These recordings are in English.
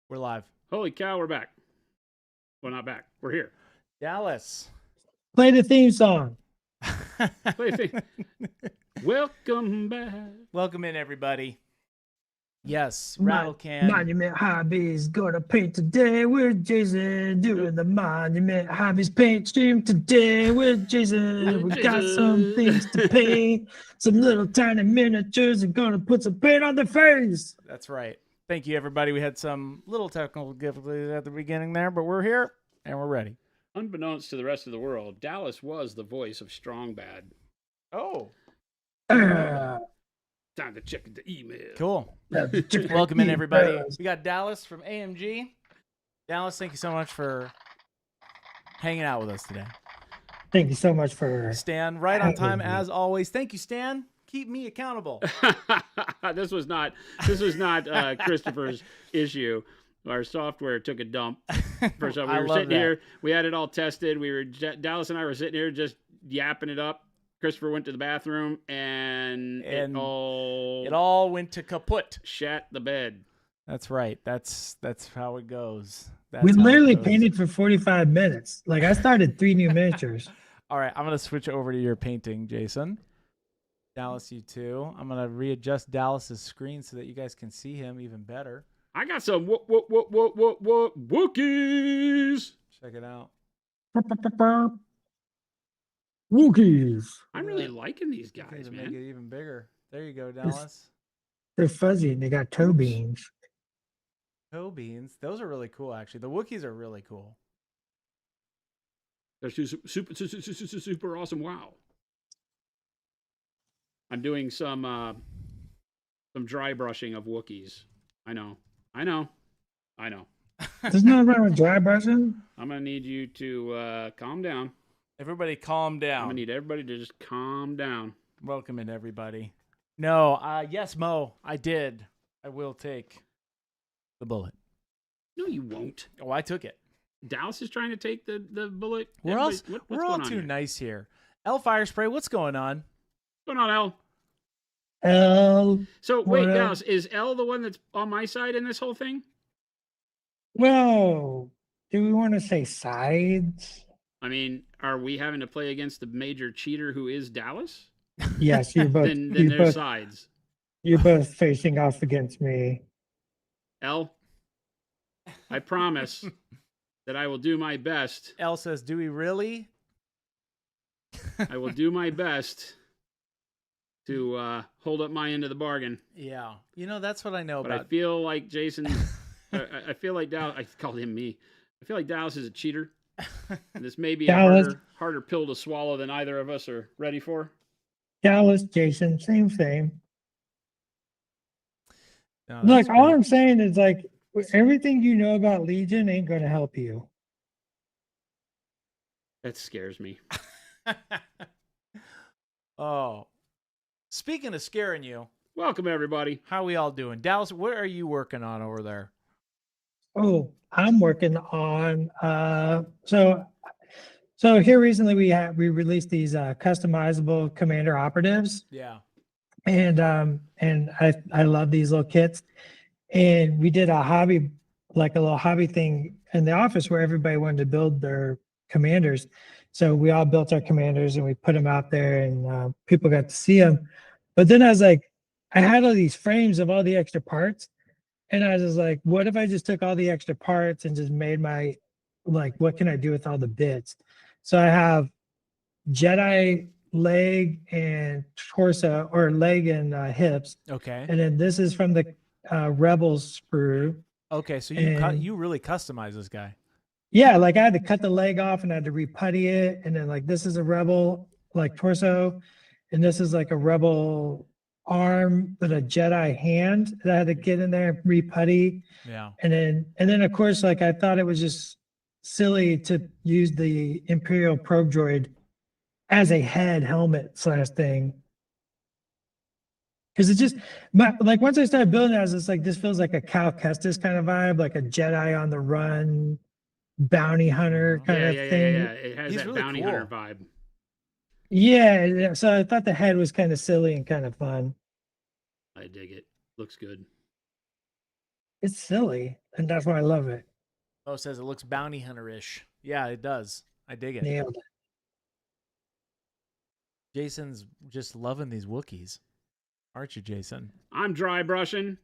We're live. Holy cow, we're back. Well, not back. We're here. Dallas. Play the theme song. Play a thing. Welcome back. Welcome in, everybody. Yes, Rattle Can. Monument Hobbies gonna paint today with Jason. Doing the Monument Hobbies paint stream today with Jason. We got some things to paint. Some little tiny miniatures and gonna put some paint on their face. That's right. Thank you, everybody. We had some little technical difficulties at the beginning there, but we're here and we're ready. Unbeknownst to the rest of the world, Dallas was the voice of Strong Bad. Oh. Time to check the email. Cool. Welcome in, everybody. We got Dallas from AMG. Dallas, thank you so much for hanging out with us today. Thank you so much for Stan, right on time as always. Thank you, Stan. Keep me accountable. This was not Christopher's issue. Our software took a dump. First off, we were sitting here. We had it all tested. Dallas and I were sitting here just yapping it up. Christopher went to the bathroom and it all went to kaput. Shat the bed. That's right. That's how it goes. We literally painted for 45 minutes. Like I started 3 new miniatures. All right, I'm gonna switch over to your painting, Jason. Dallas, you too. I'm gonna readjust Dallas's screen so that you guys can see him even better. I got some Wookiees. Check it out. Wookiees. I'm really liking these guys, man. Make it even bigger. There you go, Dallas. They're fuzzy and they got toe beans. Toe beans. Those are really cool, actually. The Wookiees are really cool. They're super awesome. Wow. I'm doing some dry brushing of Wookiees. I know. There's nothing wrong with dry brushing. I'm gonna need you to calm down. Everybody calm down. I'm gonna need everybody to just calm down. Welcome in, everybody. No, yes, Mo, I did. I will take the bullet. No, you won't. Oh, I took it. Dallas is trying to take the bullet. We're all too nice here. L Fire Spray, what's going on? What's going on, L? L. So wait, Dallas, is L the one that's on my side in this whole thing? Well, do we want to say sides? I mean, are we having to play against the major cheater who is Dallas? Yes, you're both. then there's sides. You're both facing off against me. L, I promise that I will do my best. L says, do we really? I will do my best to hold up my end of the bargain. Yeah. You know, that's what I know but about. I feel like Jason, I feel like Dallas, I called him me. I feel like Dallas is a cheater. This may be a harder pill to swallow than either of us are ready for. Dallas, Jason, same. No, look, all I'm saying is like everything you know about Legion ain't going to help you. That scares me. Oh, speaking of scaring you, welcome everybody. How are we all doing? Dallas, what are you working on over there? Oh, I'm working on so here recently we released these customizable commander operatives. Yeah. And I love these little kits. And we did a little hobby thing in the office where everybody wanted to build their commanders. So we all built our commanders and we put them out there and people got to see them. But then I was like, I had all these frames of all the extra parts. And I was like, what if I just took all the extra parts and just made what can I do with all the bits? So I have Jedi leg and torso, or leg and hips. Okay. And then this is from the Rebels sprue. Okay, so you really customize this guy. Yeah, like I had to cut the leg off and I had to reputty it. And then like this is a Rebel torso, and this is like a Rebel arm with a Jedi hand that I had to get in there and reputty. Yeah. And then of course, like I thought it was just silly to use the Imperial probe droid as a helmet / thing. Because it just, like once I started building it, I was just like, this feels like a Cal Kestis kind of vibe, like a Jedi on the run, bounty hunter kind of thing. Yeah. It has that really bounty hunter vibe. Yeah, so I thought the head was kind of silly and kind of fun. I dig it. Looks good. It's silly, and that's why I love it. Mo says it looks bounty hunter-ish. Yeah, it does. I dig it. Nailed it. Jason's just loving these Wookiees. Aren't you, Jason? I'm dry brushing.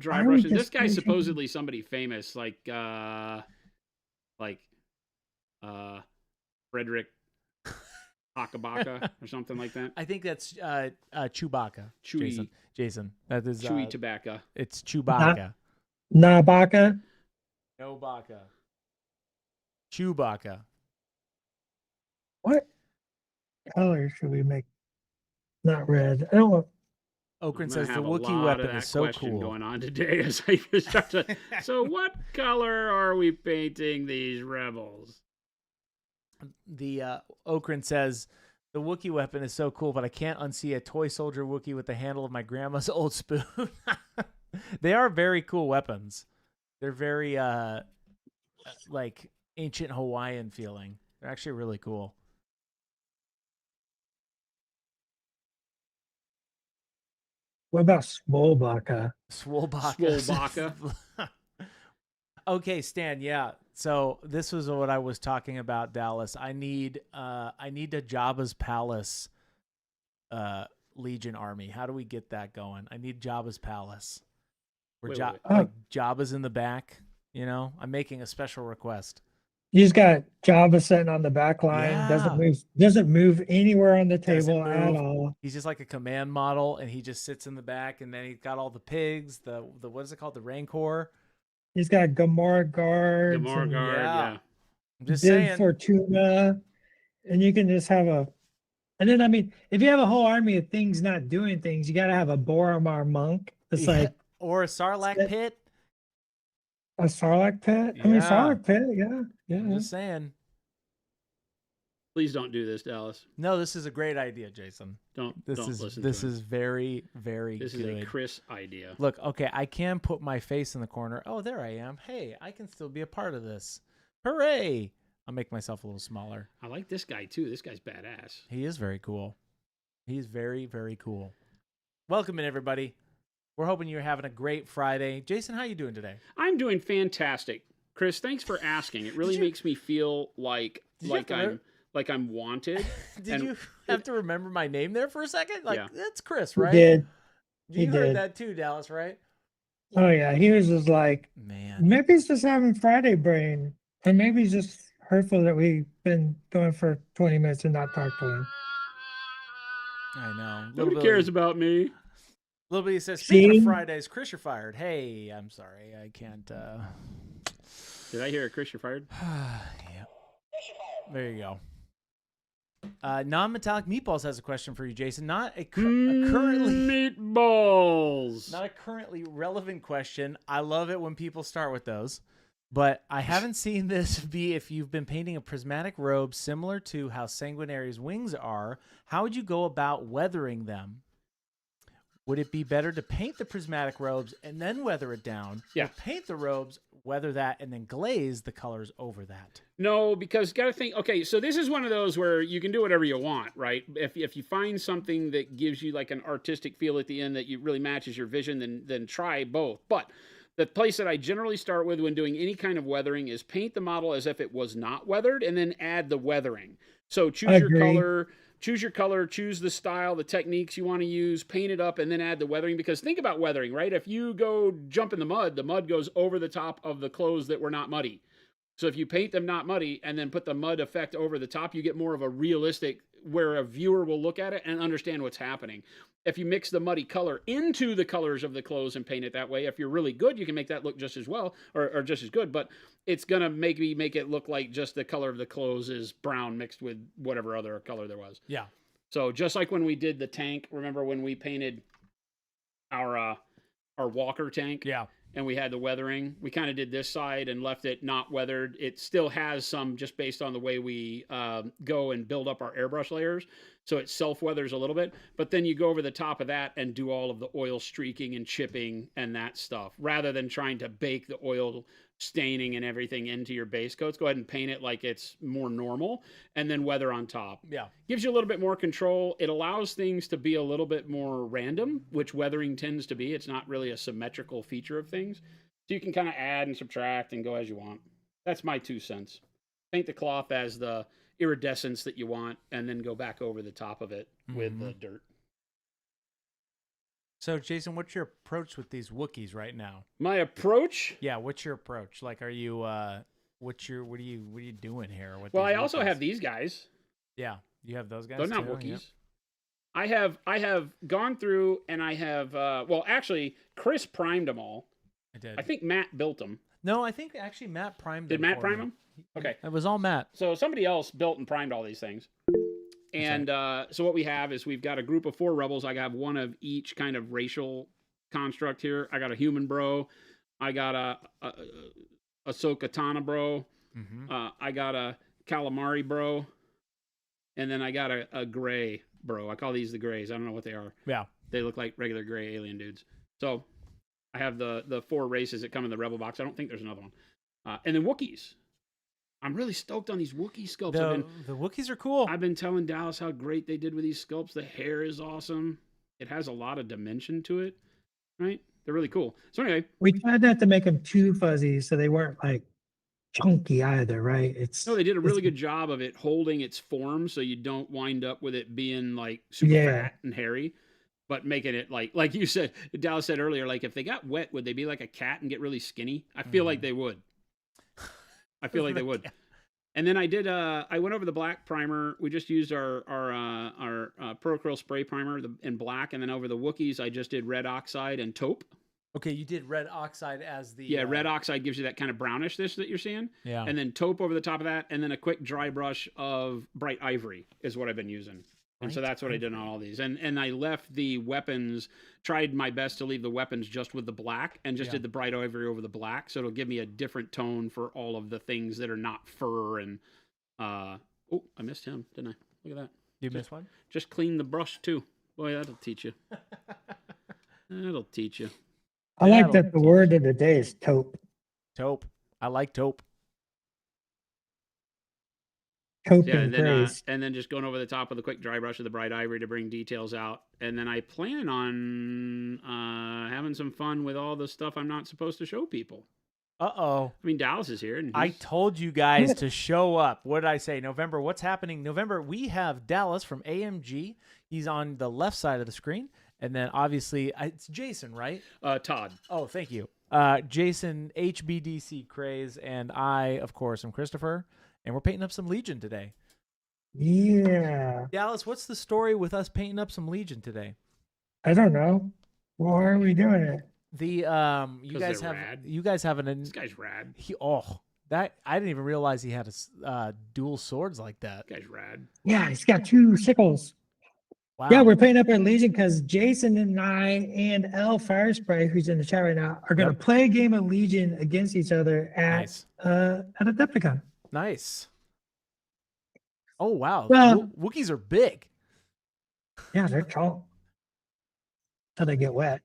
Why are we This just guy's finishing? supposedly somebody famous, like Frederick Akabaka or something like that. I think that's Chewbacca. Chewy, Jason. That is Chewy tobacco. It's Chewbacca. Nabaka. No Baka. Chewbacca. What color should we make? Not red. I don't want. Okran I'm says gonna the have a Wookiee lot weapon of that is so question cool. going on today as I start to. So, what color are we painting these rebels? The Okran says the Wookiee weapon is so cool, but I can't unsee a toy soldier Wookiee with the handle of my grandma's old spoon. They are very cool weapons. They're very like ancient Hawaiian feeling. They're actually really cool. What about Swolbaka? Swolbaka. Okay, Stan. Yeah. So this was what I was talking about, Dallas. I need a Jabba's Palace Legion army. How do we get that going? I need Jabba's Palace. Where Wait. like Jabba's in the back. You know, I'm making a special request. He's got Jabba sitting on the back line. Yeah. Doesn't move anywhere on the Doesn't table at move. all. He's just like a command model, and he just sits in the back, and then he's got all the pigs. The what is it called? The Rancor. He's got Gamora guards. Gamora guard, yeah. I'm just Bib saying. Fortuna, and you can just have a. And then I mean, if you have a whole army of things not doing things, you got to have a Boromar monk. It's like or a Sarlacc pit. A Sarlacc pit. I mean, Yeah. Sarlacc pit. Yeah, I'm yeah. just saying. Please don't do this, Dallas. No, this is a great idea, Jason. Don't listen to him. This is very, very This good. is a Chris idea. Look, okay, I can put my face in the corner. Oh, there I am. Hey, I can still be a part of this. Hooray! I'll make myself a little smaller. I like this guy too. This guy's badass. He is very cool. He's very, very cool. Welcome in, everybody. We're hoping you're having a great Friday. Jason, how you doing today? I'm doing fantastic. Chris, thanks for asking. It really makes me feel like I'm wanted. Did you have to remember my name there for a second? Like, Yeah. that's Chris, right? He did. You heard that too, Dallas, right? Oh yeah, he was just like, man, maybe he's just having Friday brain, and maybe he's just hurtful that we've been going for 20 minutes and not talked to him. I know. Nobody cares about me. Little Bitty says, speaking of Fridays, Chris, you're fired. Hey, I'm sorry. I can't. Did I hear a Chris, you're fired? Yeah. There you go. Non-metallic meatballs has a question for you, Jason. Not a currently meatballs. Not a currently relevant question. I love it when people start with those, but I haven't seen this be. If you've been painting a prismatic robe similar to how Sanguinary's wings are, how would you go about weathering them? Would it be better to paint the prismatic robes and then weather it down? Yeah. Or paint the robes, weather that, and then glaze the colors over that? No, because got to think, okay, so this is one of those where you can do whatever you want, right? If you find something that gives you like an artistic feel at the end that you really matches your vision, then try both. But the place that I generally start with when doing any kind of weathering is paint the model as if it was not weathered and then add the weathering. So choose your color, choose the style, the techniques you want to use, paint it up, and then add the weathering. Because think about weathering, right? If you go jump in the mud goes over the top of the clothes that were not muddy. So if you paint them not muddy and then put the mud effect over the top, you get more of a realistic, where a viewer will look at it and understand what's happening. If you mix the muddy color into the colors of the clothes and paint it that way, if you're really good, you can make that look just as well or just as good, but it's going to make it look like just the color of the clothes is brown mixed with whatever other color there was. Yeah. So just like when we did the tank, remember when we painted our walker tank? Yeah. And we had the weathering. We kind of did this side and left it not weathered. It still has some, just based on the way we go and build up our airbrush layers. So it self-weathers a little bit. But then you go over the top of that and do all of the oil streaking and chipping and that stuff, rather than trying to bake the oil staining and everything into your base coats. Go ahead and paint it like it's more normal, and then weather on top. Yeah. Gives you a little bit more control. It allows things to be a little bit more random, which weathering tends to be. It's not really a symmetrical feature of things. So you can kind of add and subtract and go as you want. That's my 2 cents. Paint the cloth as the iridescence that you want, and then go back over the top of it with the dirt. So, Jason, what's your approach with these Wookiees right now? My approach? Yeah, what's your approach? Like, are you what are you doing here? With Well, these I also Wookiees? have these guys. Yeah, you have those guys. They're not too? Wookiees. Yep. I have gone through and I have well, actually, Chris primed them all. I did. I think Matt built them. No, I think actually Matt primed them. Did Matt for prime me. them? Okay. It was all Matt. So somebody else built and primed all these things. And so what we have is we've got a group of 4 rebels. I have one of each kind of racial construct here. I got a human bro. I got a Ahsoka bro. I got a calamari bro. And then I got a gray bro. I call these the grays. I don't know what they are. Yeah. They look like regular gray alien dudes. So I have the 4 races that come in the rebel box. I don't think there's another one. And then Wookiees. I'm really stoked on these Wookiee sculpts. The Wookiees are cool. I've been telling Dallas how great they did with these sculpts. The hair is awesome. It has a lot of dimension to it, right? They're really cool. So anyway, We tried not to make them too fuzzy, so they weren't like chunky either, right? no, they did a really good job of it holding its form, so you don't wind up with it being like super fat and hairy, but making it like you said, Dallas said earlier, like if they got wet, would they be like a cat and get really skinny? I feel like they would. I feel like they would. And then I did. I went over the black primer. We just used our Procryl spray primer in black, and then over the Wookiees, I just did red oxide and taupe. Okay, you did red oxide as the red oxide gives you that kind of brownishness that you're seeing. Yeah. And then taupe over the top of that, and then a quick dry brush of bright ivory is what I've been using. And so that's what I did on all these. And I left the weapons, tried my best to leave the weapons just with the black, and just did the bright ivory over the black. So it'll give me a different tone for all of the things that are not fur. And, oh, I missed him, didn't I? Look at that. You missed one? Just clean the brush too. Boy, that'll teach you. That'll teach you. I like that the word of the day is taupe. Taupe. I like taupe. Taupe and then just going over the top with a quick dry brush of the bright ivory to bring details out. And then I plan on having some fun with all the stuff I'm not supposed to show people. Uh-oh. I mean, Dallas is here. And I told you guys to show up. What did I say? November, what's happening? November, we have Dallas from AMG. He's on the left side of the screen. And then, obviously, it's Jason, right? Todd. Oh, thank you. Jason, HBDC Craze, and I, of course, am Christopher. And we're painting up some Legion today. Yeah. Dallas, what's the story with us painting up some Legion today? I don't know. Why are we doing it? You guys have an This guy's rad. That I didn't even realize he had a dual swords like that. This guy's rad. Yeah, he's got 2 sickles. Wow. Yeah, we're painting up our Legion because Jason and I and L Firespray, who's in the chat right now, are going to play a game of Legion against each other at a Adepticon. Nice. Oh wow. Well, Wookiees are big. Yeah, they're tall. Till they get wet.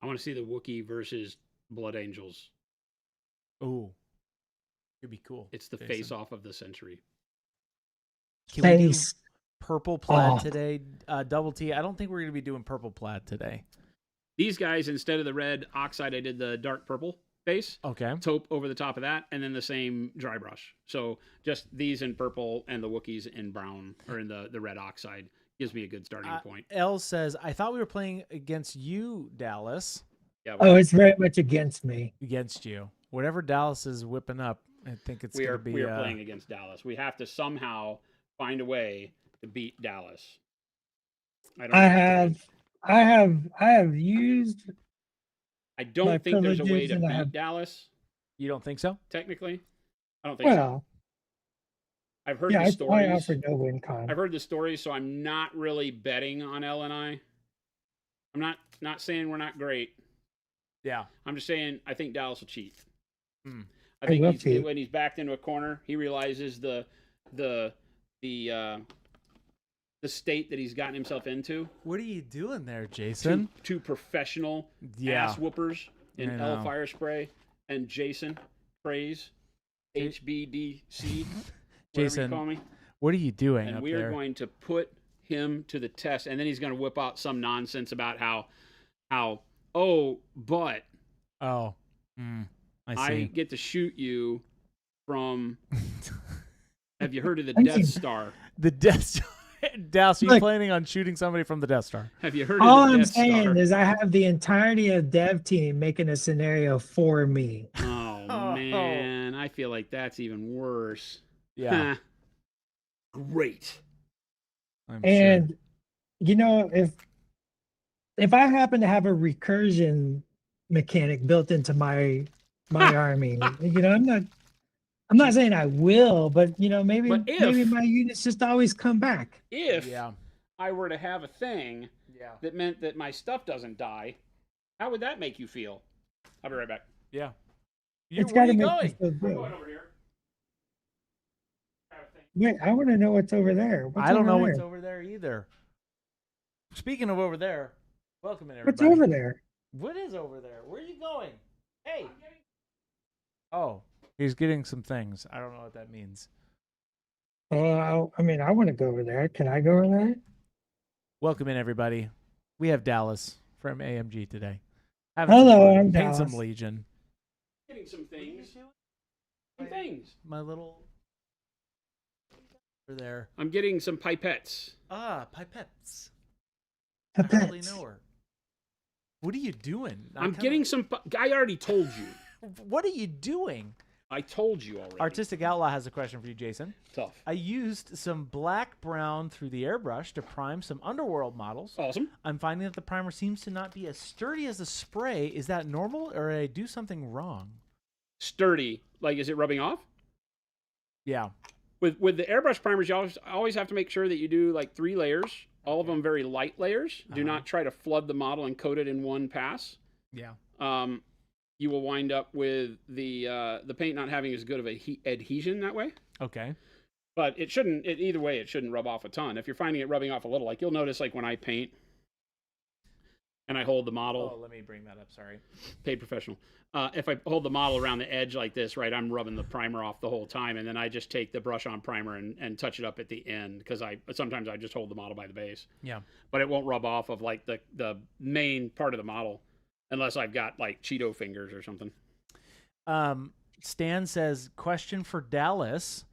I want to see the Wookiee versus Blood Angels. Oh, it'd be cool. It's the face-off of the century. Can we do purple plaid today? Double T. I don't think we're going to be doing purple plaid today. These guys, instead of the red oxide, I did the dark purple base. Okay. Taupe over the top of that, and then the same dry brush. So just these in purple and the Wookiees in brown, or in the red oxide. Gives me a good starting point. L says, I thought we were playing against you, Dallas. Yeah. It's very much against me. Against you. Whatever Dallas is whipping up, I think it's going to be... We are playing against Dallas. We have to somehow find a way to beat Dallas. I have used... I don't think there's a way to beat Dallas. You don't think so? Technically? I don't think so. I've heard the stories. I offered no win con. I've heard the stories, so I'm not really betting on L and I. I'm not saying we're not great. Yeah. I'm just saying I think Dallas will cheat. I think when he's backed into a corner, he realizes the state that he's gotten himself into. What are you doing there, Jason? Two professional ass whoopers in L Fire Spray and Jason Praise, HBDC, whatever Jason, you call me. what are you doing And up we there? are going to put him to the test, and then he's going to whip out some nonsense about how but Oh, I I see. get to shoot you from. Have you heard of the I Death mean- Star? The Death Star. Dallas, are you Look. planning on shooting somebody from the Death Star? Have you heard All of the I'm Death saying Star? is I have the entirety of dev team making a scenario for me. Oh man, I feel like that's even worse. Yeah, Great. I'm And you know, if I happen to have a recursion mechanic built into my army, you know, I'm not saying I will, but you know, maybe But if- maybe my units just always come back. If Yeah. I were to have a thing Yeah. that meant that my stuff doesn't die, how would that make you feel? I'll be right back. Yeah. It's Where got are to you make going? you feel I'm good. going over here. Have a thing. Wait, I want to know what's over there. What's I don't know over what's there? over there either. Speaking of over there, welcome in What's everybody. over there? What is over there? Where are you going? Hey. Oh, he's getting some things. I don't know what that means. Oh, I mean, I want to go over there. Can I go over there? Welcome in everybody. We have Dallas from AMG today. Having Hello, some fun. I'm Paint some Dallas. Legion. Getting some What are you things. doing? Some things. My little over there. I'm getting some pipettes. Ah, pipettes. I hardly Pipettes. know her. What are you doing? I'm getting some. I already told you. What are you doing? I told you already. Artistic Outlaw has a question for you, Jason. Tough. I used some black brown through the airbrush to prime some underworld models. Awesome. I'm finding that the primer seems to not be as sturdy as the spray. Is that normal, or did I do something wrong? Sturdy. Like, is it rubbing off? Yeah. With the airbrush primers, you always have to make sure that you do like 3 layers. All of them very light layers. Do not try to flood the model and coat it in one pass. Yeah. You will wind up with the paint not having as good of a adhesion that way. Okay. But it shouldn't. Either way, it shouldn't rub off a ton. If you're finding it rubbing off a little, like you'll notice, like when I paint and I hold the model. Oh, let me bring that up. Sorry. Paid professional. If I hold the model around the edge like this, right, I'm rubbing the primer off the whole time, and then I just take the brush on primer and touch it up at the end, because sometimes I just hold the model by the base. Yeah. But it won't rub off of like the main part of the model unless I've got like Cheeto fingers or something. Stan says, question for Dallas.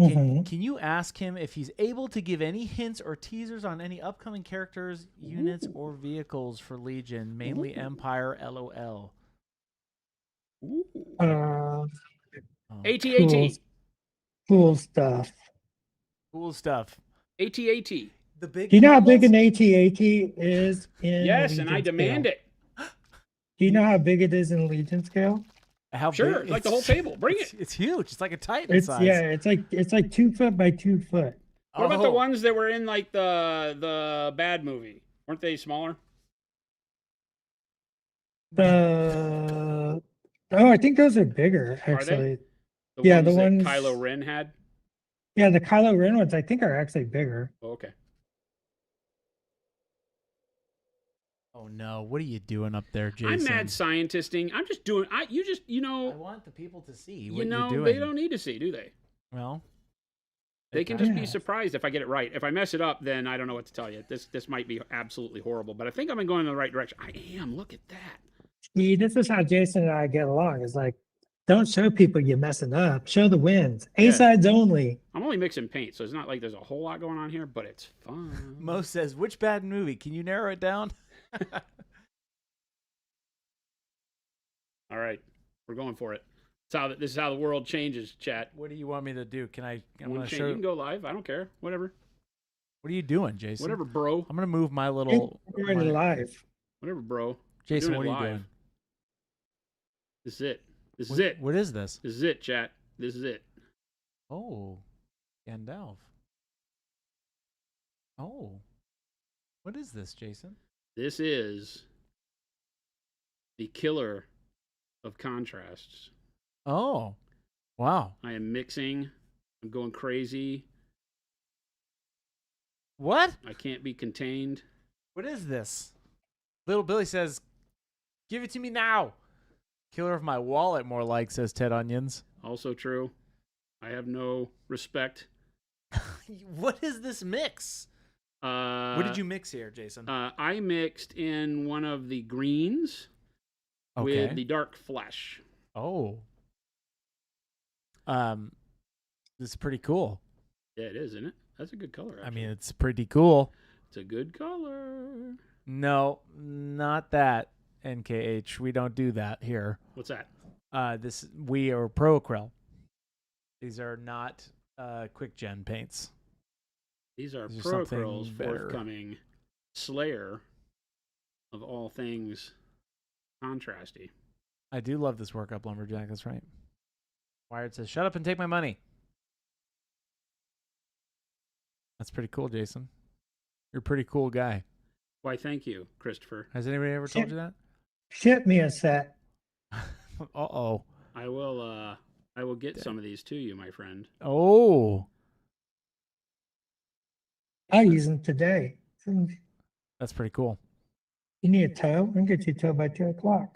Mhm. Can you ask him if he's able to give any hints or teasers on any upcoming characters, units, or vehicles for Legion, mainly Empire, LOL? Uh, Oh, AT-AT. cool stuff. cool stuff. AT-AT. The big. Do you know how big camels? an AT-AT is in Yes, and I Legion demand scale? it. Do you know how big it is in Legion scale? How Sure, big? like the whole table. Bring it. It's huge. It's like a Titan It's size. it's like 2 foot by 2 foot. What about the Oh. ones that were in like the bad movie? Weren't they smaller? I think those are bigger Are they? actually. The Yeah, ones the that ones- Kylo Ren had? Yeah, the Kylo Ren ones I think are actually bigger. Oh, okay. Oh no! What are you doing up there, Jason? I'm mad scientisting. I'm just doing. I you know, want the people to see what you know, you're doing. they don't need to see, do they? Well, They can just be Yeah. surprised if I get it right. If I mess it up, then I don't know what to tell you. This might be absolutely horrible, but I think I'm going in the right direction. I am. Look at that. See, this is how Jason and I get along. It's like, don't show people you're messing up. Show the wins. A Yeah. sides only. I'm only mixing paint, so it's not like there's a whole lot going on here, but it's fun. Mo says, which bad movie? Can you narrow it down? All right, we're going for it. This is how the world changes, chat. What do you want me to do? Can I? I'm One gonna change. show. You can go live. I don't care. Whatever. What are you doing, Jason? Whatever, bro. I'm gonna move my little. We're already live. Whatever, bro. Jason, doing what it are you live. doing? This is it. This is What- it. What is this? This is it, chat. This is it. Oh, Gandalf. Oh, what is this, Jason? This is the killer of contrasts. Oh, wow. I am mixing. I'm going crazy. What? I can't be contained. What is this? Little Billy says, "Give it to me now." Killer of my wallet, more like, says Ted Onions. Also true. I have no respect. What is this mix? What did you mix here, Jason? I mixed in one of the greens with the dark flesh. Oh. This is pretty cool. Yeah, it is, isn't it? That's a good color, actually. I mean, it's pretty cool. It's a good color. No, not that, NKH. We don't do that here. What's that? We are Pro Acryl. These are not quick gen paints. These are Pro Acryl's forthcoming slayer of all things contrasty. I do love this workup lumberjack. That's right. Wired says, "Shut up and take my money." That's pretty cool, Jason. You're a pretty cool guy. Why, thank you, Christopher. Has anybody ever told you that? Ship me a set. Uh-oh. I will get some of these to you, my friend. Oh. I'll use them today. That's pretty cool. You need a tow? I can get you a tow by 2:00.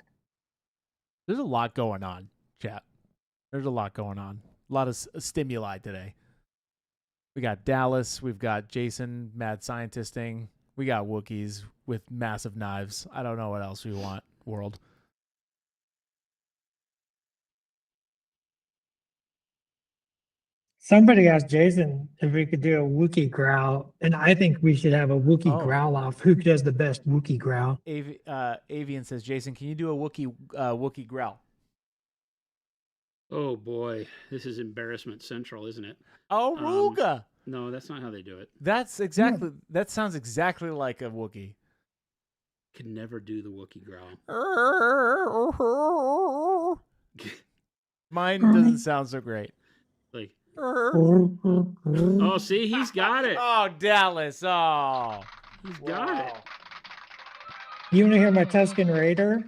There's a lot going on, chat. There's a lot going on. A lot of stimuli today. We got Dallas. We've got Jason, mad scientisting. We got Wookiees with massive knives. I don't know what else we want, world. Somebody asked Jason if we could do a Wookiee growl, and I think we should have a Wookiee growl off. Who does the best Wookiee growl? Avian says, Jason, can you do a Wookiee growl? Oh boy, this is embarrassment central, isn't it? Oh, Ruga. No, that's not how they do it. That sounds exactly like a Wookiee. Could never do the Wookiee growl. Mine doesn't sound so great. Like, oh, see, he's got it. Oh, Dallas. Oh, he's got it. You want to hear my Tuscan Raider?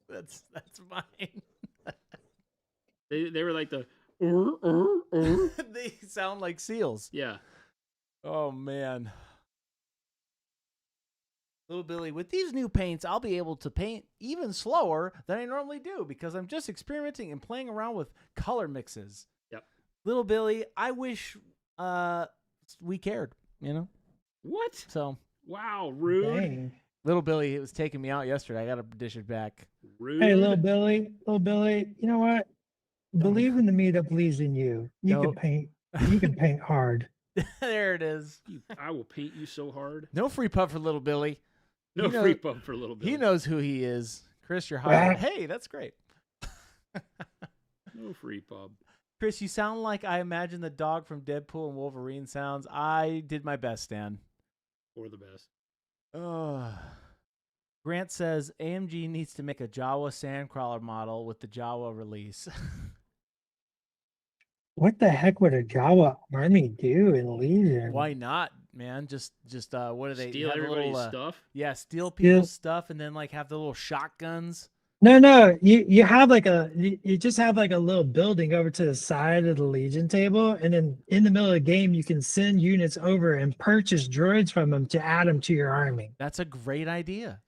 That's mine. They were like the. They sound like seals. Yeah. Oh man. Little Billy, with these new paints, I'll be able to paint even slower than I normally do because I'm just experimenting and playing around with color mixes. Yep. Little Billy, I wish we cared, you know? What? So. Wow, rude. Dang. Little Billy, it was taking me out yesterday. I got to dish it back. Rude. Hey, little Billy, you know what? Believe in the me that believes in you. You can paint. You can paint hard. There it is. I will paint you so hard. No free pub for Little Billy. No free pub for Little Billy. He knows who he is. Chris, you're hired. Hey, that's great. No free pub. Chris, you sound like I imagine the dog from Deadpool and Wolverine sounds. I did my best, Stan. Or the best. Grant says AMG needs to make a Jawa sandcrawler model with the Jawa release. What the heck would a Jawa army do in Legion? Why not, man? Just what do they steal everybody's stuff? Yeah, steal people's stuff and then like have the little shotguns. No. You have you just have like a little building over to the side of the Legion table, and then in the middle of the game you can send units over and purchase droids from them to add them to your army. That's a great idea.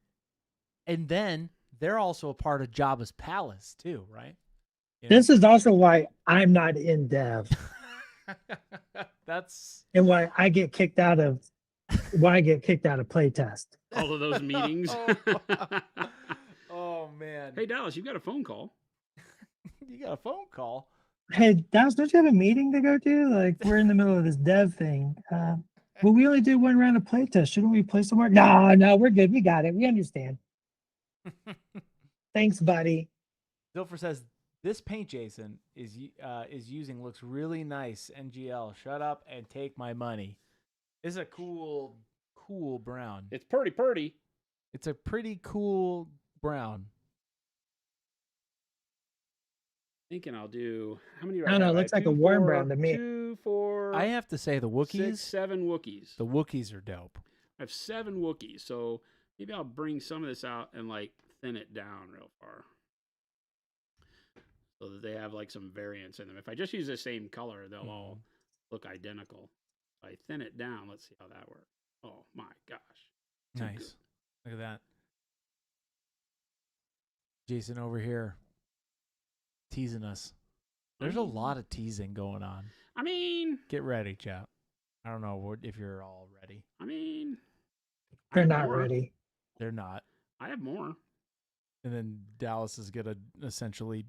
And then they're also a part of Jabba's palace too, right? You know? This is also why I'm not in dev. And why I get kicked out of playtest. All of those meetings. Oh man. Hey Dallas, you've got a phone call. You got a phone call? Hey Dallas, don't you have a meeting to go to? Like we're in the middle of this dev thing. Well, we only did one round of playtest. Shouldn't we play some more? No, we're good. We got it. We understand. Thanks, buddy. Dilfer says this paint Jason is using looks really nice. NGL, shut up and take my money. This is a cool brown. It's pretty. It's a pretty cool brown. Thinking I'll do how many? I don't know. It looks like a warm brown to me. 2, 4. I have to say the Wookiees. 6, 7 Wookiees. The Wookiees are dope. I have 7 Wookiees, so maybe I'll bring some of this out and like thin it down real far, so that they have like some variance in them. If I just use the same color, they'll all look identical. If I thin it down, let's see how that works. Oh my gosh! Nice. Look at that. Jason over here teasing us. There's a lot of teasing going on. I mean, get ready, chat. I don't know if you're all ready. I mean, They're not ready. They're not. I have more. And then Dallas is going to essentially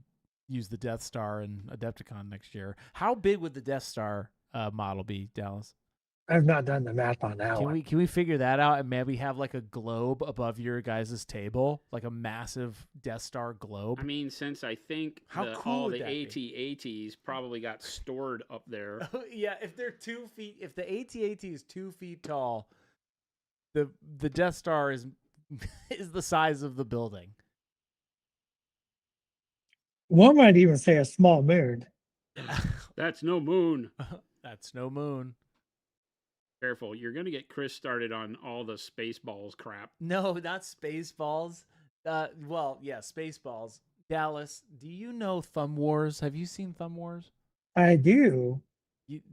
use the Death Star in Adepticon next year. How big would the Death Star model be, Dallas? I've not done the math on that one. Can we figure that out and maybe have like a globe above your guys' table, like a massive Death Star globe? I mean, since I think all the AT-ATs probably got stored up there. Yeah, if they're 2 feet, if the AT-AT is 2 feet tall, the Death Star is the size of the building. One might even say a small moon. That's no moon. That's no moon. Careful, you're going to get Chris started on all the Spaceballs crap. No, not Spaceballs. Well, yeah, Spaceballs. Dallas, do you know Thumb Wars? Have you seen Thumb Wars? I do.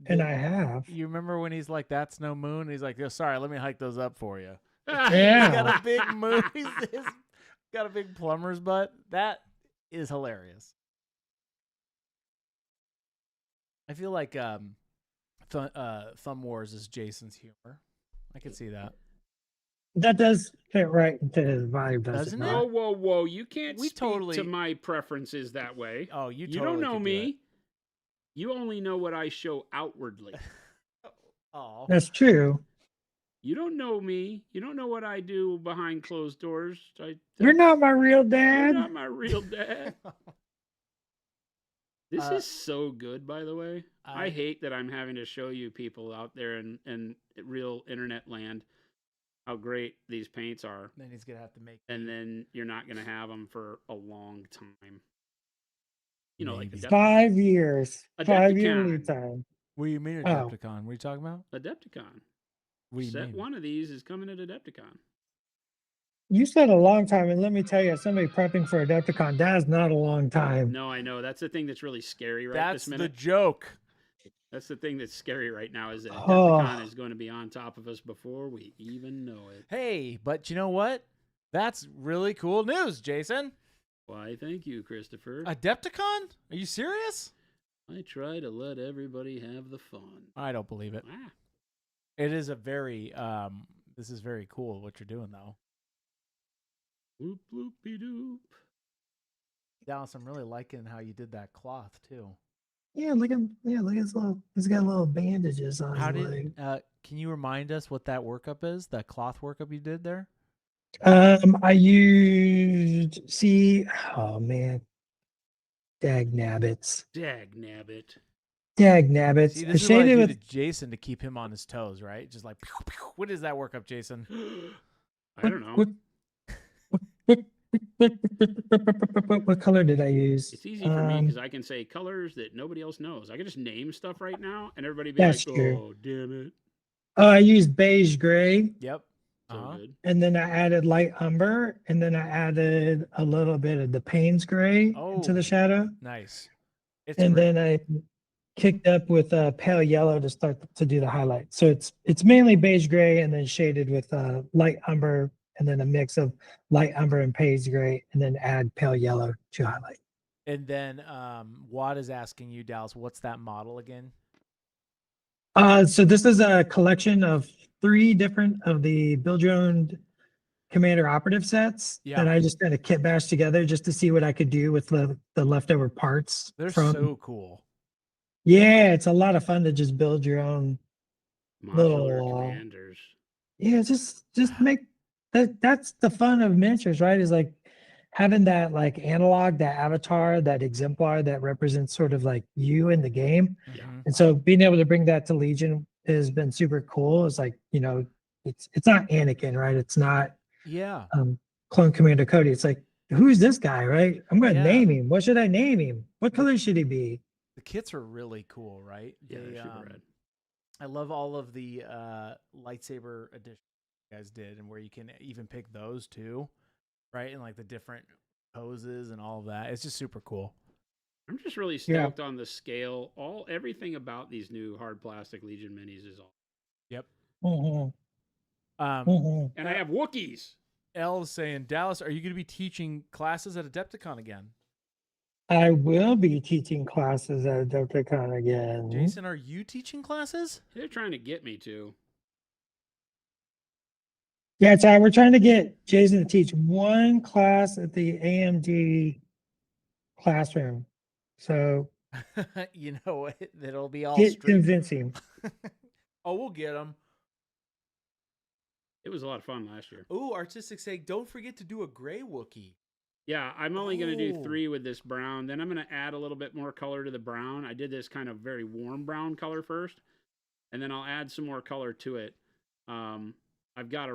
I have. You remember when he's like, "That's no moon"? He's like, "Oh, sorry, let me hike those up for you." Yeah. He's got a big moon. He's got a big plumber's butt. That is hilarious. I feel like Thumb Wars is Jason's humor. I can see that. That does fit right into his vibe, doesn't it? Whoa, whoa, whoa. You can't speak to my preferences that way. Oh, you don't know me. You only know what I show outwardly. Oh, that's true. You don't know me. You don't know what I do behind closed doors. You're not my real dad. You're not my real dad. This is so good, by the way. I hate that I'm having to show you people out there in real internet land how great these paints are. Then he's going to have to make... And then you're not going to have them for a long time. You know, maybe. like 5 years. 5 year lead time. What do you mean Adepticon? What are you talking about? Adepticon. What do you mean? One of these is coming at Adepticon. You said a long time, and let me tell you, somebody prepping for Adepticon, that's not a long time. No, I know. That's the thing that's really scary this minute. That's the joke. That's the thing that's scary right now is that Adepticon is going to be on top of us before we even know it. Hey, but you know what? That's really cool news, Jason. Why, thank you, Christopher. Adepticon? Are you serious? I try to let everybody have the fun. I don't believe it. Ah. It is a very, this is very cool what you're doing, though. Whoop, whoopie doop. Dallas, I'm really liking how you did that cloth, too. Yeah, look at his little, he's got little bandages on his leg. Can you remind us what that workup is, that cloth workup you did there? I used, oh man. Dag nabbits. See, this is what I do to Jason to keep him on his toes, right? Just like, pew, pew. What is that workup, Jason? I don't know. What color did I use? It's easy for me because I can say colors that nobody else knows. I can just name stuff right now, and everybody be like, "Oh, damn it!" Oh, I used beige gray. Yep. So good. And then I added light umber, and then I added a little bit of the Payne's gray into the shadow. Nice. Then I kicked up with pale yellow to start to do the highlight. So it's mainly beige gray and then shaded with light umber, and then a mix of light umber and Payne's gray, and then add pale yellow to highlight. And then Watt is asking you, Dallas, what's that model again? So this is a collection of 3 different of the Build Your Own Commander operative sets that I just kind of kit bashed together just to see what I could do with the leftover parts. They're so cool. Yeah, it's a lot of fun to just build your own modular commanders. Yeah, just make that's the fun of miniatures, right? Is like having that like analog, that avatar, that exemplar that represents sort of like you in the game. Yeah. And so being able to bring that to Legion has been super cool. It's like, you know, it's not Anakin, right? It's not Clone Commander Cody. It's like, who's this guy, right? I'm going to name him. What should I name him? What color should he be? The kits are really cool, right? Yeah, they're super rad. I love all of the lightsaber editions you guys did, and where you can even pick those too, right? And like the different poses and all of that. It's just super cool. I'm just really stoked on the scale. Everything about these new hard plastic Legion minis is all. Yep. Mm-hmm. And I have Wookiees. L is saying, Dallas, are you going to be teaching classes at Adepticon again? I will be teaching classes at Adepticon again. Jason, are you teaching classes? They're trying to get me to. Yeah, Ty, we're trying to get Jason to teach one class at the AMG classroom. So You know what? It'll be all get streamed. convincing. Oh, we'll get them. It was a lot of fun last year. Ooh, Artistic saying, don't forget to do a gray Wookiee. Yeah, I'm only going to do Oh. 3 with this brown. Then I'm going to add a little bit more color to the brown. I did this kind of very warm brown color first, and then I'll add some more color to it. We've got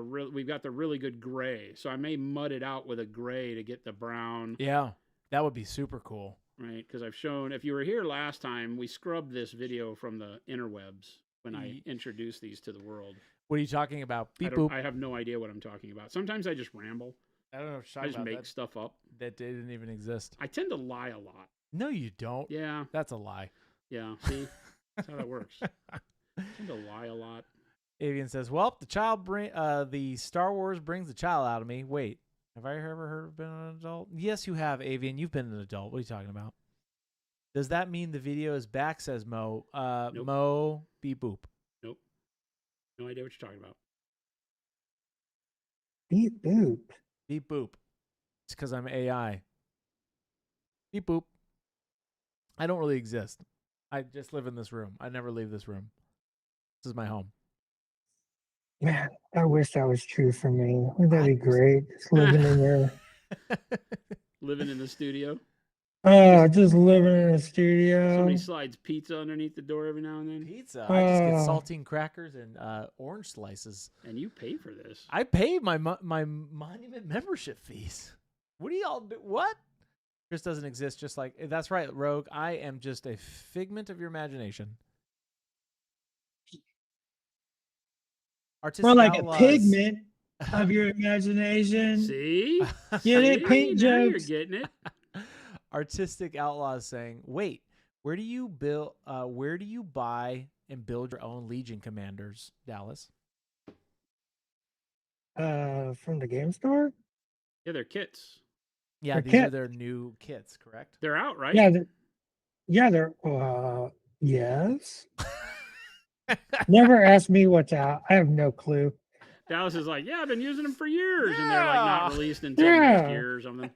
the really good gray, so I may mud it out with a gray to get the brown. Yeah, that would be super cool. Right, because I've shown, if you were here last time, we scrubbed this video from the interwebs when I introduced these to the world. What are you talking about? Beep boop. I have no idea what I'm talking about. Sometimes I just ramble. I don't know what you're I talking just about. make stuff up. That didn't even exist. I tend to lie a lot. No, you don't. Yeah, That's a lie. yeah. See, that's how that works. I tend to lie a lot. Avian says, well, the Star Wars brings the child out of me. Wait, have I ever heard of been an adult? Yes, you have, Avian. You've been an adult. What are you talking about? Does that mean the video is back, says Mo? Nope. Mo, beep boop. Nope. No idea what you're talking about. Beep boop. Beep boop. It's because I'm AI. Beep boop. I don't really exist. I just live in this room. I never leave this room. This is my home. Man, I wish that was true for me. Wouldn't that be great? Just living in there. Living in the studio. Oh, just living in a studio. Somebody slides pizza underneath the door every now and then. Pizza. I just get Oh. saltine crackers and orange slices. And you pay for this. I pay my monument membership fees. What do y'all do? What? Chris doesn't exist. Just like that's right, Rogue. I am just a figment of your imagination. Artistic More like Outlaws. a pigment of your imagination. See? Get it? See? Paint Now you're jokes. getting it. Artistic Outlaws saying, "Wait, where do you build? Where do you buy and build your own Legion commanders, Dallas?" From the game store? Yeah, they're kits. Yeah, They're these are kits. their new kits, correct? They're out, right? Yeah, they're yes. Never ask me what's out. I have no clue. Dallas is like, yeah, I've been using them for years, and they're like not Yeah. released until next Yeah. year or something.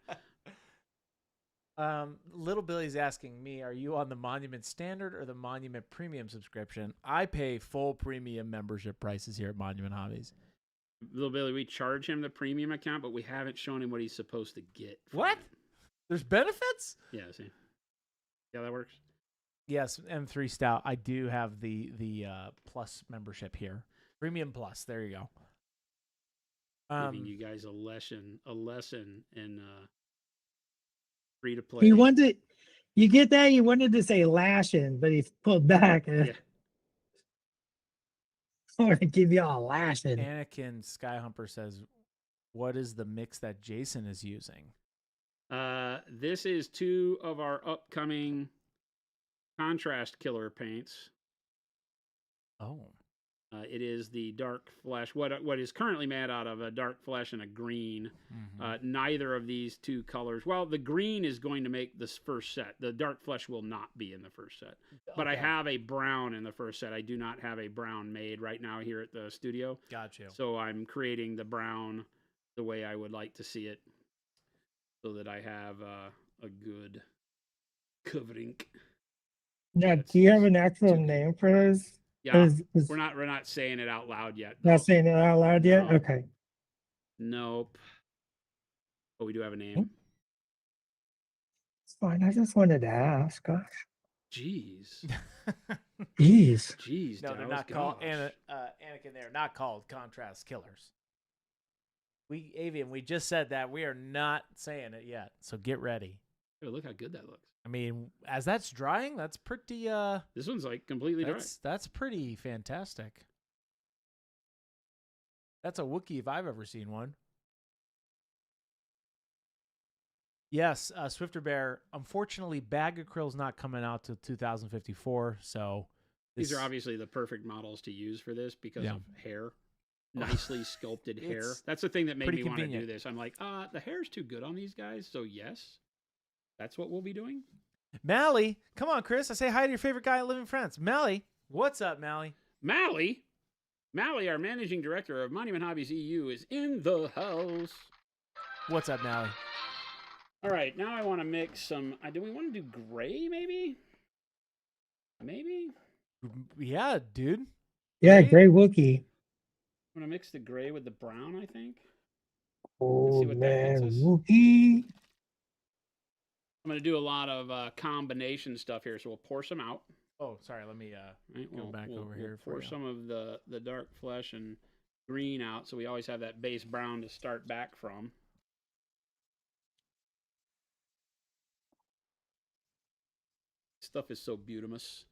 Little Billy's asking me, are you on the Monument Standard or the Monument Premium subscription? I pay full premium membership prices here at Monument Hobbies. Little Billy, we charge him the premium account, but we haven't shown him what he's supposed to get. from What? it. There's benefits? Yeah, see. Yeah, that works. Yes, M3 Stout. I do have the plus membership here. Premium Plus. There you go. Giving you guys a lesson in free to play. You get that? You wanted to say lashing, but he pulled back. Yeah. I want to give you all a lashing. Anakin Skyhumper says, what is the mix that Jason is using? This is 2 of our upcoming contrast killer paints. Oh. It is the dark flesh. What is currently made out of a dark flesh and a green. Mhm. Neither of these 2 colors. Well, the green is going to make this first set. The dark flesh will not be in the first set. But I Okay. have a brown in the first set. I do not have a brown made right now here at the studio. Got you. So I'm creating the brown the way I would like to see it, so that I have a good covering. Now, That's do you have an actual too- name for those? Yeah, Is we're not saying it out loud yet. not though. saying it out loud yet? No. Okay. Nope. But we do have a name. It's fine. I just wanted to ask. Gosh. Jeez. Jeez. Jeez. No, they're Dallas, not called gosh. Anakin. They're not called contrast killers. Avian, we just said that we are not saying it yet, so get ready. Oh, look how good that looks. I mean, as that's drying, that's pretty. This one's like completely dry. That's pretty fantastic. That's a Wookiee if I've ever seen one. Yes, Swifter Bear. Unfortunately, Bag Acryl's not coming out till 2054, so These are obviously the perfect models to use for this because Yeah. of hair. nicely sculpted hair. It's That's the thing that made pretty me want to do convenient. this. I'm like, the hair's too good on these guys. So yes, that's what we'll be doing. Mally, come on, Chris. I say hi to your favorite guy living in France. Mally, what's up, Mally? Mally, our managing director of Monument Hobbies EU, is in the house. What's up, Mally? All right, now I want to mix some. Do we want to do gray, maybe? Maybe? Yeah, dude. Yeah, Gray? gray Wookie. I'm going to mix the gray with the brown, I think. Oh see what that gets man, us. Wookie. I'm going to do a lot of combination stuff here, so we'll pour some out. Oh, sorry. Let me Right? go back over here for pour you. some of the dark flesh and green out, so we always have that base brown to start back from. Stuff is so beautimous.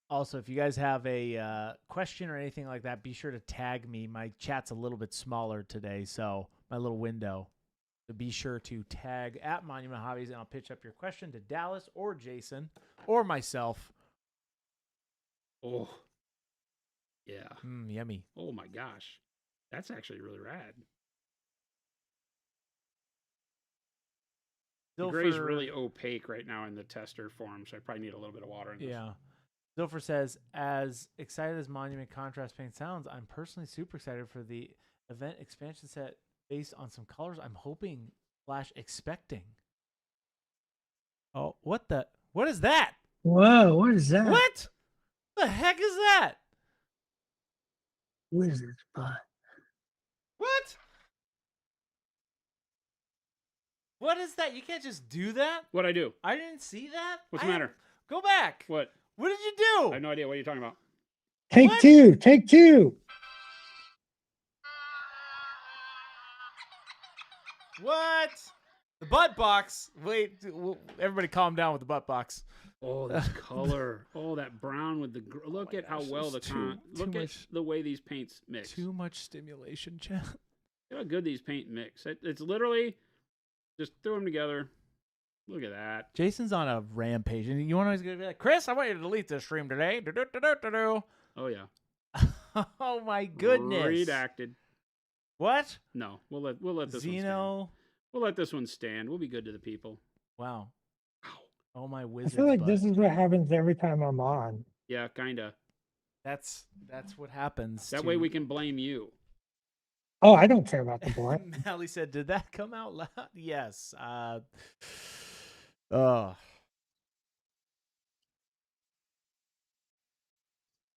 Also, if you guys have a question or anything like that, be sure to tag me. My chat's a little bit smaller today, so my little window. So be sure to tag at Monument Hobbies, and I'll pitch up your question to Dallas or Jason or myself. Oh, yeah. Yummy. Oh my gosh, that's actually really rad. The gray's really opaque right now in the tester form, so I probably need a little bit of water in this. Yeah. Zilfer says, as excited as Monument Contrast Paint sounds, I'm personally super excited for the event expansion set based on some colors I'm hoping / expecting. Oh, what is that? Whoa, what is that? What the heck is that? Wizard spot. What? What is that? You can't just do that. What'd I do? I didn't see that. What's the matter? Go back. What? What did you do? I have no idea. What are you talking about? Take What? two. Take two. What? The butt box. Wait, everybody calm down with the butt box. Oh, this color. Oh, that brown with the. Look at how well the look at the way these paints mix. Too much stimulation, chat. Look how good these paint mix. It's literally just throw them together. Look at that. Jason's on a rampage, and you want to be like, Chris, I want you to delete this stream today. Oh yeah. Oh my goodness. Redacted. What? No, we'll let this one stand. Zeno. We'll let this one stand. We'll be good to the people. Wow. Oh my I wizard. feel like this is what happens every time I'm on. Yeah, kinda. That's what happens. That way we can blame you. Oh, I don't care about the board. Mally said, "Did that come out loud?" Yes. Oh.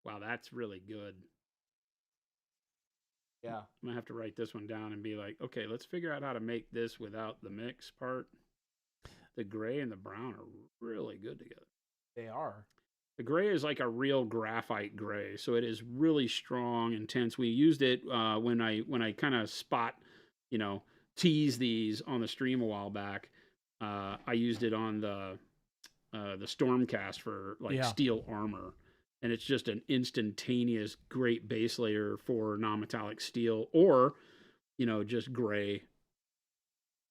Wow, that's really good. Yeah. I'm gonna have to write this one down and be like, okay, let's figure out how to make this without the mix part. The gray and the brown are really good together. They are. The gray is like a real graphite gray, so it is really strong, intense. We used it when I kind of tease these on the stream a while back. I used it on the Stormcast for steel armor, and it's just an instantaneous great base layer for non-metallic steel or just gray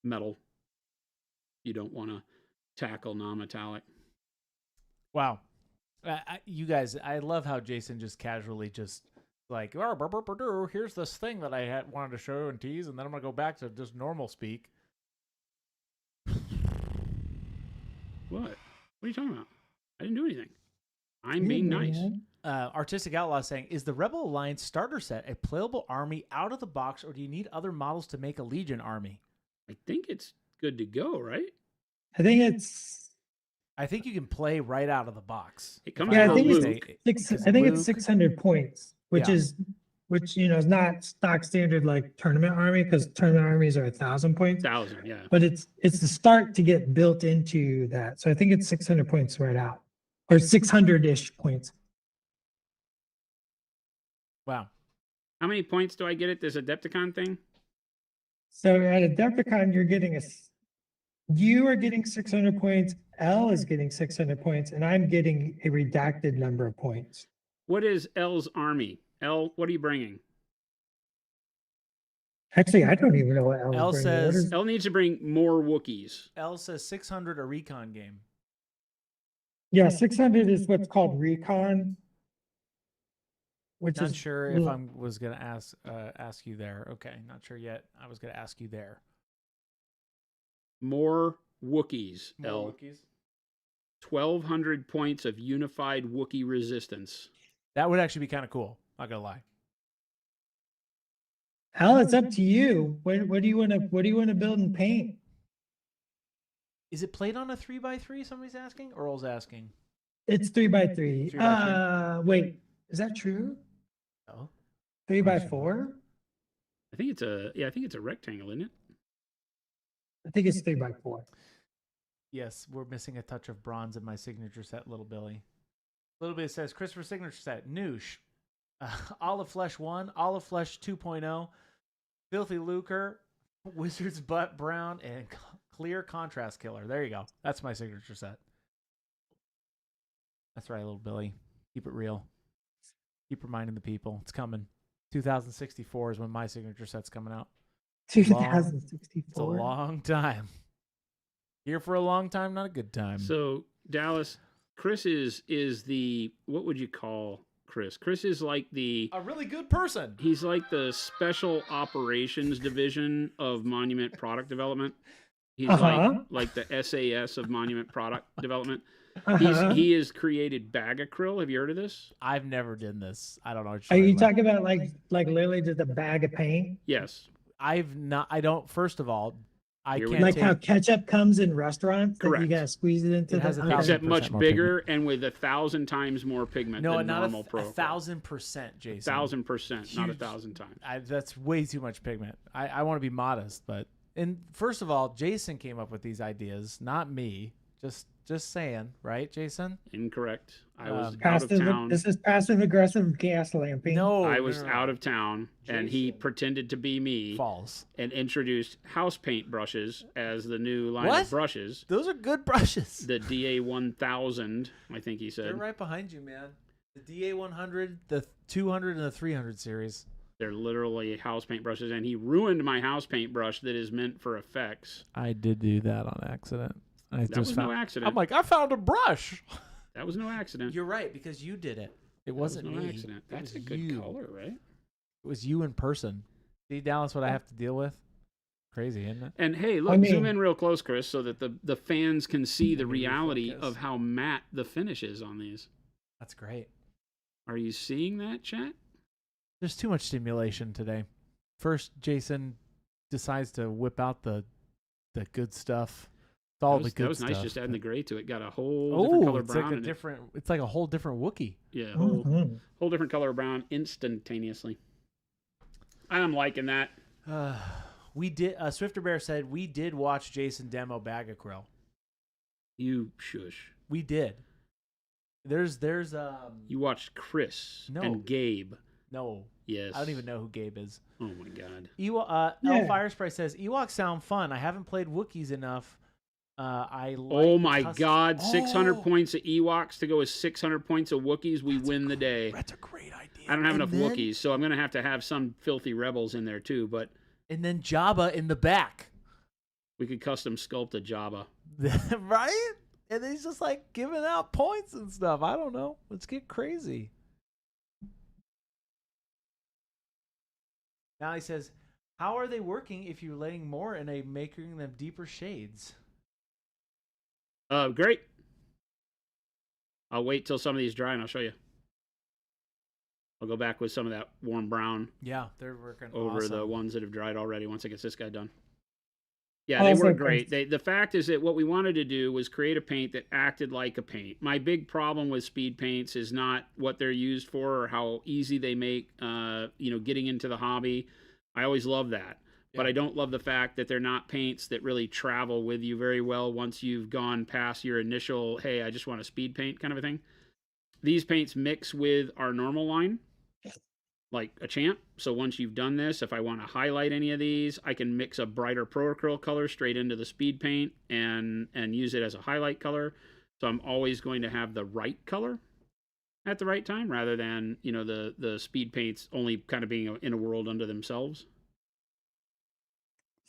metal. You don't want to tackle non-metallic. Wow. You guys, I love how Jason just casually just like, oh, here's this thing that I wanted to show and tease, and then I'm going to go back to just normal speak. What? What are you talking about? I didn't do anything. I'm being nice. Artistic Outlaw saying, is the Rebel Alliance starter set a playable army out of the box, or do you need other models to make a Legion army? I think it's good to go, right? I think you can play right out of the box. It comes I from think Luke. it's 600 points, which is not stock standard like tournament army, because tournament armies are 1,000 points. 1,000, yeah. But it's the start to get built into that. So I think it's 600 points right out, or 600-ish points. Wow. How many points do I get at this Adepticon thing? So at Adepticon, you are getting 600 points. L is getting 600 points, and I'm getting a redacted number of points. What is L's army? L, what are you bringing? Actually, I don't even know what L, L is bringing. says L needs to bring more Wookiees. L says 600 a recon game. Yeah, 600 is what's called recon. which Not is sure if I was gonna ask you there. Okay, not sure yet. I was gonna ask you there. More Wookiees. More Wookiees? 1,200 points of unified Wookiee resistance. That would actually be kind of cool. Not gonna lie. Al, it's up to you. What do you want to build and paint? Is it played on a 3x3? Somebody's asking. Earl's asking. It's 3x3. 3x3? Wait, is that true? Oh, 3x4? I think it's a rectangle, isn't it? I think it's 3x4. yes. We're missing a touch of bronze in my signature set, Little Billy. Little Billy says Christopher signature set. Noosh. Olive Flesh 1, Olive Flesh 2.0, Filthy Lucre, Wizard's Butt Brown, and Clear Contrast Killer. There you go. That's my signature set. That's right, Little Billy. Keep it real. Keep reminding the people. It's coming. 2064 is when my signature set's coming out. 2064. It's a long time. Here for a long time, not a good time. So, Dallas, Chris is the, what would you call Chris? Chris is like a really good person. He's like the special operations division of Monument Product Development. He's like the SAS of Monument Product Development. He has created bag acryl. Have you heard of this? I've never done this. I don't know. Are you talking about like literally just a bag of paint? Yes. I've not. I don't. First of all, I Here we can't Like take, how ketchup comes in restaurants that Correct. you gotta squeeze it into It has the 1,000% Except much more bigger and with 1,000 times more pigment no, than not normal Pro. 1,000%, Jason. 1,000%, not Huge. 1,000 times. That's way too much pigment. I want to be modest, but first of all, Jason came up with these ideas, not me. Just saying, right, Jason? Incorrect. I was out passive. of town. This is passive aggressive gas lamping. No, I was no. out of town, and he Jason. pretended to be me False. and introduced house paint brushes as the new line What? of brushes. Those are good brushes. The DA 1000, I think he They're said. right behind you, man. The DA 100, the 200, and the 300 series. They're literally house paint brushes, and he ruined my house paint brush that is meant for effects. I did do that on accident. That was no accident. I'm like, I found a brush. That was no accident. You're right, because you did it. It That wasn't was no me. accident. It That's was a good you. color, right? It was you in person. See, Dallas, what I have to deal with? Crazy, isn't it? And hey, look, zoom in real close, Chris, so that the fans can see the reality of how matte the finish is on these. That's great. Are you seeing that, chat? There's too much stimulation today. First, Jason decides to whip out the good stuff. It's all the good That was stuff. nice, just adding the gray to it. Got a whole different color it's brown. like a in it. different. It's like a whole different Wookiee. Yeah, Mhm. whole different color of brown instantaneously. I'm liking that. We did. Swifter Bear said we did watch Jason demo bag acryl. You shush. We did. There's You watched Chris No. and Gabe. no. Yes. I don't even know who Gabe is. Oh my god. El Yeah. Firespray says Ewoks sound fun. I haven't played Wookiees enough. I like Oh the my custom- god, 600 Oh, points of Ewoks to go with 600 points of Wookiees. We win the day. That's a great idea. I don't have And enough then- Wookiees, so I'm going to have some filthy rebels in there too, but And then Jabba in the back. we could custom sculpt a Jabba. Right? And he's just like giving out points and stuff. I don't know. Let's get crazy. Now he says, how are they working if you're laying more and making them deeper shades? Great. I'll wait till some of these dry and I'll show you. I'll go back with some of that warm brown Yeah, they're working over awesome. the ones that have dried already once I get this guy done. Yeah, Oh, they that's work okay. great. The fact is that what we wanted to do was create a paint that acted like a paint. My big problem with speed paints is not what they're used for or how easy they make, getting into the hobby. I always love that. But Yeah. I don't love the fact that they're not paints that really travel with you very well once you've gone past your initial, hey, I just want a speed paint kind of a thing. These paints mix with our normal line like a champ. So once you've done this, if I want to highlight any of these, I can mix a brighter Pro Acryl color straight into the speed paint and use it as a highlight color. So I'm always going to have the right color at the right time rather than, the speed paints only kind of being in a world unto themselves.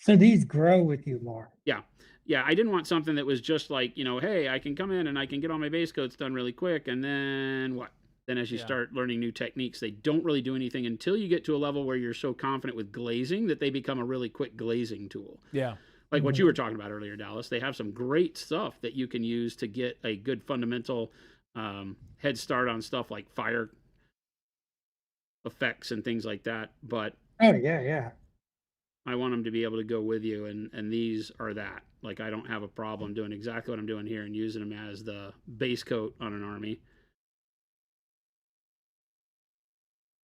So these grow with you more. Yeah, I didn't want something that was just like, hey, I can come in and I can get all my base coats done really quick, and then what? Then as you Yeah. start learning new techniques, they don't really do anything until you get to a level where you're so confident with glazing that they become a really quick glazing tool. Yeah. Like what you were talking about earlier, Dallas. They have some great stuff that you can use to get a good fundamental head start on stuff like fire effects and things like that. But Oh yeah. I want them to be able to go with you, and these are that. Like, I don't have a problem doing exactly what I'm doing here and using them as the base coat on an army,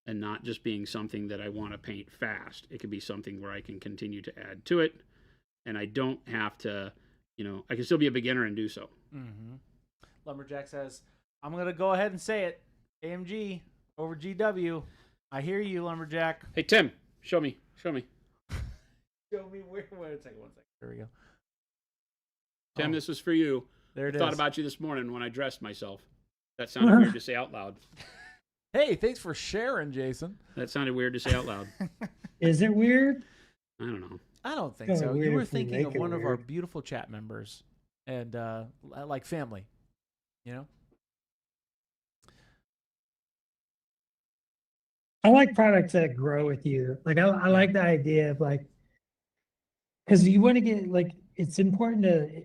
and not just being something that I want to paint fast. It could be something where I can continue to add to it, and I don't have to, I can still be a beginner and do so. Mm-hmm. Lumberjack says, I'm going to go ahead and say it. AMG over GW. I hear you, Lumberjack. Hey, Tim, show me. Show me where. Wait a second. There we go. Tim, this was for you. There it I is. thought about you this morning when I dressed myself. That sounded weird to say out loud. Hey, thanks for sharing, Jason. That sounded weird to say out loud. Is it weird? I don't know. I don't think Kinda so. You weird were if we thinking make of it one of our weird. beautiful chat members and like family, I like products that grow with you. Like I like the idea of like, because you want to get like, it's important to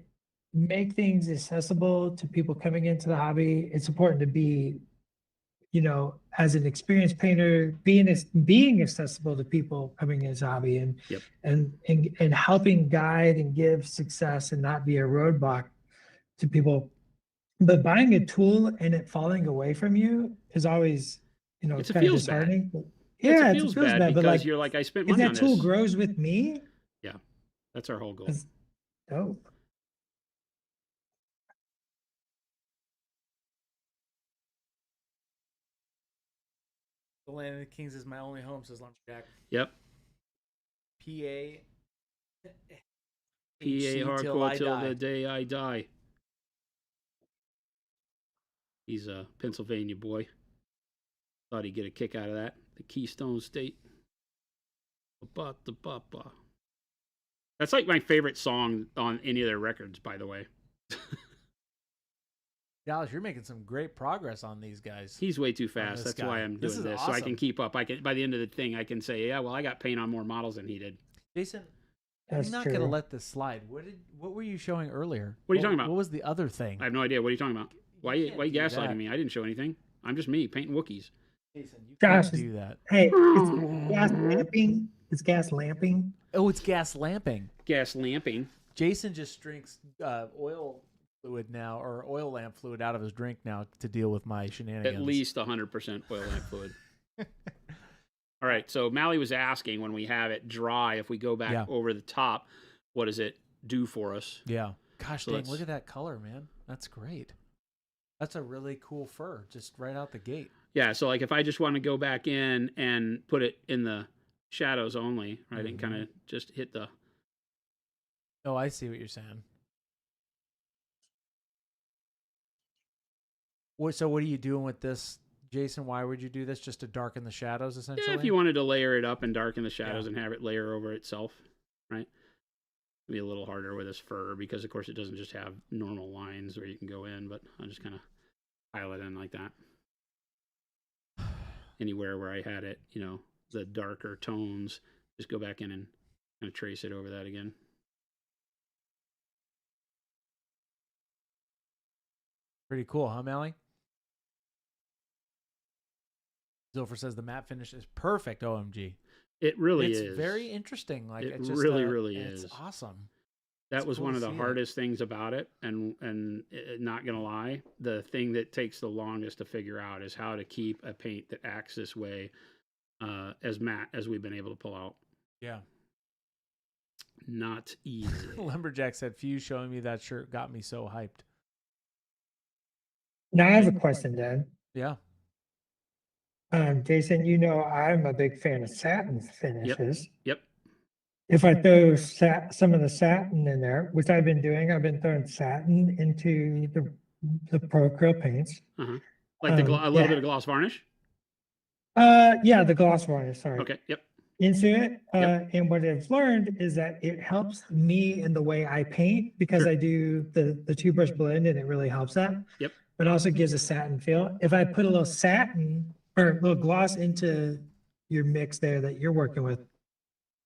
make things accessible to people coming into the hobby. It's important to be, as an experienced painter, being accessible to people coming into the hobby and Yep. and helping guide and give success and not be a roadblock to people. But buying a tool and it falling away from you is always, It's a kind of feels bad. disheartening. But It yeah, feels bad but because like, you're like, I spent if money on that tool this. grows with me, That's our whole goal. that's dope. The Land of the Kings is my only home, says Lumberjack. Yep. PA. PA hardcore till the day I die. He's a Pennsylvania boy. Thought he'd get a kick out of that. The Keystone State. That's like my favorite song on any of their records, by the way. Dallas, you're making some great progress on these guys. He's way too fast. this That's why guy. I'm This doing is this. So I awesome. can keep up. By the end of the thing, I can say, yeah, well, I got paint on more models than he did. Jason, That's I'm not true. going to let this slide. What were you showing earlier? What are you talking about? What was the other thing? I have no idea. What are you talking about? Why you can't do gaslighting that. me? I didn't show anything. I'm just me painting Wookiees. Jason, you Gosh, can't do that. Hey, it's gas lamping. It's gas lamping. Oh, it's gas lamping. Gas lamping. Jason just drinks oil fluid now, or oil lamp fluid out of his drink now to deal with my shenanigans. At least 100% oil lamp fluid. All right. So Mally was asking when we have it dry, if we go back over the top, what does it do for us? Yeah. Gosh So dang, let's- look at that color, man. That's great. That's a really cool fur, just right out the gate. Yeah. So like if I just want to go back in and put it in the shadows only, right, and kind of just hit the. Oh, I see what you're saying. So what are you doing with this, Jason? Why would you do this? Just to darken the shadows, essentially? Yeah, if you wanted to layer it up and darken the shadows and have it layer over itself, right? It'd be a little harder with this fur because, of course, it doesn't just have normal lines where you can go in, but I'll just kind of pile it in like that. Anywhere where I had it, the darker tones, just go back in and kind of trace it over that again. Pretty cool, huh, Mally? Zilfer says the matte finish is perfect, OMG. It really it's is. It's very interesting. Like it it's just really is. It's awesome. That it's was cool one of to the see hardest things about it, and not gonna lie, the thing that takes the longest to figure out is how to keep a paint that acts this way as matte as we've been able to pull out. Yeah. Not easy. Lumberjack said, Fuse showing me that shirt got me so hyped. Now I have a question, Dan. Yeah. Jason, I'm a big fan of satin finishes. Yep. If I throw some of the satin in there, which I've been doing, I've been throwing satin into the Pro Acryl paints. Like a little bit of gloss varnish. Yeah, the gloss varnish. Sorry. Okay. Yep. Into it. Yep. And what I've learned is that it helps me in the way I paint because Sure. I do the two brush blend and it really helps that. Yep. but also gives a satin feel. If I put a little satin or a little gloss into your mix there that you're working with,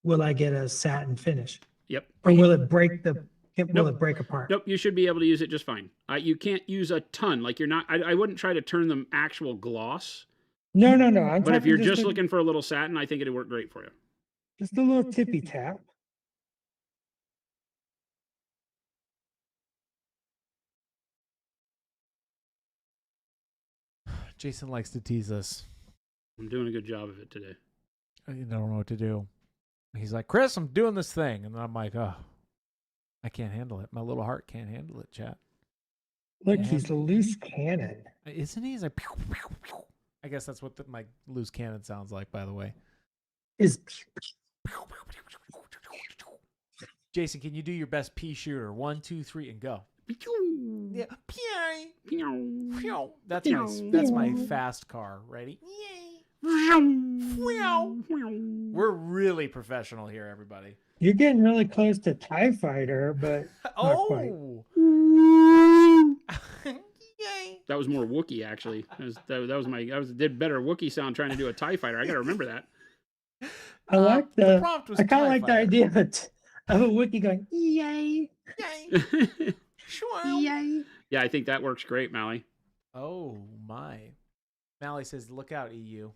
will I get a satin finish? Yep. Or will it break will it break apart? Nope, you should be able to use it just fine. You can't use a ton. Like you're not, I wouldn't try to turn them actual gloss. No. But if you're just looking for a little satin, I think it'd work great for you. Just a little tippy tap. Jason likes to tease us. I'm doing a good job of it today. I don't know what to do. He's like, Chris, I'm doing this thing. And I'm like, oh, I can't handle it. My little heart can't handle it, chat. Look, he's a loose cannon. Isn't he? He's like, pew, pew, pew. I guess that's what my loose cannon sounds like, by the way. Jason, can you do your best pea shooter? 1, 2, 3, and go. Yeah. That's my fast car. Ready? We're really professional here, everybody. You're getting really close to TIE Fighter, but not quite. That was more Wookiee, actually. That was my. Did better Wookiee sound trying to do a TIE Fighter. I got to remember that. I like the prompt was I kind of like the TIE idea of a Wookiee going, yay. Yay. Sure. Yay. Yeah, I think that works great, Mally. Oh, my. Mally says, look out, EU.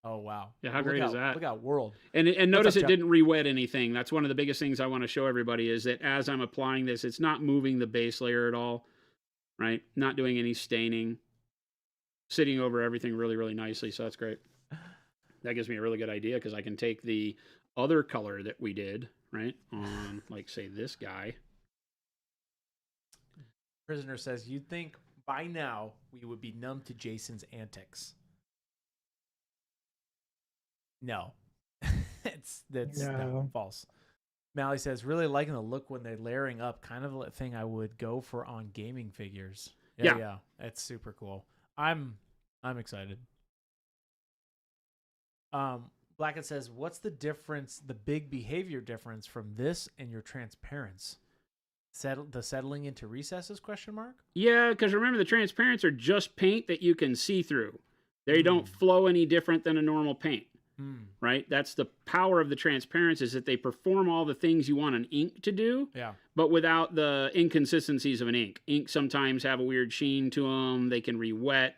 Oh, wow. Yeah, how great is that? Look out, world. And notice up, it didn't re-wet anything. That's one of the biggest things I want to show everybody is that as I'm applying this, it's not moving the base layer at all, right? Not doing any staining, sitting over everything really, really nicely. So that's great. That gives me a really good idea because I can take the other color that we did, right, on, like, say, this guy. Prisoner says, you'd think by now we would be numb to Jason's antics. No. That's no, false. Mally says, really liking the look when they're layering up. Kind of a thing I would go for on gaming figures. Yeah. It's super cool. I'm excited. Blackett says, what's the difference, the big behavior difference from this and your transparents? The settling into recesses, question mark? Yeah, because remember, the transparents are just paint that you can see through. They don't flow any different than a normal paint, right? That's the power of the transparents is that they perform all the things you want an ink to do, but without the inconsistencies of an ink. Ink sometimes have a weird sheen to them. They can re-wet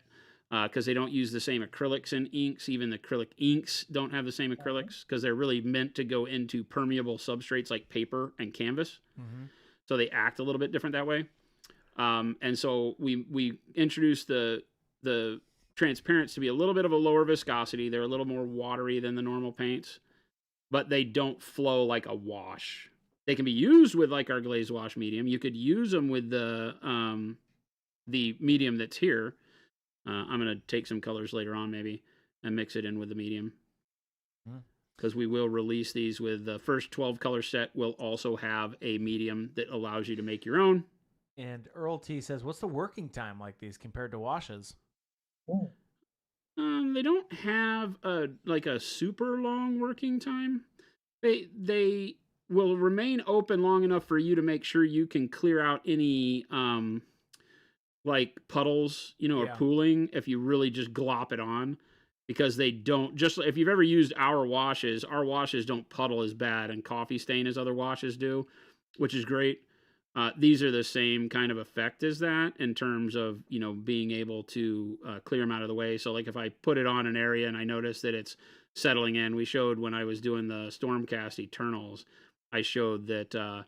because they don't use the same acrylics in inks. Even the acrylic inks don't have the same acrylics because they're really meant to go into permeable substrates like paper and canvas. So they act a little bit different that way. And so we introduced the transparents to be a little bit of a lower viscosity. They're a little more watery than the normal paints, but they don't flow like a wash. They can be used with like our glazed wash medium. You could use them with the medium that's here. I'm going to take some colors later on maybe and mix it in with the medium. Because we will release these with the first 12 color set will also have a medium that allows you to make your own. And Earl T says, what's the working time like these compared to washes? They don't have a super long working time. They will remain open long enough for you to make sure you can clear out any like puddles, or pooling if you really just glop it on. Because they don't, just if you've ever used our washes don't puddle as bad and coffee stain as other washes do, which is great. These are the same kind of effect as that in terms of, being able to clear them out of the way. So like if I put it on an area and I notice that it's settling in, we showed when I was doing the Stormcast Eternals, I showed that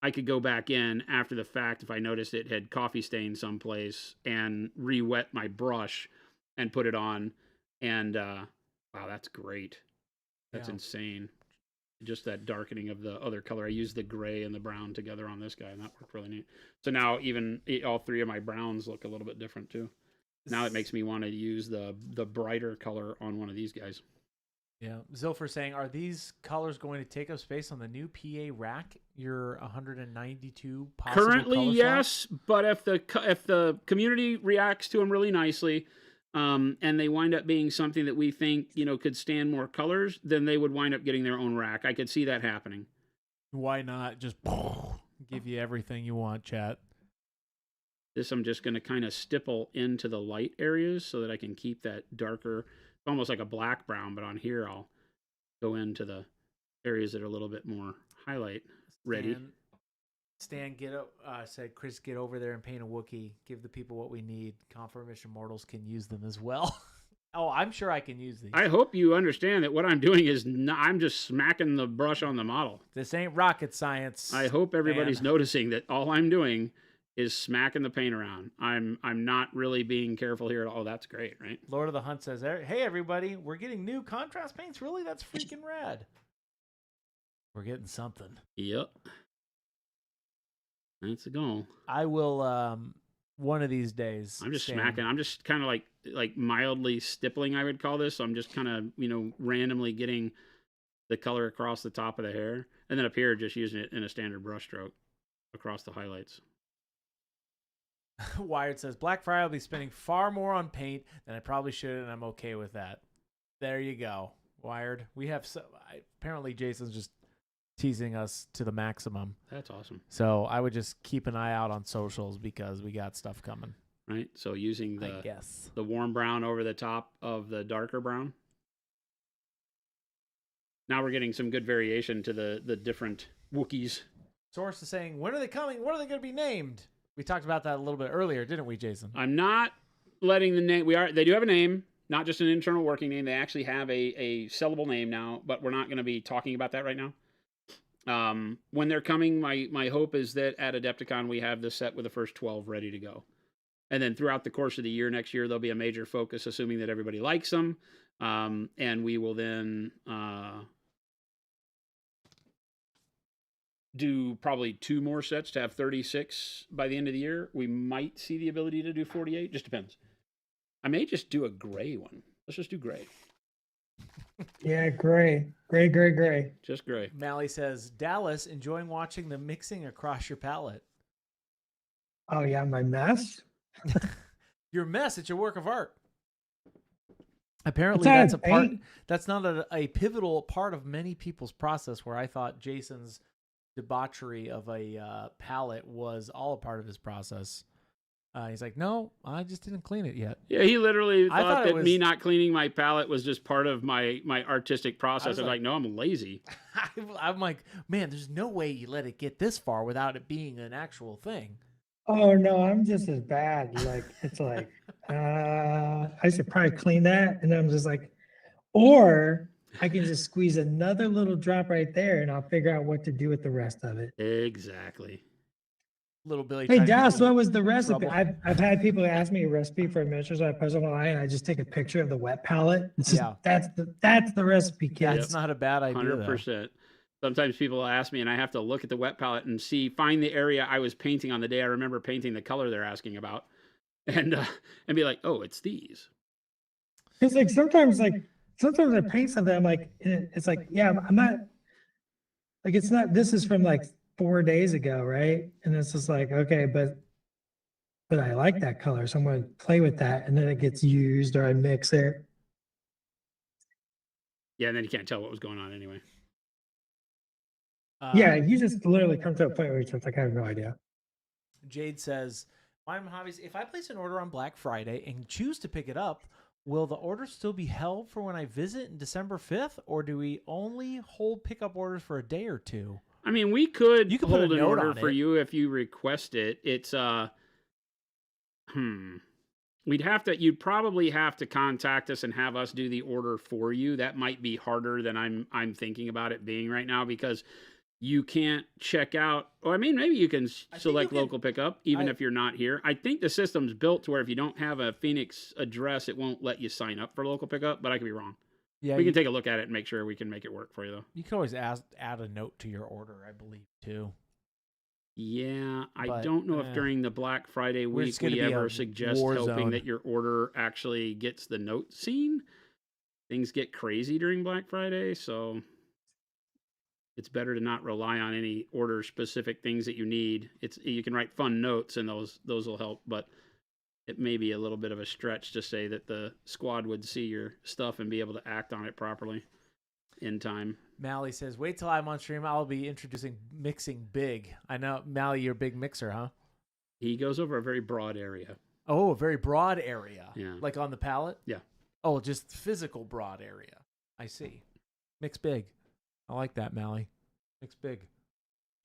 I could go back in after the fact if I noticed it had coffee stain someplace and re-wet my brush and put it on. And wow, that's great. That's insane. Just that darkening of the other color. I used the gray and the brown together on this guy, and that worked really neat. So now even all three of my browns look a little bit different too. Now it makes me want to use the brighter color on one of these guys. Yeah, Zilfer saying, are these colors going to take up space on the new PA rack? Your 192 possible currently, color yes, but if the community reacts to them really nicely. And they wind up being something that we think, could stand more colors, then they would wind up getting their own rack. I could see that happening. Why not just give you everything you want, chat? This I'm just going to kind of stipple into the light areas so that I can keep that darker, almost like a black brown, but on here I'll go into the areas that are a little bit more highlight ready. Stan, said, Chris, get over there and paint a Wookiee. Give the people what we need. Confirmation mortals can use them as well. Oh, I'm sure I can use these. I hope you understand that what I'm doing is I'm just smacking the brush on the model. This ain't rocket science. I hope everybody's noticing that all I'm doing is smacking the paint around. I'm not really being careful here at all. Oh, that's great, right? Lord of the Hunt says, hey, everybody, we're getting new contrast paints. Really? That's freaking rad. We're getting something. Yep. That's the goal. I will, one of these days. I'm just smacking. I'm just kind of like mildly stippling, I would call this. So I'm just kind of, randomly getting the color across the top of the hair. And then up here, just using it in a standard brush stroke across the highlights. Wired says, Black Friday will be spending far more on paint than I probably should, and I'm okay with that. There you go, Wired. We have apparently Jason's just teasing us to the maximum. That's awesome. So I would just keep an eye out on socials because we got stuff coming. Right. So using the warm brown over the top of the darker brown. Now we're getting some good variation to the different Wookiees. Source is saying, when are they coming? What are they going to be named? We talked about that a little bit earlier, didn't we, Jason? I'm not letting the name. They do have a name, not just an internal working name. They actually have a sellable name now, but we're not going to be talking about that right now. When they're coming, my hope is that at Adepticon we have the set with the first 12 ready to go. And then throughout the course of the year, next year, there'll be a major focus, assuming that everybody likes them. And we will then do probably 2 more sets to have 36 by the end of the year. We might see the ability to do 48. Just depends. I may just do a gray one. Let's just do gray. Yeah, gray. Just gray. Mally says, Dallas, enjoying watching the mixing across your palette. Oh, yeah, my mess? Your mess, it's your work of art. Apparently that's a part. That's not a pivotal part of many people's process, where I thought Jason's debauchery of a palette was all a part of his process. He's like, no, I just didn't clean it yet. Yeah, he literally thought that me not cleaning my palette was just part of my artistic process. I was like, no, I'm lazy. I'm like, man, there's no way you let it get this far without it being an actual thing. Oh, no, I'm just as bad. Like, it's like, I should probably clean that. And I'm just like, or I can just squeeze another little drop right there and I'll figure out what to do with the rest of it. Exactly. Little Billy. Hey, Dallas, what was the recipe? I've had people ask me a recipe for a miniature, so I post it online and I just take a picture of the wet palette. It's just, that's the recipe, kids. That's not a bad idea. 100%. Sometimes people ask me and I have to look at the wet palette and find the area I was painting on the day I remember painting the color they're asking about, and be like, oh, it's these. It's like sometimes I paint something, I'm like, it's like, yeah, I'm not, like, it's not, this is from like 4 days ago, right? And it's just like, okay, but I like that color, so I'm going to play with that, and then it gets used or I mix it. Yeah, and then you can't tell what was going on anyway. Yeah, you just literally come to a point where it's like, I have no idea. Jade says, Hobbies, if I place an order on Black Friday and choose to pick it up, will the order still be held for when I visit in December 5th, or do we only hold pickup orders for a day or two? I mean, we could hold an order for it. you if you request it. It's you'd probably have to contact us and have us do the order for you. That might be harder than I'm thinking about it being right now, because you can't check out. Or I mean, maybe you can select local pickup even if you're not here. I think the system's built to where if you don't have a Phoenix address, it won't let you sign up for local pickup, but I could be wrong. Yeah, we can take a look at it and make sure we can make it work for you, though. You can always add a note to your order, I believe, too. Yeah, I don't know if during the Black Friday week we ever suggest helping that your order actually gets the note seen. Things get crazy during Black Friday, so it's better to not rely on any order-specific things that you need. You can write fun notes, and those will help, but it may be a little bit of a stretch to say that the squad would see your stuff and be able to act on it properly in time. Mally says, wait till I'm on stream. I'll be introducing Mixing Big. I know, Mally, you're a big mixer, huh? He goes over a very broad area. Oh, a very broad area. Yeah. Like on the palate? Yeah. Oh, just physical broad area. I see. Mix big. I like that, Mally. Mix big.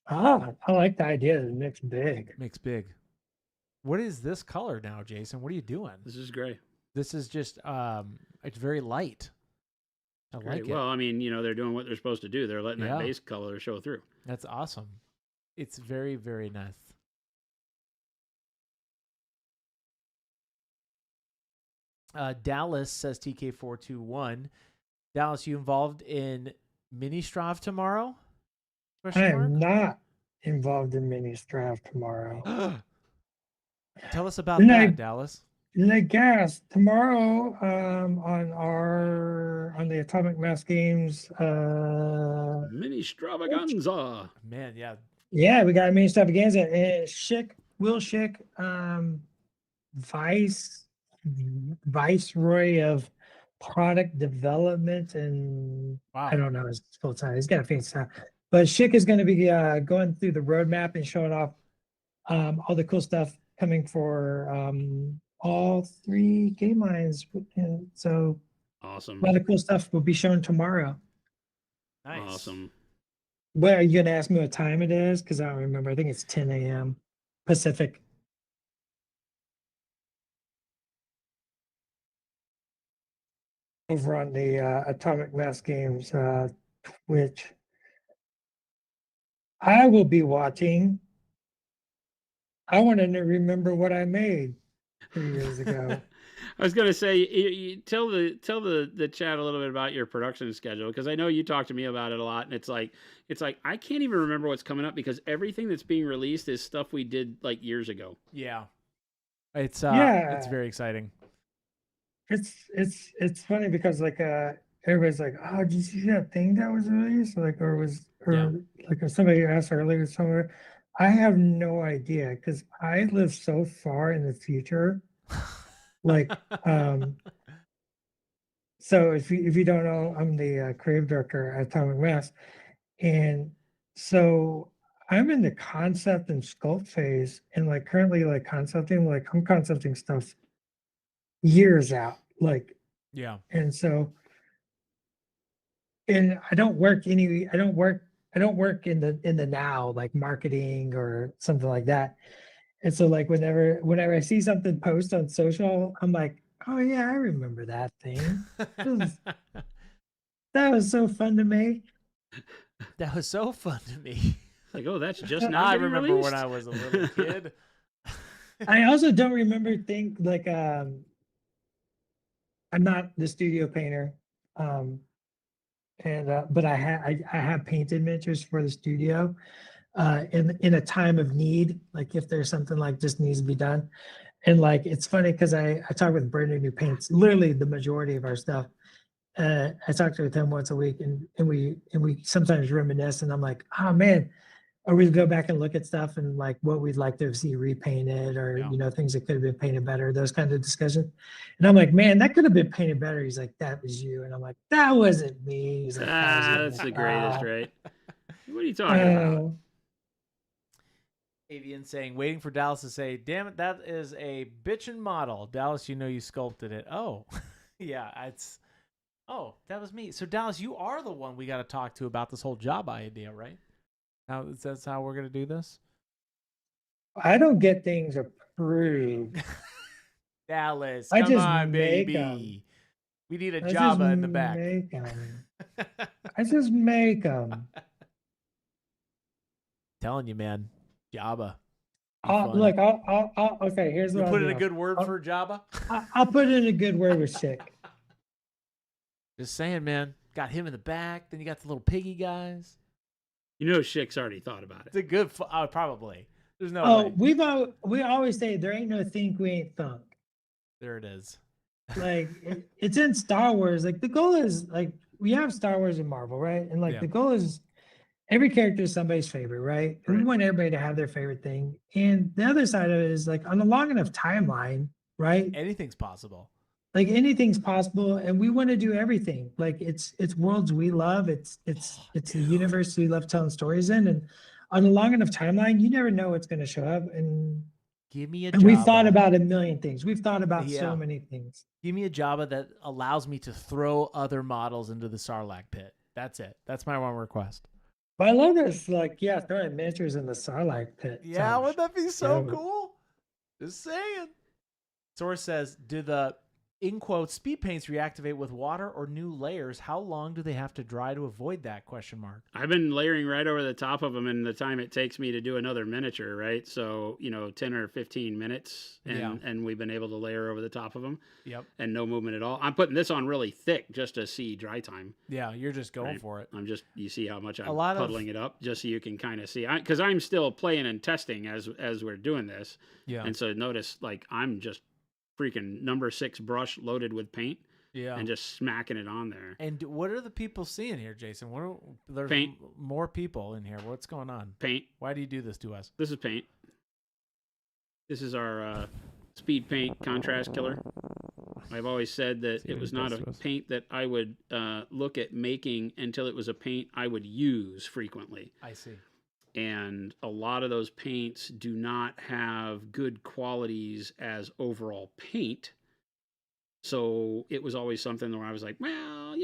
Ah, I like the idea of mix big. Mix big. What is this color now, Jason? What are you doing? This is gray. This is just it's very light. I Great. like it. Well, I mean, they're doing what they're supposed to do. They're letting Yeah. that base color show through. That's awesome. It's very, very nice. Dallas says TK421. Dallas, you involved in mini strav tomorrow? I am not involved in mini strav tomorrow. Tell us about Then that, Dallas. Like gas tomorrow on the Atomic Mass Games Mini Stravaganza. Man, yeah. Yeah, we got a mini Stravaganza. Will Schick, viceroy of product development, and Wow. I don't know his full time. He's got a fancy time, but Schick is going to be going through the roadmap and showing off all the cool stuff coming for all 3 game lines. So Awesome. a lot of cool stuff will be shown tomorrow. Nice. Awesome. Well, are you going to ask me what time it is? Because I don't remember. I think it's 10 a.m. Pacific. Over on the Atomic Mass Games Twitch. I will be watching. I want to remember what I made 3 years ago. I was going to say, you tell the chat a little bit about your production schedule, because I know you talk to me about it a lot, and it's like I can't even remember what's coming up because everything that's being released is stuff we did like years ago. Yeah. It's very exciting. It's funny because like everybody's like, oh, did you see that thing that was released? Like like somebody asked earlier somewhere. I have no idea because I live so far in the future. Like so if you don't know, I'm the creative director at Atomic Mass, and so I'm in the concept and sculpt phase, and like currently like concepting, like I'm concepting stuff years out, like Yeah. and so and I don't work in the now, like marketing or something like that. And so like whenever I see something post on social, I'm like, oh yeah, I remember that thing. That was so fun to make. That was so fun to me. Like, oh, that's just now. I remember released? when I was a little kid. I also don't remember things like I'm not the studio painter. But I have painted miniatures for the studio in a time of need, like if there's something like just needs to be done. And like it's funny because I talk with Brandon who paints literally the majority of our stuff. I talk with him once a week, and we sometimes reminisce, and I'm like, oh man, or we go back and look at stuff and like what we'd like to see repainted, or things that could have been painted better, those kinds of discussions. And I'm like, man, that could have been painted better. He's like, that was you. And I'm like, that wasn't me. He's like, that's the greatest, right? What are you talking about? Avian saying, waiting for Dallas to say, damn it, that is a bitchin' model. Dallas, you sculpted it. Oh, yeah, that was me. So Dallas, you are the one we got to talk to about this whole job idea, right? That's how we're going to do this? I don't get things approved. Dallas, come on, baby. We need a Java in the back. I just make them. Telling you, man. Java. Look, I'll okay, here's what you put in a good word for Java? I'll put in a good word with Schick. Just saying, man. Got him in the back. Then you got the little piggy guys. Schick's already thought about it. It's a good, probably. There's no way. We always say there ain't no think we ain't thunk. There it is. Like it's in Star Wars. Like the goal is like we have Star Wars and Marvel, right? And like the goal is every character is somebody's favorite, right? And we want everybody to have their favorite thing. And the other side of it is like on a long enough timeline, right? Anything's possible. Like anything's possible, and we want to do everything. Like it's worlds we love. It's the universe we love telling stories in, and on a long enough timeline, you never know what's going to show up. And Give me a And we've thought Java. about a million things. We've thought about Yeah. so many things. Give me a Java that allows me to throw other models into the Sarlacc pit. That's it. That's my one request. But I love this, like, yeah, throwing miniatures in the Sarlacc pit. Yeah, sounds wouldn't that be so incredible. cool? Just saying. Source says, do the, in quotes, speed paints reactivate with water or new layers? How long do they have to dry to avoid that? Question mark. I've been layering right over the top of them in the time it takes me to do another miniature, right? So, 10 or 15 minutes, and we've been able to layer over the top of them. Yep. And no movement at all. I'm putting this on really thick just to see dry time. Yeah, you're just going for it. You see how much I'm lot puddling it up just so you can kind of see. Because I'm still playing and testing as we're doing this. Yeah. And so notice, like, I'm just freaking number 6 brush loaded with paint. Yeah. And just smacking it on there. And what are the people seeing here, Jason? There's paint. More people in here. What's going on? Paint. Why do you do this to us? This is paint. This is our speed paint contrast killer. I've always said that it was not a paint that I would look at making until it was a paint I would use frequently. I see. And a lot of those paints do not have good qualities as overall paint. So it was always something where I was like, well,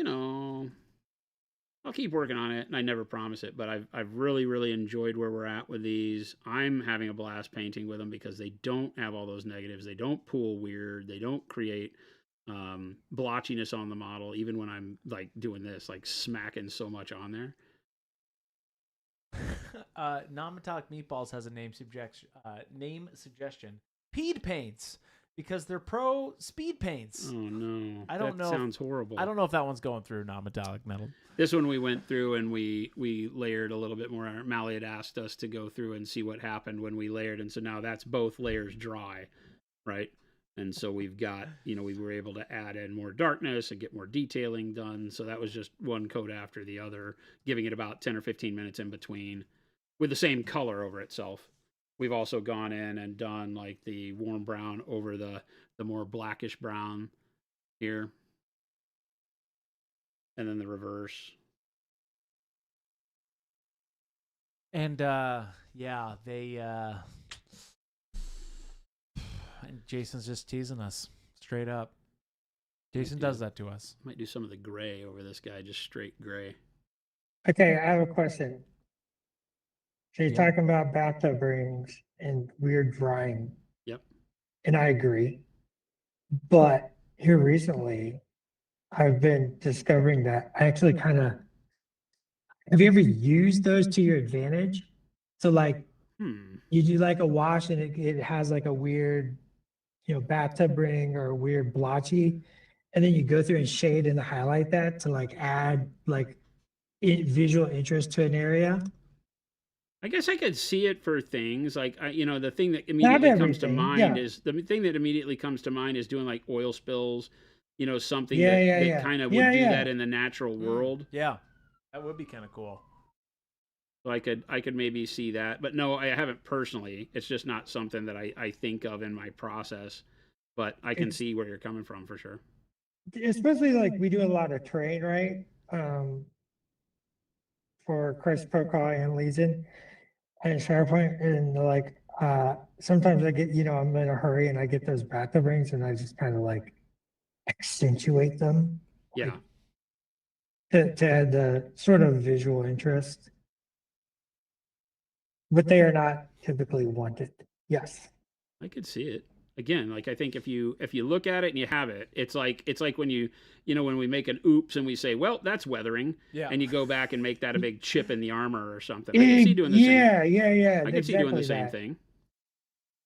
I'll keep working on it, and I never promise it. But I've really, really enjoyed where we're at with these. I'm having a blast painting with them because they don't have all those negatives. They don't pool weird. They don't create blotchiness on the model, even when I'm like doing this, like smacking so much on there. Non-metallic meatballs has a name suggestion. Peed paints, because they're pro speed paints. Oh no, I don't know. Sounds horrible. I don't know if that one's going through non-metallic metal. This one we went through and we layered a little bit more. Mally had asked us to go through and see what happened when we layered, and so now that's both layers dry, right? And so we've got, we were able to add in more darkness and get more detailing done. So that was just one coat after the other, giving it about 10 or 15 minutes in between with the same color over itself. We've also gone in and done like the warm brown over the more blackish brown here. And then the reverse. And they and Jason's just teasing us straight up. Jason does that to us. Might do some of the gray over this guy, just straight gray. Okay, I have a question. So you're talking about bathtub rings and weird drying. Yep. And I agree. But here recently, I've been discovering that I actually have you ever used those to your advantage? So like you do like a wash and it has like a weird, bathtub ring or a weird blotchy. And then you go through and shade and highlight that to like add like visual interest to an area. I guess I could see it for things like, the thing that immediately comes to mind is doing like oil spills, something that kind of would do that in the natural world. Yeah, that would be kind of cool. So I could maybe see that, but no, I haven't personally. It's just not something that I think of in my process, but I can see where you're coming from for sure. Especially like we do a lot of terrain, right? For Christ Protocol and Legion and SharePoint, and like sometimes I get, I'm in a hurry and I get those bathtub rings and I just kind of like accentuate them. Yeah. To add the sort of visual interest. But they are not typically wanted. Yes. I could see it. Again, like I think if you look at it and you have it, it's like when when we make an oops and we say, well, that's weathering, and you go back and make that a big chip in the armor or something. I can see doing the same. Yeah. I can see doing the same thing.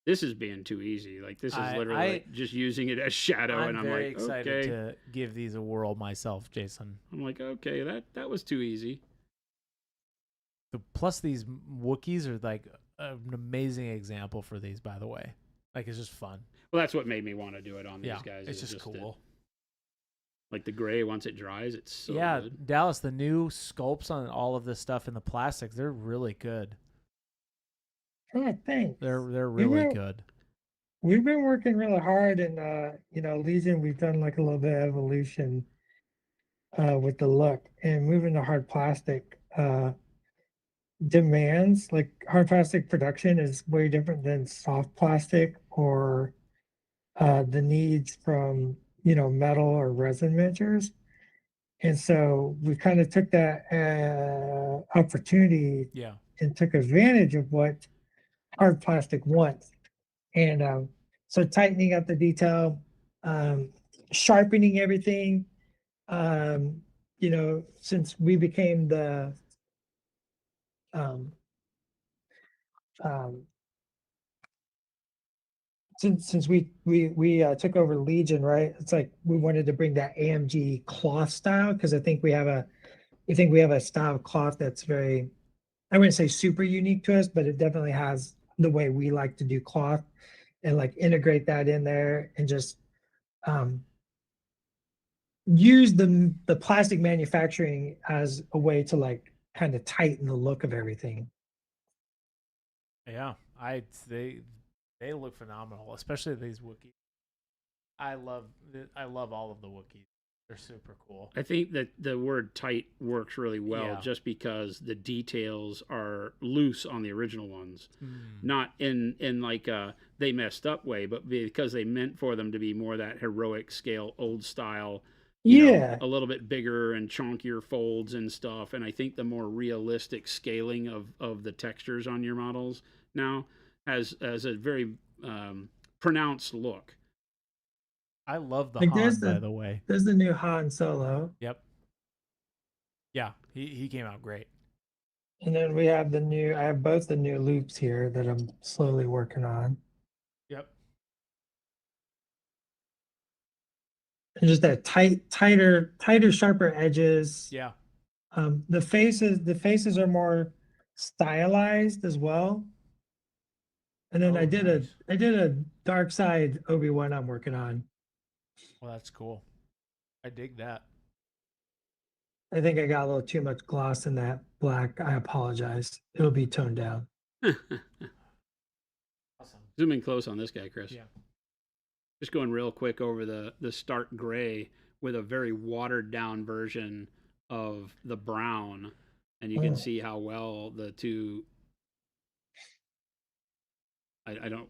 This is being too easy. Like this is literally just using it as shadow, and I'm very like, excited to give these a whirl myself, Jason. I'm like, okay, that was too easy. Plus, these Wookiees are like an amazing example for these, by the way. Like, it's just fun. Well, that's what made me want to do it on these guys. It's just cool. Like the gray, once it dries, it's so good. Dallas, the new sculpts on all of this stuff in the plastics, they're really good. Oh, thanks. They're really good. We've been working really hard, and Legion, we've done like a little bit of evolution with the look and moving to hard plastic. demands, like hard plastic production is way different than soft plastic or the needs from, metal or resin makers. And so we kind of took that opportunity Yeah. and took advantage of what hard plastic wants. And so tightening up the detail, um, sharpening everything. Since we became the um, um, since we took over Legion, right? It's like we wanted to bring that AMG cloth style because I think we have a style of cloth that's very, I wouldn't say super unique to us, but it definitely has the way we like to do cloth and like integrate that in there and just um, use the plastic manufacturing as a way to like kind of tighten the look of everything. Yeah. They look phenomenal, especially these Wookiees. I love all of the Wookiees. They're super cool. I think that the word tight works really well Yeah. just because the details are loose on the original ones. Mm. Not in like a they messed up way, but because they meant for them to be more that heroic scale, old style, Yeah, a little bit bigger and chunkier folds and stuff. And I think the more realistic scaling of the textures on your models now has a very pronounced look. I love the like Han, by the way. there's the new Han Solo, Yep. Yeah, he came out great. and then I have both the new loops here that I'm slowly working on, Yep. and just that tighter, sharper edges. Yeah. The faces are more stylized as well. And then Oh, nice. I did a dark side Obi-Wan I'm working on. Well, that's cool. I dig that. I think I got a little too much gloss in that black. I apologize. It'll be toned down. Awesome. Zoom in close on this guy, Chris. Yeah. Just going real quick over the stark gray with a very watered down version of the brown, and you can see how well the two. I don't.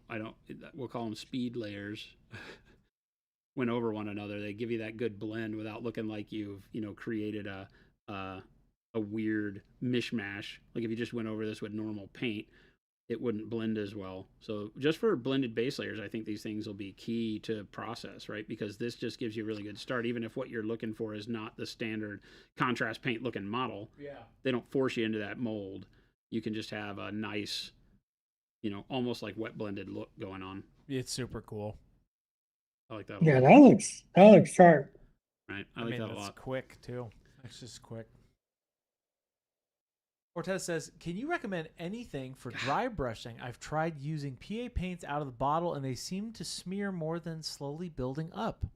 We'll call them speed layers. Went over one another. They give you that good blend without looking like you've created a weird mishmash. Like if you just went over this with normal paint, it wouldn't blend as well. So just for blended base layers, I think these things will be key to process, right? Because this just gives you a really good start, even if what you're looking for is not the standard contrast paint looking model. Yeah. They don't force you into that mold. You can just have a nice, almost like wet blended look going on. It's super cool. I like that a Yeah, lot. that looks sharp. Right. I like mean, that a that's lot. quick too. It's just quick. Cortez says, "Can you recommend anything for dry brushing? I've tried using PA paints out of the bottle, and they seem to smear more than slowly building up."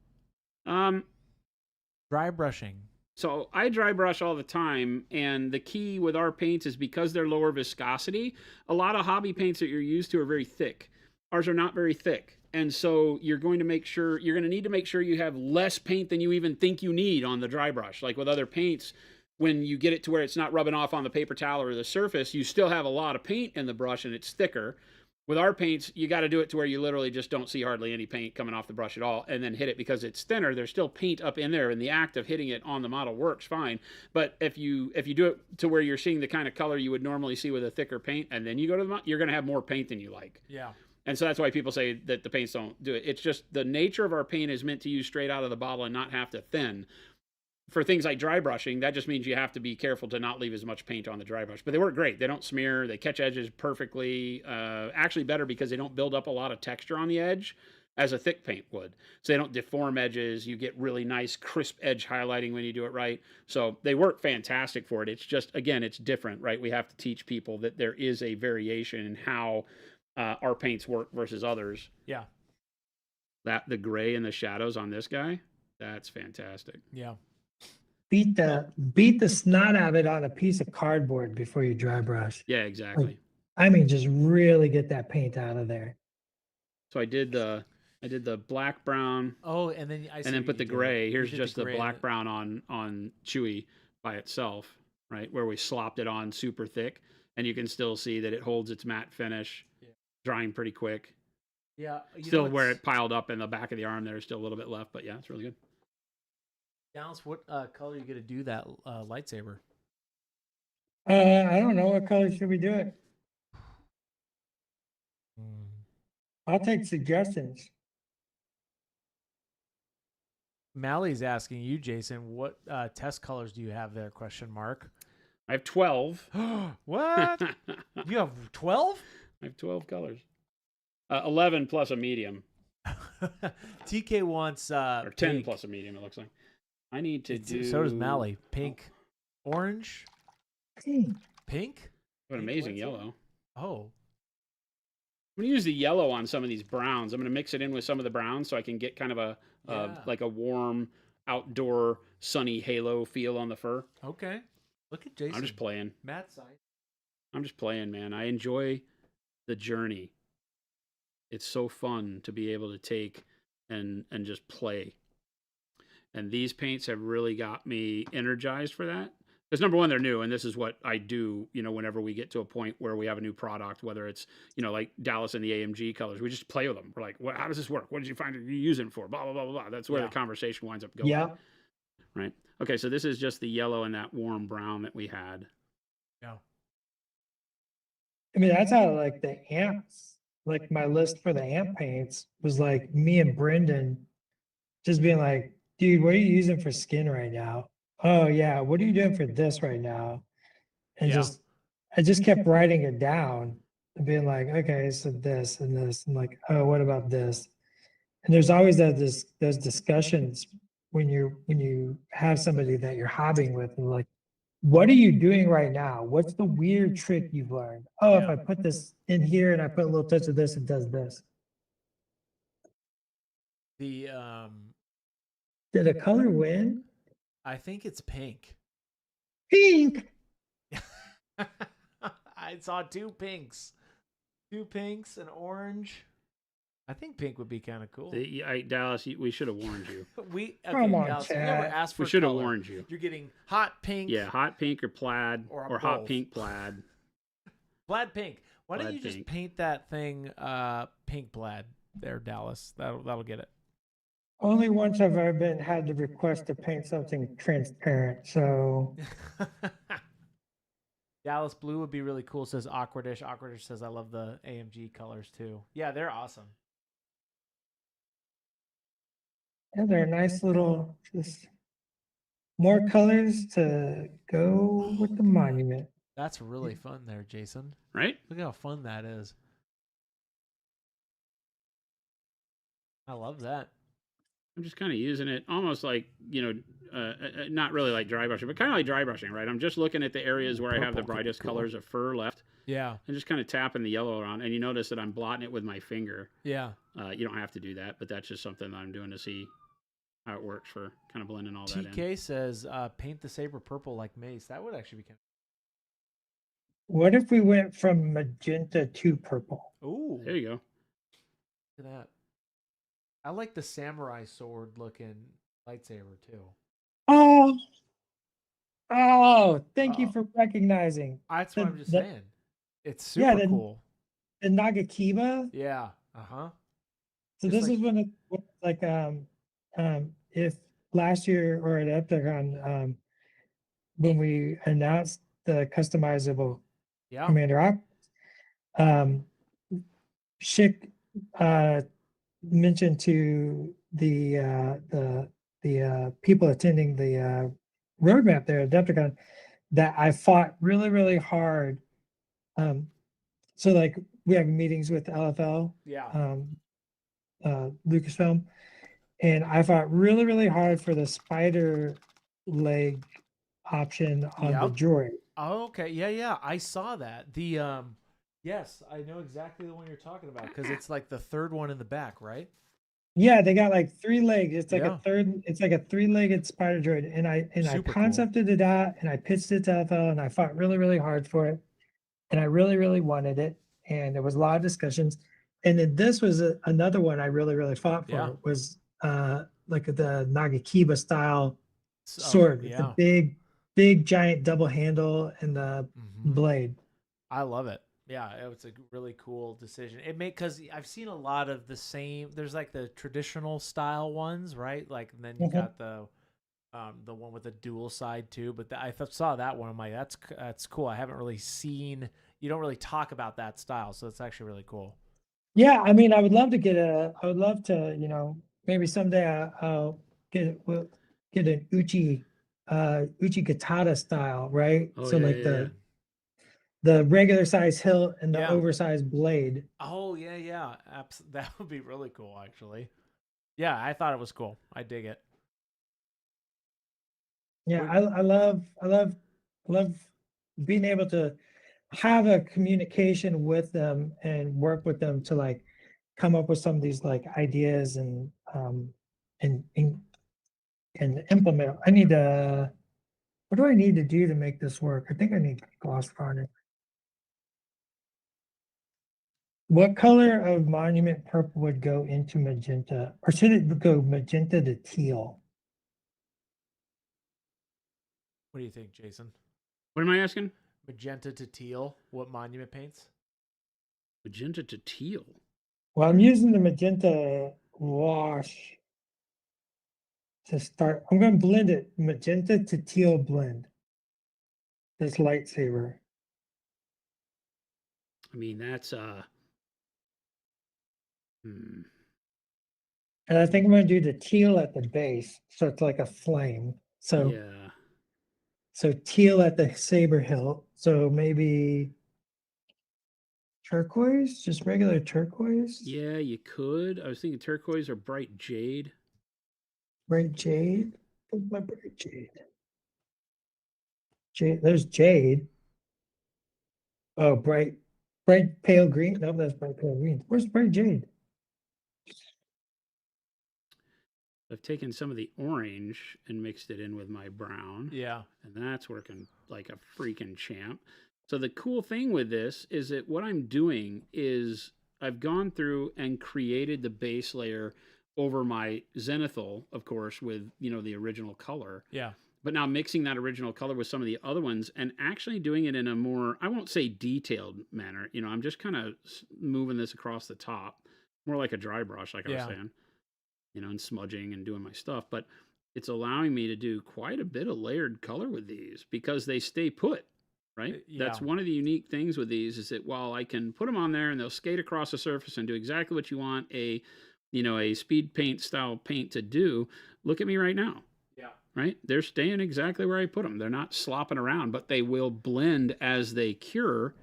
Dry brushing. So I dry brush all the time, and the key with our paints is because they're lower viscosity. A lot of hobby paints that you're used to are very thick. Ours are not very thick, and so you're going to need to make sure you have less paint than you even think you need on the dry brush. Like with other paints, when you get it to where it's not rubbing off on the paper towel or the surface, you still have a lot of paint in the brush and it's thicker. With our paints, you got to do it to where you literally just don't see hardly any paint coming off the brush at all, and then hit it because it's thinner. There's still paint up in there, and the act of hitting it on the model works fine. But if you do it to where you're seeing the kind of color you would normally see with a thicker paint, and then you go to the model, you're going to have more paint than you like. Yeah. And so that's why people say that the paints don't do it. It's just the nature of our paint is meant to use straight out of the bottle and not have to thin. For things like dry brushing, that just means you have to be careful to not leave as much paint on the dry brush. But they work great. They don't smear. They catch edges perfectly. Actually better because they don't build up a lot of texture on the edge as a thick paint would. So they don't deform edges. You get really nice crisp edge highlighting when you do it right. So they work fantastic for it. It's just, again, it's different, right? We have to teach people that there is a variation in how our paints work versus others. Yeah. The gray and the shadows on this guy, that's fantastic. Yeah. Beat the snot out of it on a piece of cardboard before you dry brush. Yeah, exactly. Like, I mean, just really get that paint out of there. So I did the black brown. Oh, and then and then put the gray. Here's just the black brown on Chewy by itself, right? Where we slopped it on super thick. and you can still see that it holds its matte finish, drying pretty quick. Yeah. Still where it piled up in the back of the arm, there's still a little bit left, but yeah, it's really good. Dallas, what color are you gonna do that lightsaber? I don't know, what color should we do it? I'll take suggestions. Mally's asking you, Jason, what test colors do you have there? Question mark. I have 12. What? You have 12? I have 12 colors. 11 plus a medium. TK wants Or 10 pink. plus a medium, it looks like. I need to do... So does Mally. Pink, orange, pink? What an amazing yellow. Oh. I'm going to use the yellow on some of these browns. I'm going to mix it in with some of the browns so I can get kind of like a warm, outdoor, sunny halo feel on the fur. Okay. Look at Jason. I'm just playing. Matt's side. I'm just playing, man. I enjoy the journey. It's so fun to be able to take and just play. And these paints have really got me energized for that. Because number one, they're new, and this is what I do, whenever we get to a point where we have a new product, whether it's, like Dallas and the AMG colors, we just play with them. We're like, how does this work? What did you find you using it for? Blah, blah, blah, blah, blah. That's where the conversation winds up going. Yeah. Right. Okay, so this is just the yellow and that warm brown that we had. Yeah. I mean, that's how like the amps, like my list for the amp paints was like me and Brendan just being like, dude, what are you using for skin right now? Oh yeah, what are you doing for this right now? And I just kept writing it down and being like, okay, so this and this, and like, oh, what about this? And there's always those discussions when you have somebody that you're hobbying with, and like, what are you doing right now? What's the weird trick you've learned? Oh, if I put this in here and I put a little touch of this, it does this. The Did a color win? I think it's pink. Pink. I saw two pinks, an orange. I think pink would be kind of cool. Dallas, we should have warned you. Come on, Dallas, Chad. you never asked for We should have color. warned you. You're getting hot pink. Yeah, hot pink or plaid, or hot both. pink plaid. Plaid pink. Why don't Plaid you just pink. paint that thing pink plaid there, Dallas? That'll get it. Only once have I had to request to paint something transparent. So Dallas blue would be really cool, says Awkwardish. Awkwardish says I love the AMG colors too. Yeah, they're awesome. yeah, they're a nice little, just more colors to go with the monument. That's really fun there, Jason. Right? Look how fun that is. I love that. I'm just kind of using it almost like, not really like dry brushing, but kind of like dry brushing, right? I'm just looking at the areas where I have the Purple, brightest cool. colors of fur left Yeah. and just kind of tapping the yellow around. And you notice that I'm blotting it with my finger. Yeah. You don't have to do that, but that's just something that I'm doing to see how it works for kind of blending all that in. TK says paint the saber purple like Mace. That would actually be kind What if we went from magenta to purple? of... Ooh. There you go. Look at that. I like the samurai sword looking lightsaber too. Oh, thank you Oh. for recognizing. That's what I'm just The- saying. It's Yeah, super the- cool. The Nagakiba. Yeah. Uh-huh. So Just this like- is when if last year or at Epticon, when we announced the customizable Yeah. Commander Op, Schick mentioned to the people attending the roadmap there at Adepticon that I fought really, really hard. So like we have meetings with LFL, Yeah. Lucasfilm, and I fought really, really hard for the spider leg option on the Yep. droid. Oh, okay. Yeah, yeah. I saw that. The yes, I know exactly the one you're talking about because it's like the third one in the back, right? Yeah, they got like 3 legs. It's like Yeah. it's like a 3-legged spider droid. And I Super cool. concepted it out and I pitched it to LFL and I fought really, really hard for it. And I really, really wanted it. And there was a lot of discussions. And then this was another one I really, really fought for. Yeah. Was like the Nagakiba style So, sword with yeah. the big giant double handle and the Mhm. blade. I love it. Yeah, it's a really cool decision. It make because I've seen a lot of the same. There's like the traditional style ones, right? Like, and then you Mhm. got the one with the dual side too. But saw that one. I'm like, that's cool. I haven't really seen. You don't really talk about that style, so it's actually really cool. Yeah, I mean, I would love to, maybe someday I'll we'll get an Uchi Gatada style, right? Oh So yeah, like yeah, yeah. the regular size hilt and the Yeah. oversized blade. Oh yeah, yeah. That would be really cool, actually. Yeah, I thought it was cool. I dig it. Yeah, We're, I love being able to have a communication with them and work with them to like come up with some of these like ideas and and, and implement. I need to what do I need to do to make this work? I think I need gloss varnish. What color of monument purple would go into magenta? Or should it go magenta to teal? what do you think, Jason? What am I asking? Magenta to teal. What monument paints? Magenta to teal. Well, I'm using the magenta wash to start. I'm going to blend it magenta to teal blend. This lightsaber. I mean, that's hmm. And I think I'm going to do the teal at the base. So it's like a flame. Yeah. So teal at the saber hilt. So maybe turquoise, just regular turquoise. Yeah, you could. I was thinking turquoise or bright jade. Bright jade. Where's my bright jade? Jade. There's jade. Oh, bright pale green. No, that's bright pale green. Where's bright jade? I've taken some of the orange and mixed it in with my brown. Yeah. And that's working like a freaking champ. So the cool thing with this is that what I'm doing is I've gone through and created the base layer over my zenithal, of course, with the original color. Yeah. But now mixing that original color with some of the other ones and actually doing it in a more, I won't say detailed manner. I'm just kind of moving this across the top, more like a dry brush, like I was saying, and smudging and doing my stuff. But it's allowing me to do quite a bit of layered color with these because they stay put, right? Yeah. That's one of the unique things with these is that while I can put them on there and they'll skate across the surface and do exactly what you want a speed paint style paint to do, look at me right now. Yeah. Right? They're staying exactly where I put them. They're not slopping around, but they will blend as they cure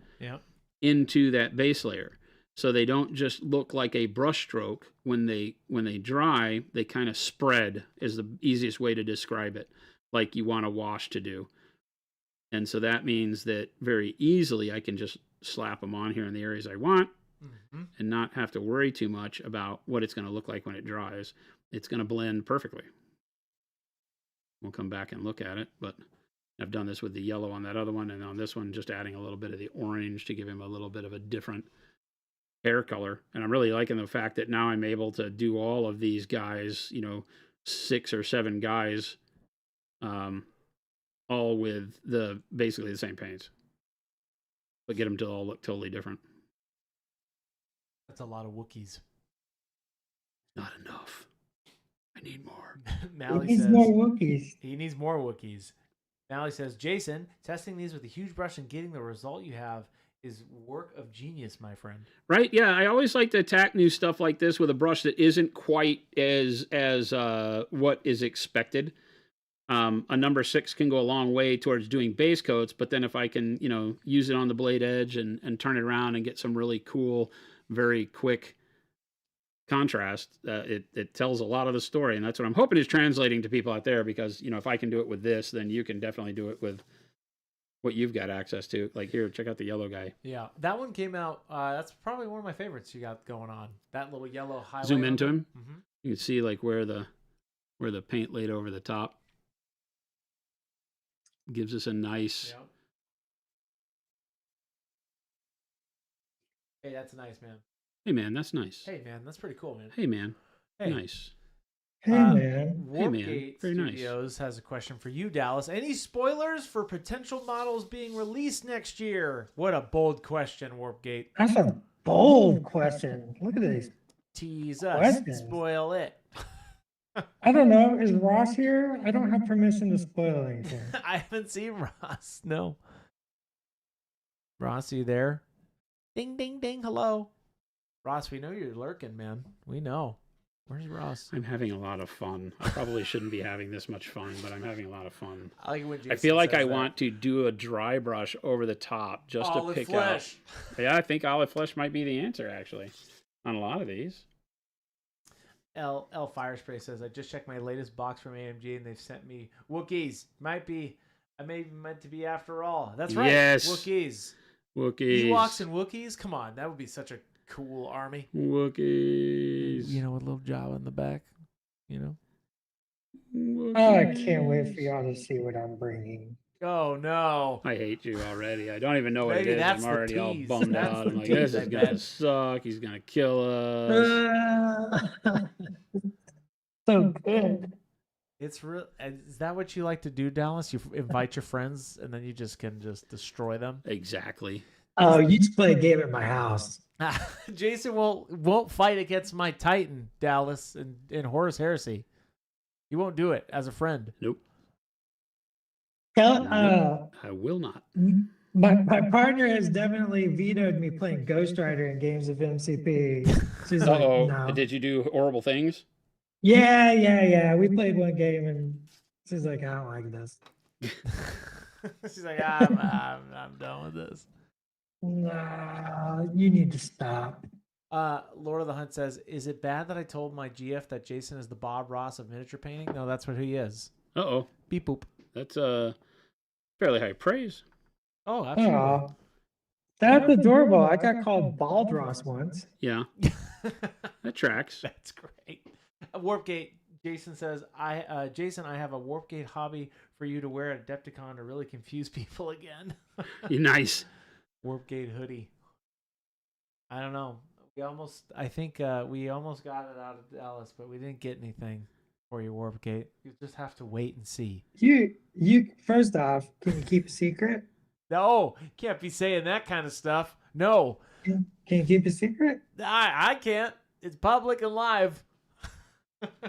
into that base layer. So they don't just look like a brush stroke when they dry, they kind of spread is the easiest way to describe it, like you want a wash to do. And so that means that very easily I can just slap them on here in the areas I want and not have to worry too much about what it's going to look like when it dries. It's going to blend perfectly. We'll come back and look at it, but I've done this with the yellow on that other one, and on this one, just adding a little bit of the orange to give him a little bit of a different hair color. And I'm really liking the fact that now I'm able to do all of these guys, 6 or 7 guys, all with basically the same paints, but get them to all look totally different. That's a lot of Wookiees. Not enough. I need more. He needs more Wookiees. He needs more Wookiees. Mally says, Jason, testing these with a huge brush and getting the result you have is work of genius, my friend. Right? Yeah, I always like to attack new stuff like this with a brush that isn't quite as what is expected. A number 6 can go a long way towards doing base coats, but then if I can, use it on the blade edge and turn it around and get some really cool, very quick contrast, it tells a lot of the story, and that's what I'm hoping is translating to people out there, because if I can do it with this, then you can definitely do it with what you've got access to. Like here, check out the yellow guy. Yeah, that one came out, that's probably one of my favorites you got going on, that little yellow highlight. Zoom into him. You can see like where the paint laid over the top gives us a nice Hey, that's nice, man. Hey man, that's nice. Hey man, that's pretty cool, man. Hey man, hey. Nice. Hey, man. Warpgate Very nice. Studios has a question for you, Dallas. Any spoilers for potential models being released next year? What a bold question, Warpgate. That's a bold question. Look at these. Tease us. Questions. Spoil it. I don't know. Is Ross here? I don't have permission to spoil anything. I haven't seen Ross. No. Ross, are you there? Ding, ding, ding. Hello. Ross, we know you're lurking, man. We know. Where's Ross? I'm having a lot of fun. I probably shouldn't be having this much fun, but I'm having a lot of fun. I like it when Jason I feel like says I that. want to do a dry brush over the top just Olive to pick flesh. out. Yeah, I think olive flesh might be the answer actually on a lot of these. L Firespray says, I just checked my latest box from AMG and they've sent me Wookiees. I may be meant to be after all. That's right. Yes. Wookiees. Wookiees. Ewoks and Wookiees? Come on. That would be such a cool army. Wookiees. You know, with a little Java in the back. You know? Wookiees. Oh, I can't wait for y'all to see what I'm bringing. Oh, no. I hate you already. I don't even know what Maybe it is. that's I'm the already all tease. bummed That's out. the I'm like, tease, this I is going to bet. suck. He's going to kill us. So good. It's real. Is that what you like to do, Dallas? You invite your friends and then you just can just destroy them? Exactly. Oh, you just play a game at my house. Jason won't fight against my Titan, Dallas, and Horus Heresy. He won't do it as a friend. Nope. Tell, I will not. my partner has definitely vetoed me playing Ghost Rider in games of MCP. She's like, Uh-oh. no. Did you do horrible things? Yeah. We played one game and she's like, I don't like this. She's like, I'm done with this. No, you need to stop. Lord of the Hunt says, is it bad that I told my GF that Jason is the Bob Ross of miniature painting? No, that's what he is. Uh-oh. Beep boop. That's fairly high praise. Oh, absolutely. Aw. That's adorable. I got called Baldross once. Yeah, that tracks. That's great. Warpgate. Jason says, Jason, I have a Warpgate hobby for you to wear at Adepticon to really confuse people again. You're nice. Warpgate hoodie. I don't know. I think we almost got it out of Dallas, but we didn't get anything for your Warpgate. You just have to wait and see. You first off, can you keep a secret? No, can't be saying that kind of stuff. No, Can you keep a secret? I can't. It's public and live.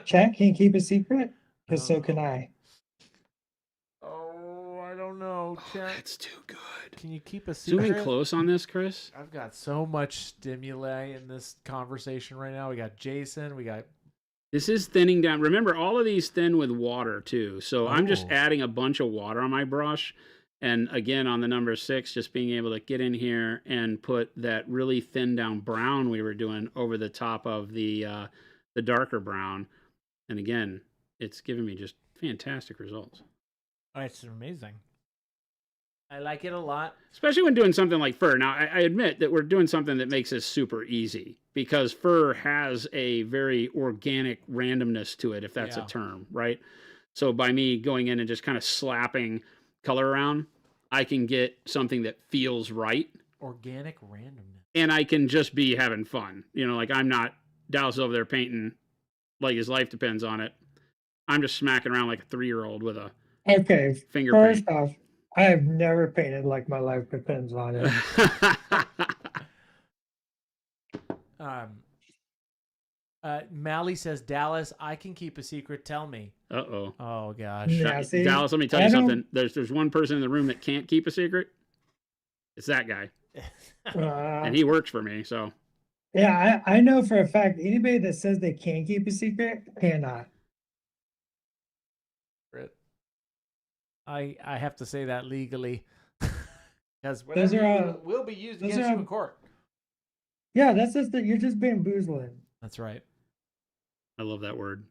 Chat, can you keep a secret? Because so can I. Oh, I don't know. Oh, Chat. that's too good. Can you keep a secret? Zoom in close on this, Chris. I've got so much stimuli in this conversation right now. We got Jason. We got. This is thinning down. Remember, all of these thin with water too. So I'm just Oh. adding a bunch of water on my brush. And again, on the number 6, just being able to get in here and put that really thin down brown we were doing over the top of the darker brown. And again, it's giving me just fantastic results. Oh, it's amazing. I like it a lot. Especially when doing something like fur. Now, I admit that we're doing something that makes this super easy because fur has a very organic randomness to it, if that's Yeah. a term, right? So by me going in and just kind of slapping color around, I can get something that feels right. Organic randomness. And I can just be having fun. You know, like I'm not Dallas over there painting like his life depends on it. I'm just smacking around like a 3-year-old with a Okay, finger first paint. off, I have never painted like my life depends on it. Mally says, Dallas, I can keep a secret. Tell me. Uh-oh. Oh, gosh. Yeah, see, Dallas, let me tell you I don't- something. There's one person in the room that can't keep a secret. It's that guy. And he works for me, so. Yeah, I know for a fact anybody that says they can't keep a secret cannot. I have to say that legally. Because Those are all- will be used those against are you all- in court. Yeah, that's just that you're just bamboozling. That's right. I love that word.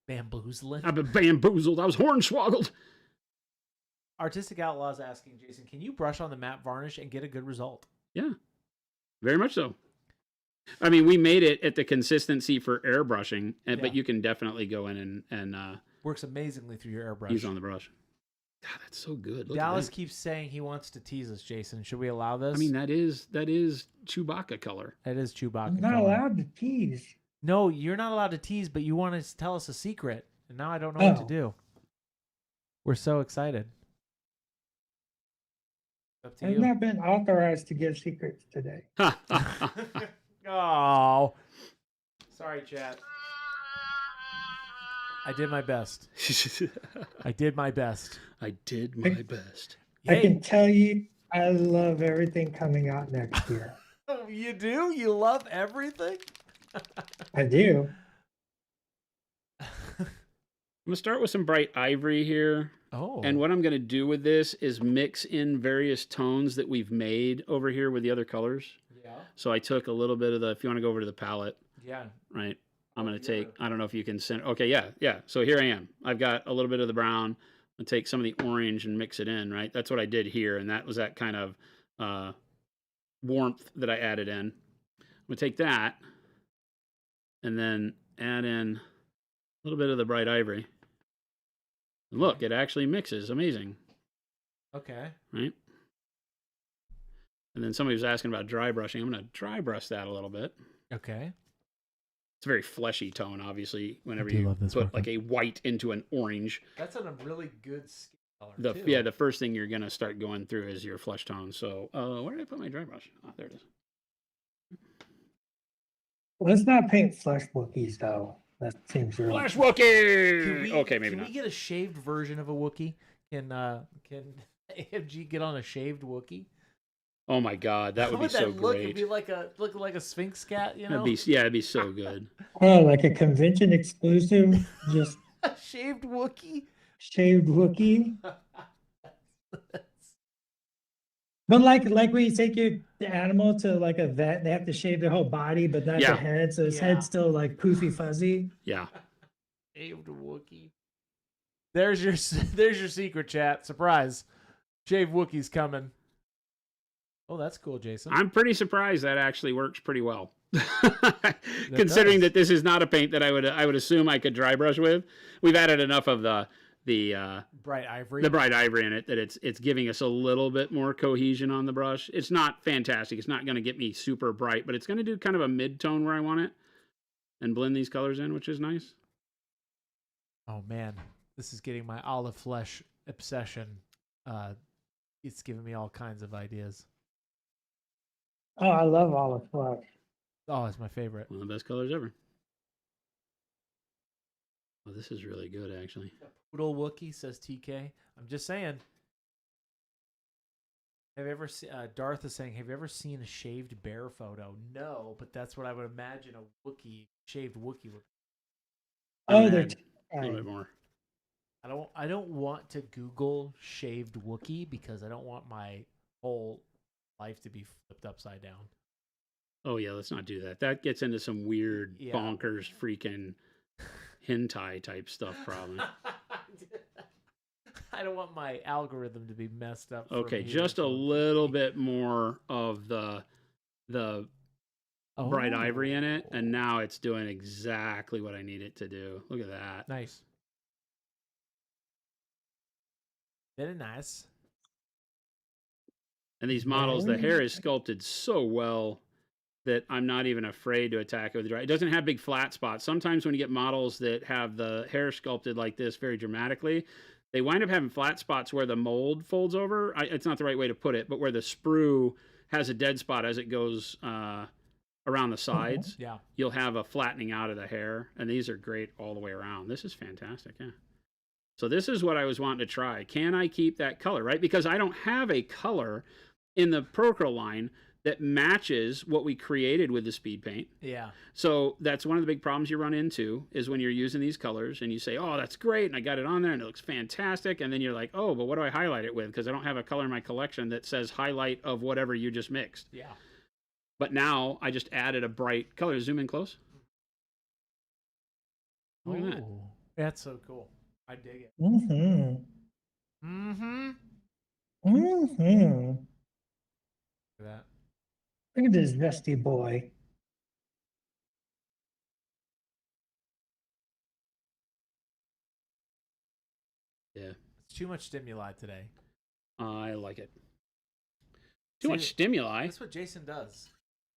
Bamboozling. I've been bamboozled. I was hornswoggled. Artistic Outlaws asking Jason, can you brush on the matte varnish and get a good result? Yeah, very much so. I mean, we made it at the consistency for airbrushing, Yeah. but you can definitely go in and Works amazingly through your airbrush. use on the brush. God, that's so good. Look at Dallas that. keeps saying he wants to tease us, Jason. Should we allow this? I mean, that is Chewbacca color. it is Chewbacca. I'm not color. allowed to tease. No, you're not allowed to tease, but you want to tell us a secret, and now I don't know what to Oh. do. We're so excited. Up to I've you. not been authorized to give secrets today. Oh, sorry, chat. I did my best. I did my best. I did my best. I can tell you, I love everything coming out next year. Oh, you do? You love everything? I do. I'm gonna start with some bright ivory here. Oh. And what I'm gonna do with this is mix in various tones that we've made over here with the other colors. Yeah. So I took a little bit of the, if you want to go over to the palette, Yeah. right? I'm gonna take, I don't know if you can send, okay, yeah. So here I am. I've got a little bit of the brown. I'll take some of the orange and mix it in, right? That's what I did here. And that was that kind of warmth that I added in. I'm gonna take that and then add in a little bit of the bright ivory. And look, it actually mixes. Amazing. Okay. Right? And then somebody was asking about dry brushing. I'm going to dry brush that a little bit. Okay. It's a very fleshy tone, obviously, whenever do you love this put working. like a white into an orange. That's a really good skin color, too. Yeah, the first thing you're going to start going through is your flesh tone. So where did I put my dry brush? Oh, there it is. Let's not paint flesh Wookiees though. That seems real. Flesh Wookiee! Okay, maybe can not. we get a shaved version of a Wookiee? Can AMG get on a shaved Wookiee? Oh my God, that would be so look? great. It'd be like a Sphinx cat, you know? It'd be so good. Oh, like a convention exclusive, just A shaved Wookiee? shaved Wookiee. But like when you take the animal to like a vet, they have to shave their whole body, but not Yeah. the head, so his Yeah. head's still like poofy fuzzy. Yeah. Shaved Wookiee. There's your secret, chat. Surprise. Shaved Wookiee's coming. Oh, that's cool, Jason. I'm pretty surprised that actually works pretty well. Considering that this is not a paint that I would assume I could dry brush with. We've added enough of the bright ivory. the bright ivory in it that it's giving us a little bit more cohesion on the brush. It's not fantastic. It's not going to get me super bright, but it's going to do kind of a mid-tone where I want it and blend these colors in, which is nice. Oh man, this is getting my olive flesh obsession. It's giving me all kinds of ideas. Oh, I love olive flesh. Oh, it's my favorite. One of the best colors ever. Well, this is really good, actually. Poodle Wookiee, says TK. I'm just saying. Have you ever seen, Darth is saying, have you ever seen a shaved bear photo? No, but that's what I would imagine a Wookiee, shaved Wookiee would. Oh, they're A little bit more. I don't want to Google shaved Wookiee because I don't want my whole life to be flipped upside down. Oh yeah, let's not do that. That gets into some weird, bonkers, freaking hentai type stuff, probably. I don't want my algorithm to be messed up. Okay, just a little bit more of the bright ivory in it, and now it's doing exactly what I need it to do. Look at that. Nice. Very nice. And these models, the hair is sculpted so well that I'm not even afraid to attack it with dry. It doesn't have big flat spots. Sometimes when you get models that have the hair sculpted like this very dramatically, they wind up having flat spots where the mold folds over. It's not the right way to put it, but where the sprue has a dead spot as it goes around the sides. Yeah. You'll have a flattening out of the hair, and these are great all the way around. This is fantastic, yeah. So this is what I was wanting to try. Can I keep that color, right? Because I don't have a color in the Procro line that matches what we created with the speed paint. Yeah. So that's one of the big problems you run into is when you're using these colors and you say, oh, that's great, and I got it on there and it looks fantastic, and then you're like, oh, but what do I highlight it with? Because I don't have a color in my collection that says highlight of whatever you just mixed. Yeah. But now I just added a bright color. Zoom in close. Look at that. Ooh, that's so cool. I dig it. Mm-hmm. Mm-hmm. Mm-hmm. Look at that. Look at this zesty boy. Yeah. It's too much stimuli today. I like it. Too See, much stimuli. That's what Jason does.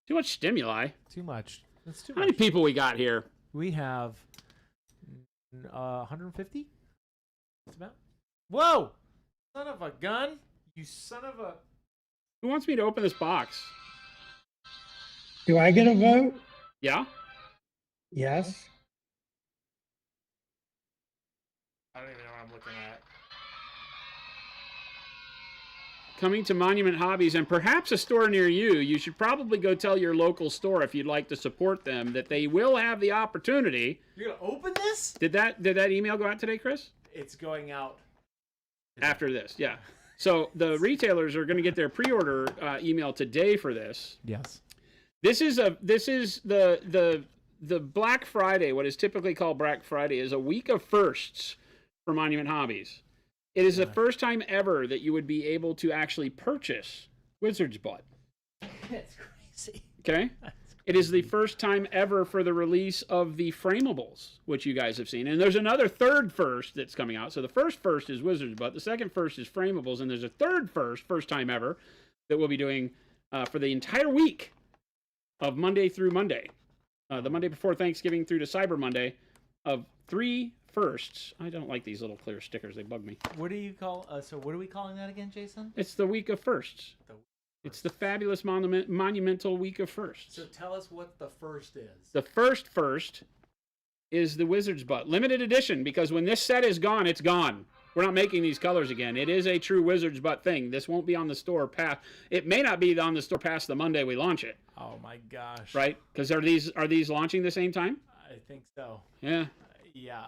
Too much stimuli. Too much. That's too How many much. people we got here? We have 150. That's about. Whoa! Son of a gun! You son of a. Who wants me to open this box? Do I get a vote? Yeah? Yes. I don't even know what I'm looking at. Coming to Monument Hobbies and perhaps a store near you, you should probably go tell your local store if you'd like to support them that they will have the opportunity. You're gonna open this? Did that email go out today, Chris? It's going out After this, yeah. So the retailers are going to get their pre-order email today for this. Yes. This is the Black Friday. What is typically called Black Friday is a week of firsts for Monument Hobbies. It is the first time ever that you would be able to actually purchase Wizard's Butt. That's crazy. Okay? It is the first time ever for the release of the framables, which you guys have seen. And there's another third first that's coming out. So the first is Wizard's Butt. The second first is framables. And there's a third first time ever, that we'll be doing for the entire week of Monday through Monday. The Monday before Thanksgiving through to Cyber Monday of 3 firsts. I don't like these little clear stickers. They bug me. What do you call? So what are we calling that again, Jason? It's the week of firsts. It's the fabulous monumental week of firsts. So tell us what the first is. The first is the Wizard's Butt. Limited edition, because when this set is gone, it's gone. We're not making these colors again. It is a true Wizard's Butt thing. This won't be on the store past. It may not be on the store past the Monday we launch it. Oh my gosh. Right? Because are these launching the same time? I think so. Yeah. Yeah,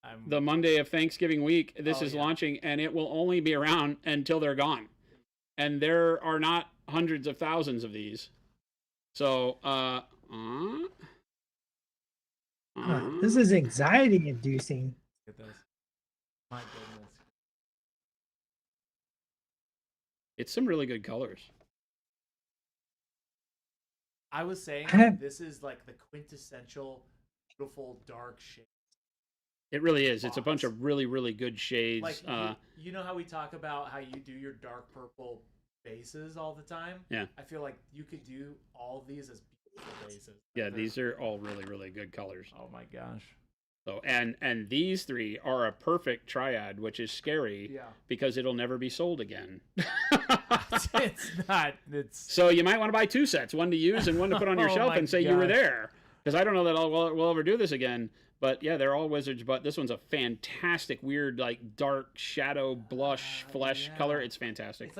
I'm The Monday of Thanksgiving week, this is yeah. launching, and it will only be around until they're gone. And there are not hundreds of thousands of these. So, This is anxiety inducing. Look at this. My goodness. it's some really good colors. I was saying I have- this is like the quintessential beautiful dark shade. It really is. It's a bunch Box. of really, really good shades. Like you know how we talk about how you do your dark purple bases all the time? Yeah. I feel like you could do all these as beautiful bases. Yeah, They're- these are all really, really good colors. Oh my gosh. So, and these three are a perfect triad, which is scary Yeah. because it'll never be sold again. It's not. It's So you might want to buy 2 sets, one to use and one to put on your Oh shelf my and say you were gosh. there. Because I don't know that we'll ever do this again. But yeah, they're all Wizards, but this one's a fantastic, weird, like dark shadow blush flesh yeah. color. It's fantastic.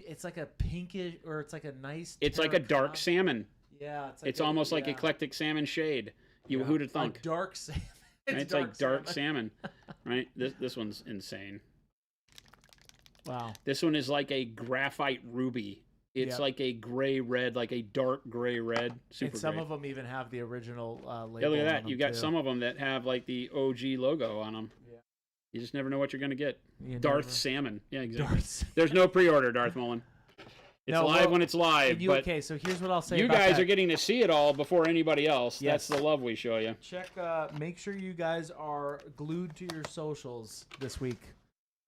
it's like a pinkish, or it's like a nice. It's like a dark terracotta. salmon. Yeah, It's almost like eclectic salmon shade. Who'd have thunk? A dark salmon. Right? It's like dark salmon, right? This one's insane. Wow. This one is like a graphite ruby. It's Yep. like a gray red, like a dark gray red. Super And some great. of them even have the original label. Yeah, look at on that. them You got too. some of them that have like the OG logo on them. Yeah. You just never know what you're going to get. You Darth never- Salmon. Yeah, exactly. Darth. There's no pre-order, Darth Mullen. It's No, live well, when it's live, And you, but okay, so here's what I'll say. you about guys that. are getting to see it all before anybody else. Yes. That's the love we show you. Check. Make sure you guys are glued to your socials this week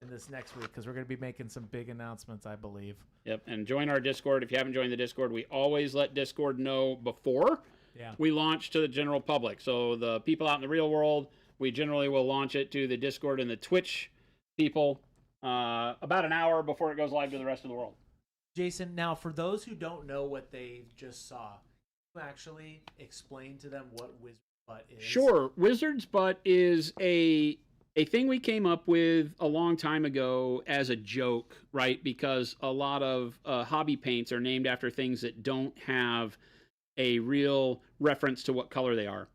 and this next week, because we're going to be making some big announcements, I believe. Yep, and join our Discord. If you haven't joined the Discord, we always let Discord know before Yeah. we launch to the general public. So the people out in the real world, we generally will launch it to the Discord and the Twitch people about an hour before it goes live to the rest of the world. Jason, now for those who don't know what they just saw, can you actually explain to them what Wizard Butt is? Sure. Wizard's Butt is a thing we came up with a long time ago as a joke, right? Because a lot of hobby paints are named after things that don't have a real reference to what color they are.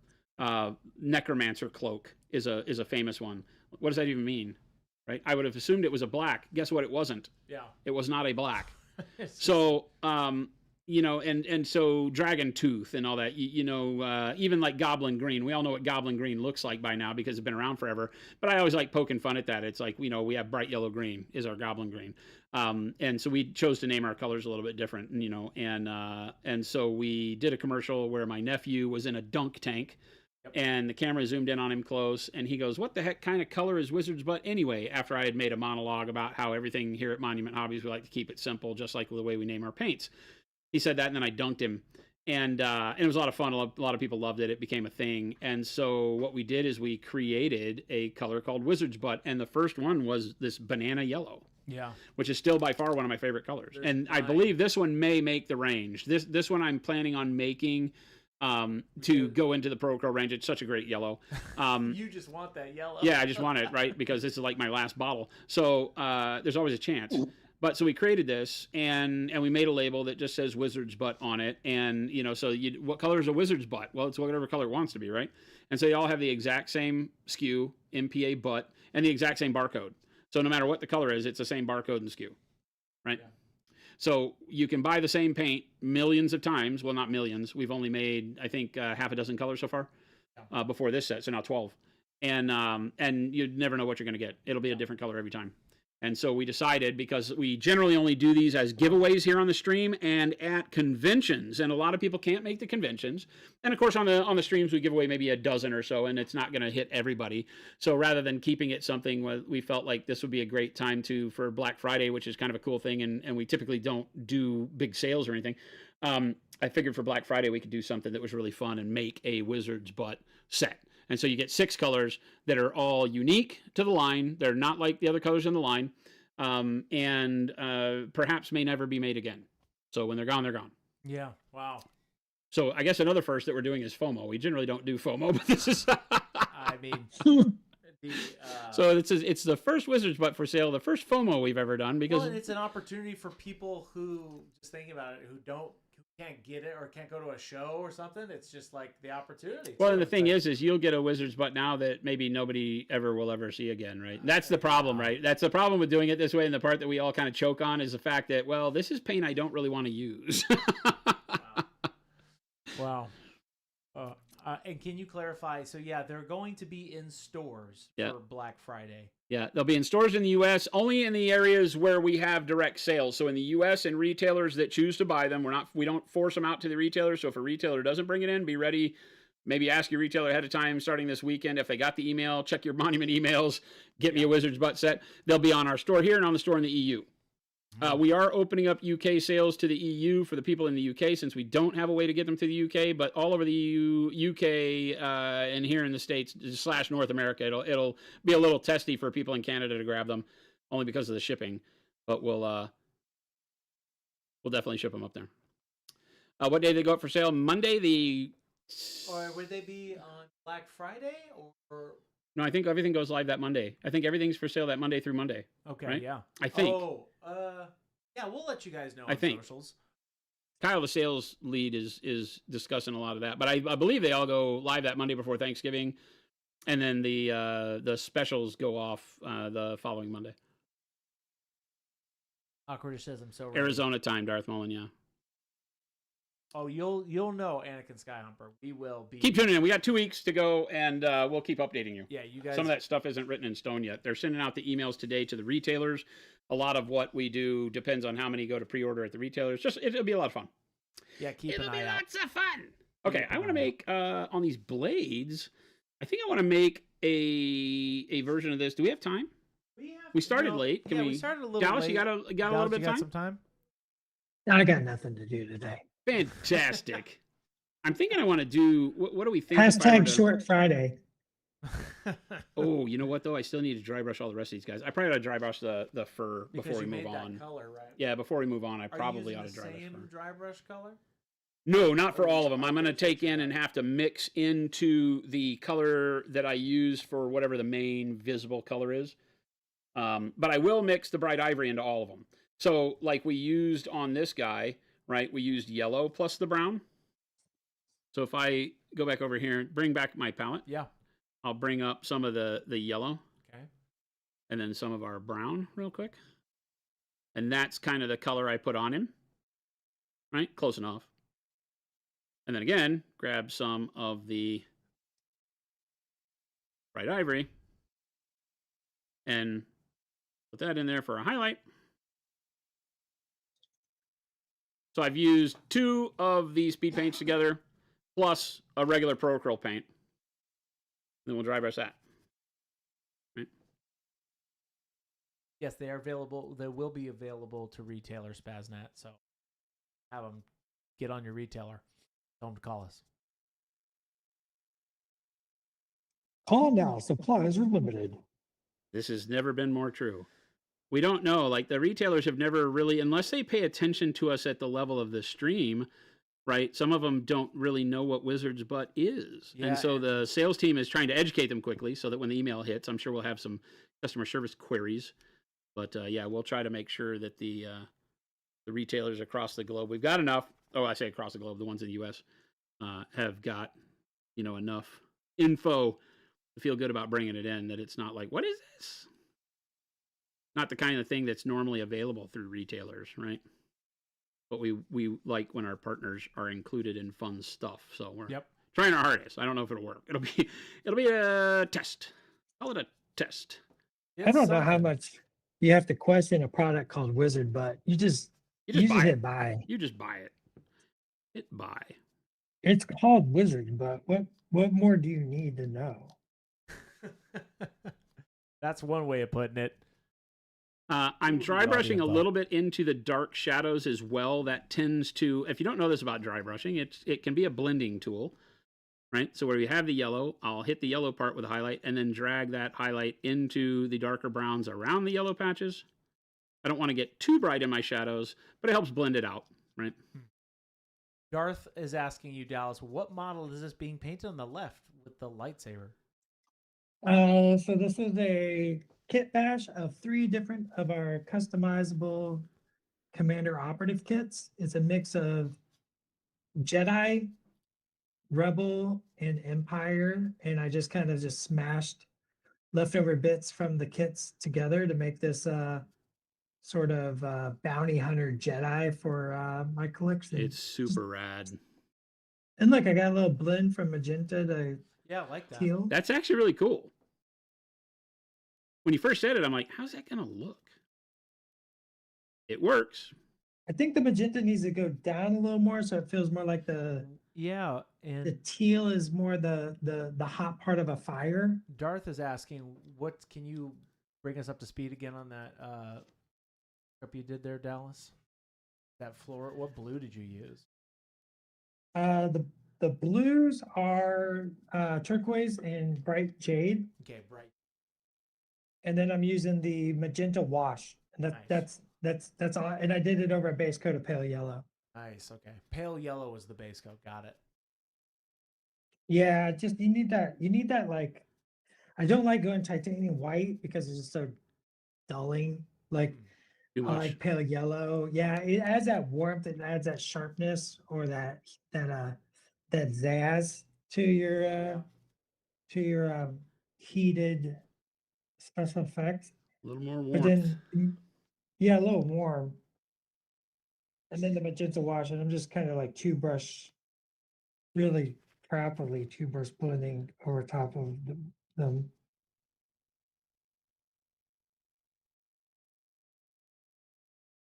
Necromancer cloak is a famous one. What does that even mean? Right? I would have assumed it was a black. Guess what? It wasn't. Yeah. It was not a black. It's just- So, and so Dragon Tooth and all that, even like Goblin Green. We all know what Goblin Green looks like by now because it's been around forever. But I always like poking fun at that. It's like, we have bright yellow green is our Goblin Green. And so we chose to name our colors a little bit different, and so we did a commercial where my nephew was in a dunk tank. Yep. And the camera zoomed in on him close, and he goes, "What the heck kind of color is Wizard's Butt anyway?" After I had made a monologue about how everything here at Monument Hobbies, we like to keep it simple, just like the way we name our paints. He said that, and then I dunked him. and it was a lot of fun. A lot of people loved it. It became a thing. And so what we did is we created a color called Wizard's Butt, and the first one was this banana yellow. Yeah, which is still by far one of my favorite colors. And I believe this one may make the range. This one I'm planning on making to go into the Pro Curl range. It's such a great yellow. You just want that yellow. Yeah, I just want it, right? Because this is like my last bottle. So there's always a chance. But so we created this, and we made a label that just says Wizard's Butt on it. And, so what color is a Wizard's Butt? Well, it's whatever color it wants to be, right? And so they all have the exact same SKU, MPA butt, and the exact same barcode. So no matter what the color is, it's the same barcode and SKU, right? Yeah. So you can buy the same paint millions of times. Well, not millions. We've only made, I think, half a dozen colors so far before this set. So now 12. And you never know what you're going to get. It'll be a different color every time. And so we decided, because we generally only do these as giveaways here on the stream and at conventions, and a lot of people can't make the conventions. And of course, on the streams, we give away maybe a dozen or so, and it's not going to hit everybody. So rather than keeping it something, we felt like this would be a great time for Black Friday, which is kind of a cool thing, and we typically don't do big sales or anything. I figured for Black Friday, we could do something that was really fun and make a Wizard's Butt set. And so you get 6 colors that are all unique to the line. They're not like the other colors in the line, and perhaps may never be made again. So when they're gone, they're gone. Yeah. Wow. So I guess another first that we're doing is FOMO. We generally don't do FOMO, but this is... I mean... So it's the first Wizard's Butt for sale, the first FOMO we've ever done, because... Well, it's an opportunity for people who, just thinking about it, who can't get it or can't go to a show or something. It's just like the opportunity. Well, and the thing is you'll get a Wizard's Butt now that maybe nobody will ever see again, right? That's the problem, right? That's the problem with doing it this way, and the part that we all kind of choke on is the fact that, well, this is paint I don't really want to use. Wow. And can you clarify? So, yeah, they're going to be in stores for Black Friday. Yeah, they'll be in stores in the U.S., only in the areas where we have direct sales. So in the U.S. and retailers that choose to buy them, we don't force them out to the retailer. So if a retailer doesn't bring it in, be ready. Maybe ask your retailer ahead of time starting this weekend. If they got the email, check your Monument emails, get me a Wizard's Butt set. They'll be on our store here and on the store in the EU. We are opening up UK sales to the EU for the people in the UK, since we don't have a way to get them to the UK, but all over the EU, UK, and here in the States / North America, it'll be a little testy for people in Canada to grab them, only because of the shipping. But we'll definitely ship them up there. What day do they go up for sale? Monday. Or would they be on Black Friday or? No, I think everything goes live that Monday. I think everything's for sale that Monday through Monday. Okay, right? Yeah. I think. Yeah, we'll let you guys know on socials. Kyle, the sales lead, is discussing a lot of that. But I believe they all go live that Monday before Thanksgiving. And then the specials go off the following Monday. Awkward says I'm so ready. Arizona time, Darth Mullen, yeah. Oh, you'll know, Anakin Skyhumper. We will be. Keep tuning in. We got 2 weeks to go, and we'll keep updating you. Yeah, you guys. Some of that stuff isn't written in stone yet. They're sending out the emails today to the retailers. A lot of what we do depends on how many go to pre-order at the retailers. It'll be a lot of fun. Yeah, keep an eye out. It'll be lots of fun. Okay, I want to make on these blades. I think I want to make a version of this. Do we have time? We started late. Can we started a little Dallas, late. you got a little bit of time? Some time? I got nothing to do today. Fantastic. I'm thinking I want to do, what do we think? Hashtag short Friday. Oh, you know what though? I still need to dry brush all the rest of these guys. I probably ought to dry brush the fur before we move on. That color, right? Yeah, before we move on, I probably ought to dry brush. Same dry brush color? No, not for all of them. I'm going to take in and have to mix into the color that I use for whatever the main visible color is. But I will mix the bright ivory into all of them. So like we used on this guy, right? We used yellow plus the brown. So if I go back over here and bring back my palette. Yeah. I'll bring up some of the yellow. Okay. And then some of our brown real quick. And that's kind of the color I put on him. Right? Close enough. And then again, grab some of the bright ivory and put that in there for a highlight. So I've used 2 of these speed paints together, plus a regular Pro Curl paint. Then we'll dry brush that. Right? Yes, they are available. They will be available to retailers, Spaznet. So have them get on your retailer. Tell them to call us. Call now. Supplies are limited. This has never been more true. We don't know. Like the retailers have never really, unless they pay attention to us at the level of the stream, right? Some of them don't really know what Wizard's Butt is. Yeah, and so the sales team is trying to educate them quickly so that when the email hits, I'm sure we'll have some customer service queries. But yeah, we'll try to make sure that the retailers across the globe, we've got enough. Oh, I say across the globe, the ones in the U.S. Have got, enough info to feel good about bringing it in, that it's not like, what is this? Not the kind of thing that's normally available through retailers, right? But we like when our partners are included in fun stuff. So we're trying our hardest. I don't know if it'll work. It'll be a test. Call it a test. I don't know how much you have to question a product called Wizard, but you just hit buy. You just buy it. Hit buy. It's called Wizard, but what more do you need to know? That's one way of putting it. I'm dry brushing a little bit into the dark shadows as well. That tends to, if you don't know this about dry brushing, it can be a blending tool, right? So where we have the yellow, I'll hit the yellow part with a highlight and then drag that highlight into the darker browns around the yellow patches. I don't want to get too bright in my shadows, but it helps blend it out, right? Darth is asking you, Dallas, what model is this being painted on the left with the lightsaber? So this is a kit bash of 3 different of our customizable commander operative kits. It's a mix of Jedi, Rebel, and Empire, and I just kind of smashed leftover bits from the kits together to make this sort of bounty hunter Jedi for my collection. It's super rad. And look, I got a little blend from magenta to I like that. teal. That's actually really cool. When you first said it, I'm like, how's that going to look? It works. I think the magenta needs to go down a little more so it feels more like the and teal is more the hot part of a fire. Darth is asking, what can you bring us up to speed again on that prep you did there, Dallas? That floor, what blue did you use? The blues are turquoise and bright jade. Okay, bright. And then I'm using the magenta wash. And that's all. And I did it over a base coat of pale yellow. Nice. Okay. Pale yellow was the base coat. Got it. Yeah, just you need that like, I don't like going titanium white because it's just so dulling. Like Too much. I like pale yellow. Yeah, it adds that warmth, it adds that sharpness or that zazz to your heated special effects. A little more But warmth. then yeah, a little warm. And then the magenta wash, and I'm just kind of like really properly two brush blending over top of them.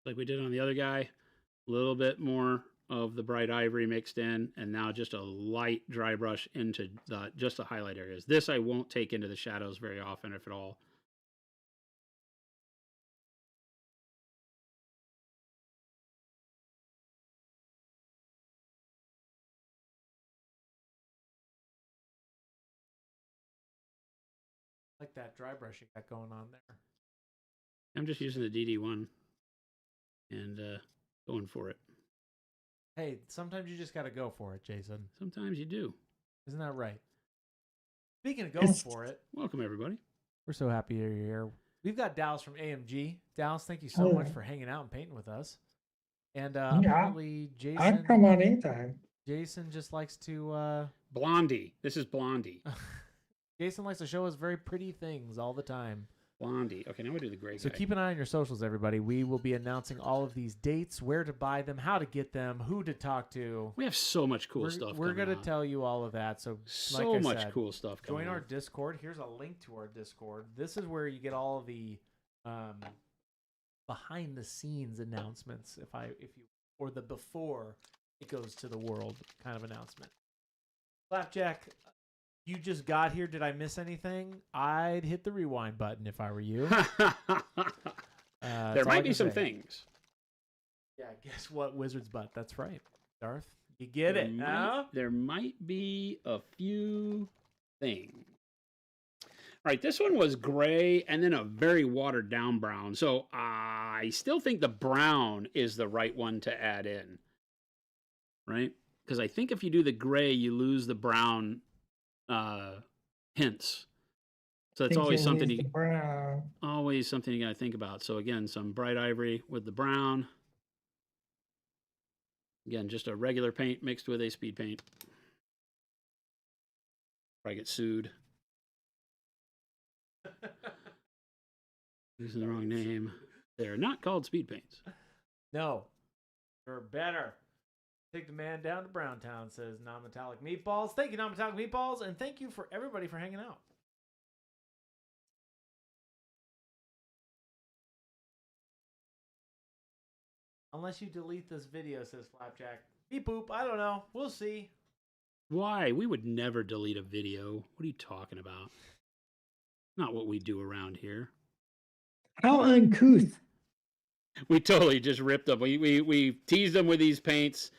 Like we did on the other guy, a little bit more of the bright ivory mixed in, and now just a light dry brush into just the highlight areas. This I won't take into the shadows very often, if at all. Like that dry brushing got going on there. I'm just using the DD1 and going for it. Hey, sometimes you just got to go for it, Jason. Sometimes you do. Isn't that right? Speaking of going for it, welcome everybody. We're so happy you're here. We've got Dallas from AMG. Dallas, thank you so much for hanging out and painting with us. And apparently Jason, I'd come on anytime. Jason just likes to Blondie. This is Blondie. Jason likes to show us very pretty things all the time. Blondie. Okay, now we do the gray guy. So keep an eye on your socials, everybody. We will be announcing all of these dates, where to buy them, how to get them, who to talk to. We have so much cool stuff. We're going to tell you all of that. So like much said, cool stuff coming join our Discord. Here's a link to our Discord. This is where you get all of the behind the scenes announcements, or the before it goes to the world kind of announcement. Flapjack, you just got here. Did I miss anything? I'd hit the rewind button if I were you. There might be some things. Yeah, guess what? Wizard's Butt. That's right. Darth, You get it? Huh? There might be a few things. All right, this one was gray and then a very watered down brown. So I still think the brown is the right one to add in, right? Because I think if you do the gray, you lose the brown hints. So that's always something you got to think about. So again, some bright ivory with the brown. Again, just a regular paint mixed with a speed paint. Probably get sued. Using the wrong name. They're not called speed paints. No. They're better. Take the man down to Browntown, says Non-Metallic Meatballs. Thank you, Non-Metallic Meatballs, and thank you for everybody for hanging out. Unless you delete this video, says Flapjack. Beep boop. I don't know. We'll see. Why? We would never delete a video. What are you talking about? Not what we do around here. How uncouth. We totally just ripped them. We teased them with these paints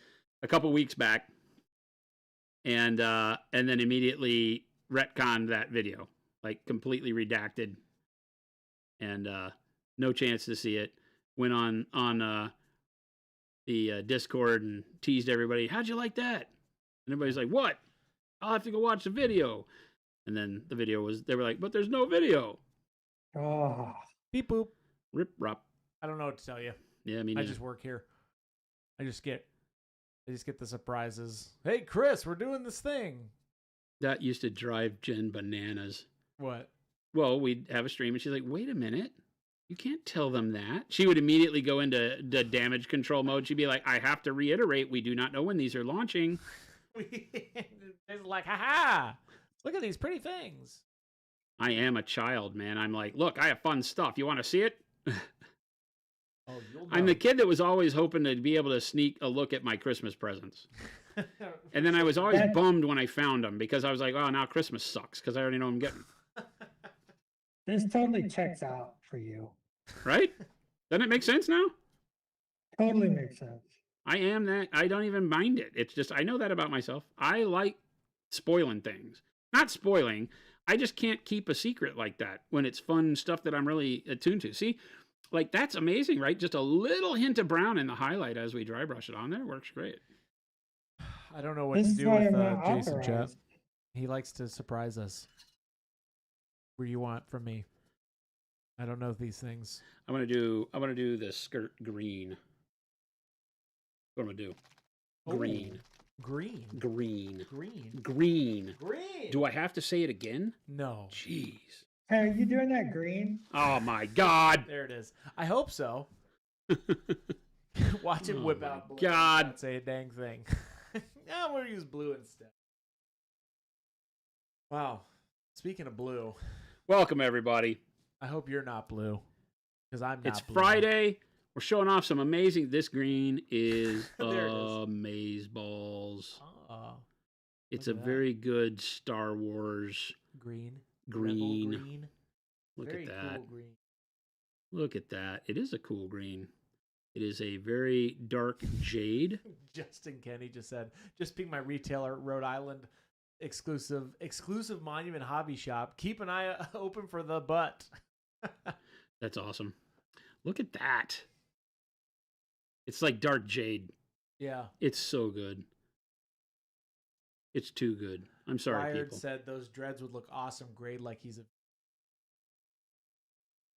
a couple weeks back, and then immediately retconned that video, like completely redacted, and no chance to see it. Went on the Discord and teased everybody. How'd you like that? And everybody's like, what? I'll have to go watch the video. And then the video was, they were like, but there's no video. Oh. Beep boop. Rip rop. I don't know what to tell you. Yeah, I mean, I just work here. I just get the surprises. Hey, Chris, we're doing this thing. That used to drive Jen bananas. What? Well, we'd have a stream and she's like, wait a minute. You can't tell them that. She would immediately go into the damage control mode. She'd be like, I have to reiterate, we do not know when these are launching. It's like, haha, look at these pretty things. I am a child, man. I'm like, look, I have fun stuff. You want to see it? I'm the kid that was always hoping to be able to sneak a look at my Christmas presents. And then I was always bummed when I found them because I was like, oh, now Christmas sucks because I already know I'm getting. This totally checks out for you. Right? Doesn't it make sense now? Totally makes sense. I am that. I don't even mind it. It's just, I know that about myself. I like spoiling things. Not spoiling. I just can't keep a secret like that when it's fun stuff that I'm really attuned to. See, like that's amazing, right? Just a little hint of brown in the highlight as we dry brush it on there. Works great. I don't know what to do with Jason Chet. He likes to surprise us. What do you want from me? I don't know these things. I'm gonna do the skirt green. What am I gonna do? Green. Green. Green. Green. Green. Green. Do I have to say it again? No. Jeez. Hey, are you doing that green? Oh my God. There it is. I hope so. Watch it whip out blue. God. Not say a dang thing. I'm gonna use blue instead. Wow. Speaking of blue. Welcome everybody. I hope you're not blue. Because I'm not It's blue. Friday. We're showing off some amazing. This green is There it is. amazeballs. It's a Look at that. very good Star Wars Green. green. Rebel green. Look Very at that. cool green. Look at that. It is a cool green. It is a very dark jade. Justin Kenny just said, just being my retailer, Rhode Island exclusive monument hobby shop. Keep an eye open for the butt. That's awesome. Look at that. It's like dark jade. Yeah. It's so good. It's too good. I'm sorry, Wired people. said those dreads would look awesome grayed like he's a.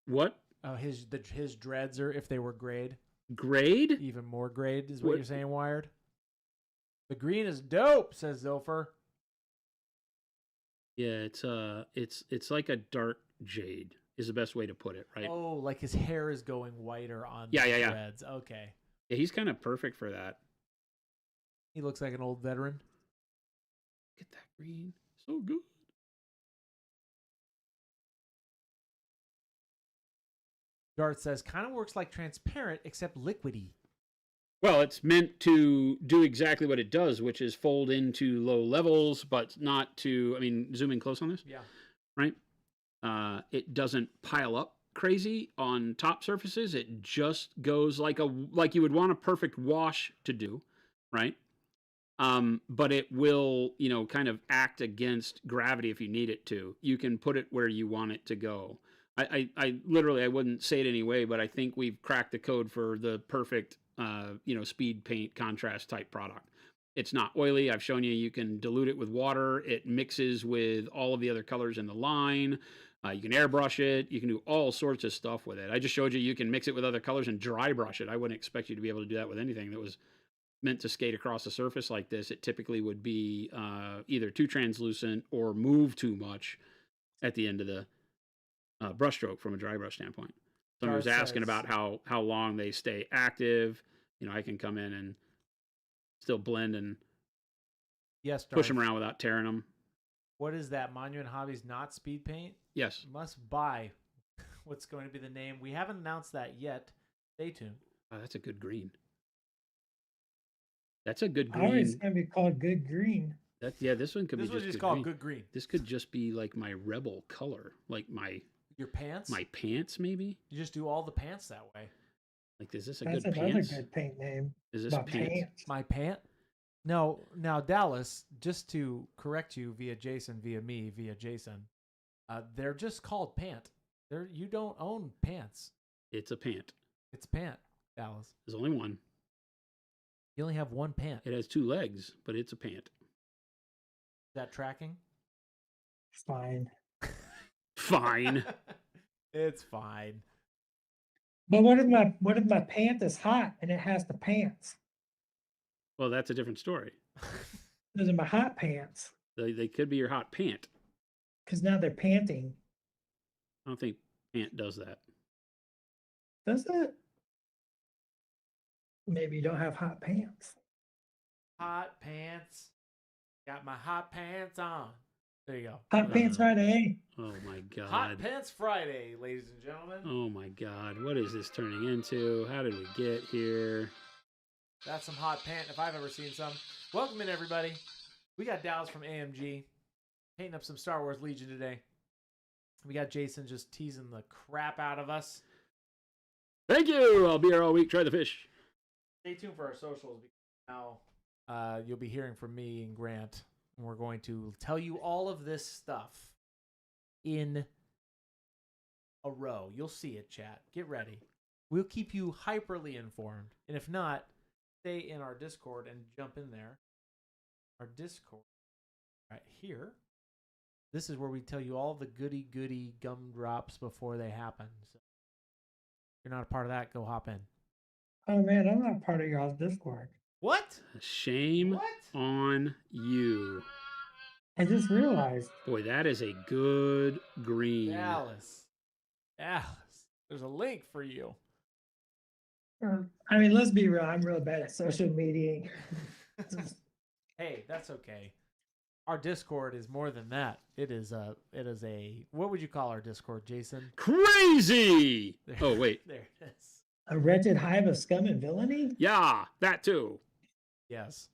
What? Oh, his dreads are, if they were grayed, Grade? even more grayed is what What? you're saying, Wired. The green is dope, says Zopher. Yeah, it's like a dark jade is the best way to put it, right? Oh, like his hair is going whiter on Yeah, the yeah, yeah. dreads. Okay. Yeah, he's kind of perfect for that. He looks like an old veteran. Look at that green. So good. Dart says, kind of works like transparent, except liquidy. Well, it's meant to do exactly what it does, which is fold into low levels, but not to, I mean, zoom in close on this. Yeah. Right? It doesn't pile up crazy on top surfaces. It just goes like you would want a perfect wash to do, right? but it will, kind of act against gravity if you need it to. You can put it where you want it to go. I literally, I wouldn't say it anyway, but I think we've cracked the code for the perfect, speed paint contrast type product. It's not oily. I've shown you, you can dilute it with water. It mixes with all of the other colors in the line. You can airbrush it. You can do all sorts of stuff with it. I just showed you, you can mix it with other colors and dry brush it. I wouldn't expect you to be able to do that with anything that was meant to skate across a surface like this. It typically would be either too translucent or move too much at the end of the brushstroke from a dry brush standpoint. Somebody was asking about how long they stay active. I can come in and still blend and push them around without tearing them. What is that? Monument Hobbies not speed paint? Yes. Must buy. What's going to be the name? We haven't announced that yet. Stay tuned. Oh, that's a good green. That's a good green. I always going to be called good green. This one could be just called good green. This could just be like my rebel color, like your pants. My pants, maybe. You just do all the pants that way. Like, is this That's good another pants? good paint name. Is this pants? My pant? No. Now, Dallas, just to correct you via Jason, via me, via Jason, they're just called pant. You don't own pants. It's a pant. It's pant, Dallas. There's only one. You only have one pant. It has 2 legs, but it's a pant. Is that tracking? Fine. Fine. It's fine. But what if my pant is hot and it has the pants? Well, that's a different story. Those are my hot pants. They could be your hot pant. Because now they're panting. I don't think pant does that. Does it? Maybe you don't have hot pants. Hot pants. Got my hot pants on. There you go. Hot Pants Friday. Oh my God. Hot Pants Friday, ladies and gentlemen. Oh my God. What is this turning into? How did we get here? That's some hot pant if I've ever seen some. Welcome in, everybody. We got Dallas from AMG painting up some Star Wars Legion today. We got Jason just teasing the crap out of us. Thank you. I'll be here all week. Try the fish. Stay tuned for our socials. Now, you'll be hearing from me and Grant. And we're going to tell you all of this stuff in a row. You'll see it, chat. Get ready. We'll keep you hyperly informed. And if not, stay in our Discord and jump in there. Our Discord right here. This is where we tell you all the goody gumdrops before they happen. So if you're not a part of that, go hop in. Oh man, I'm not part of y'all's Discord. What? Shame on you. I just realized. Boy, that is a good green. Dallas. There's a link for you. I mean, let's be real. I'm real bad at social media. Hey, that's okay. Our Discord is more than that. It is a what would you call our Discord, Jason? Crazy. Oh, wait. There it is. A wretched hive of scum and villainy? Yeah, that too. Yes.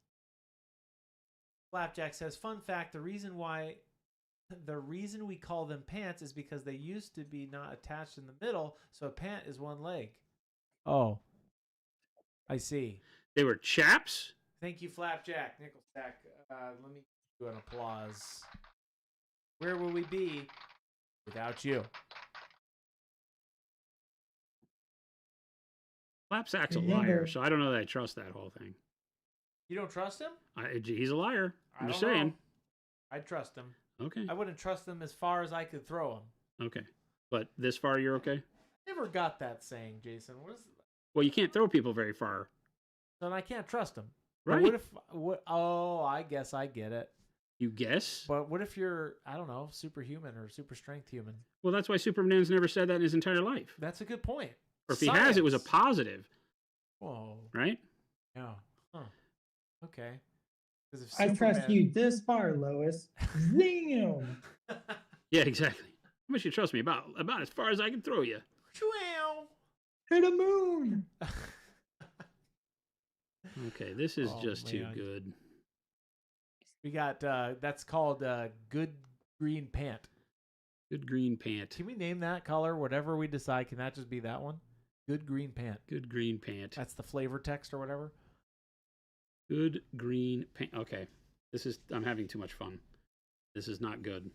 Flapjack says, fun fact, the reason we call them pants is because they used to be not attached in the middle, so a pant is one leg. Oh. I see. They were chaps? Thank you, Flapjack. Nickelstack. Let me do an applause. Where will we be without you? Flapsack's a liar, so I don't know that I trust that whole thing. You don't trust him? He's a liar. I'm just saying. I'd trust him. Okay. I wouldn't trust him as far as I could throw him. Okay. But this far, you're okay? Never got that saying, Jason. What is that? Well, you can't throw people very far. Then I can't trust him. Right. Oh, I guess I get it. You guess? But what if you're, I don't know, superhuman or super strength human? Well, that's why Superman's never said that in his entire life. That's a good point. Or if he has, it was a positive. Whoa. Right? Yeah. Huh. Okay. I trust you this far, Lois. Zing! Yeah, exactly. How much you trust me? About as far as I can throw you. To the moon! Okay, this is just too good. We got, that's called Good Green Pant. Good green pant. Can we name that color? Whatever we decide, can that just be that one? Good Green Pant. Good green pant. That's the flavor text or whatever? Good green paint. Okay. I'm having too much fun. This is not good.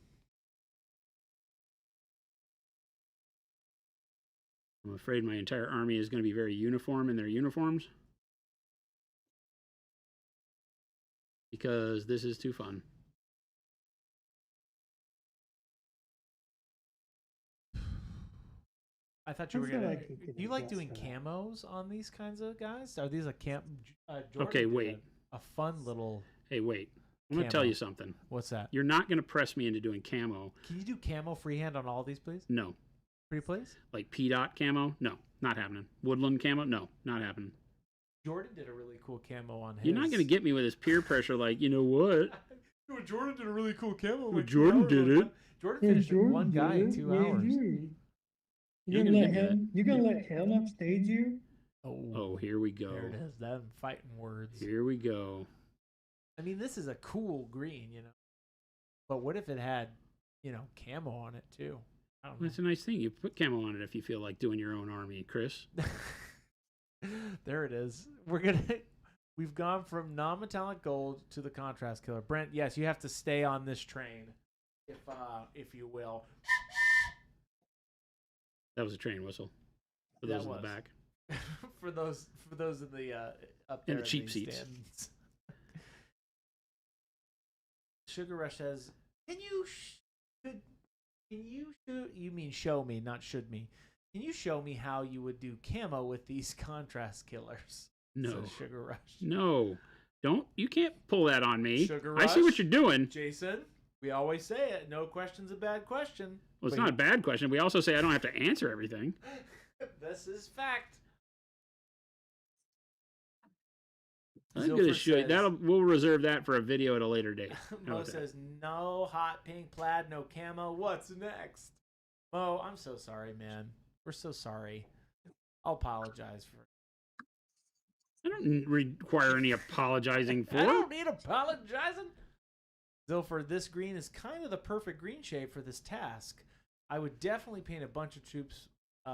I'm afraid my entire army is going to be very uniform in their uniforms. Because this is too fun. I thought you were gonna. like you could Do you like adjust doing for that. camos on these kinds of guys? Are these a camp? Jordan Okay, did wait. A fun little. Hey, wait. I'm going to tell Camo. you something. What's that? You're not going to press me into doing camo. Can you do camo freehand on all these, please? No. Pretty please. Like P-dot camo? No, not happening. Woodland camo? No, not happening. Jordan did a really cool camo on his. You're not going to get me with his peer pressure like, you know what? Jordan did a really cool camo. Well, Jordan did it. Jordan finished with one guy in 2 hours. You're gonna let him. You're gonna let him upstage you. Oh, here we go. There it is. Them fighting words. Here we go. I mean, this is a cool green, you know. But what if it had, you know, camo on it too? I don't know. That's a nice thing. You put camo on it if you feel like doing your own army, Chris. There it is. We've gone from non-metallic gold to the contrast killer. Brent, yes, you have to stay on this train, if you will. That was a train whistle for those in the back. for those in the up In there the cheap these seats. stands. Sugar Rush says, "Can you you mean show me, not should me? Can you show me how you would do camo with these contrast killers?" No. Says Sugar Rush. No. You can't pull that on me. Sugar I see Rush? what you're doing. Jason, we always say it. No question's a bad question. Well, it's But not a bad question. We also say I don't have to answer everything. This is fact. I'm Zilfer gonna show you. says- We'll reserve that for a video at a later date. How Mo about that? says, no hot pink plaid, no camo. What's next? Mo, I'm so sorry, man. We're so sorry. I'll apologize for I don't require any apologizing I for. don't need apologizing. Zilfer, this green is kind of the perfect green shade for this task. I would definitely paint a bunch of troops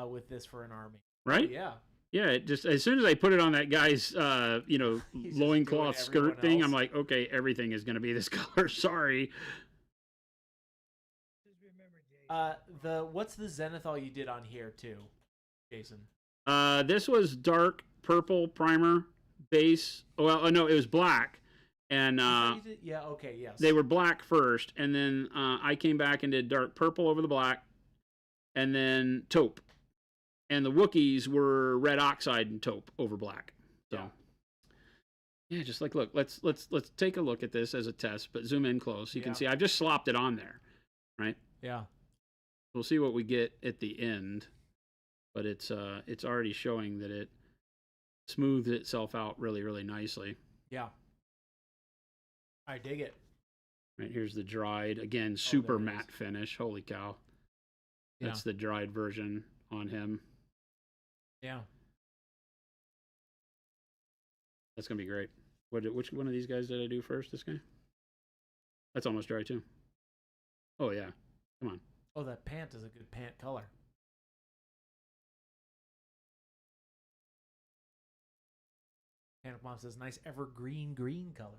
with this for an army. Right? Yeah. Yeah, it just as soon as I put it on that guy's, He's just loincloth doing skirt everyone thing, else. I'm like, okay, everything is going to be this color. Sorry. Just remember, Jason. What's the zenithal you did on here too, Jason? This was dark purple primer base. Well, no, it was black, and I thought you did- yeah. Okay. Yes. they were black first, and then I came back and did dark purple over the black, and then taupe. And the Wookiees were red oxide and taupe over black. So, yeah, just like look, let's take a look at this as a test, but zoom in close. You can see I've just slopped it on there, right? Yeah. We'll see what we get at the end, but it's already showing that it smoothed itself out really, really nicely. Yeah. I dig it. Right, here's the dried, again, super there it matte finish. Holy cow. Yeah. That's the dried version on him. Yeah. That's going to be great. Which one of these guys did I do first? This guy? That's almost dry, too. Oh, yeah. Come on. Oh, that pant is a good pant color. Panic Mom says, nice evergreen green color.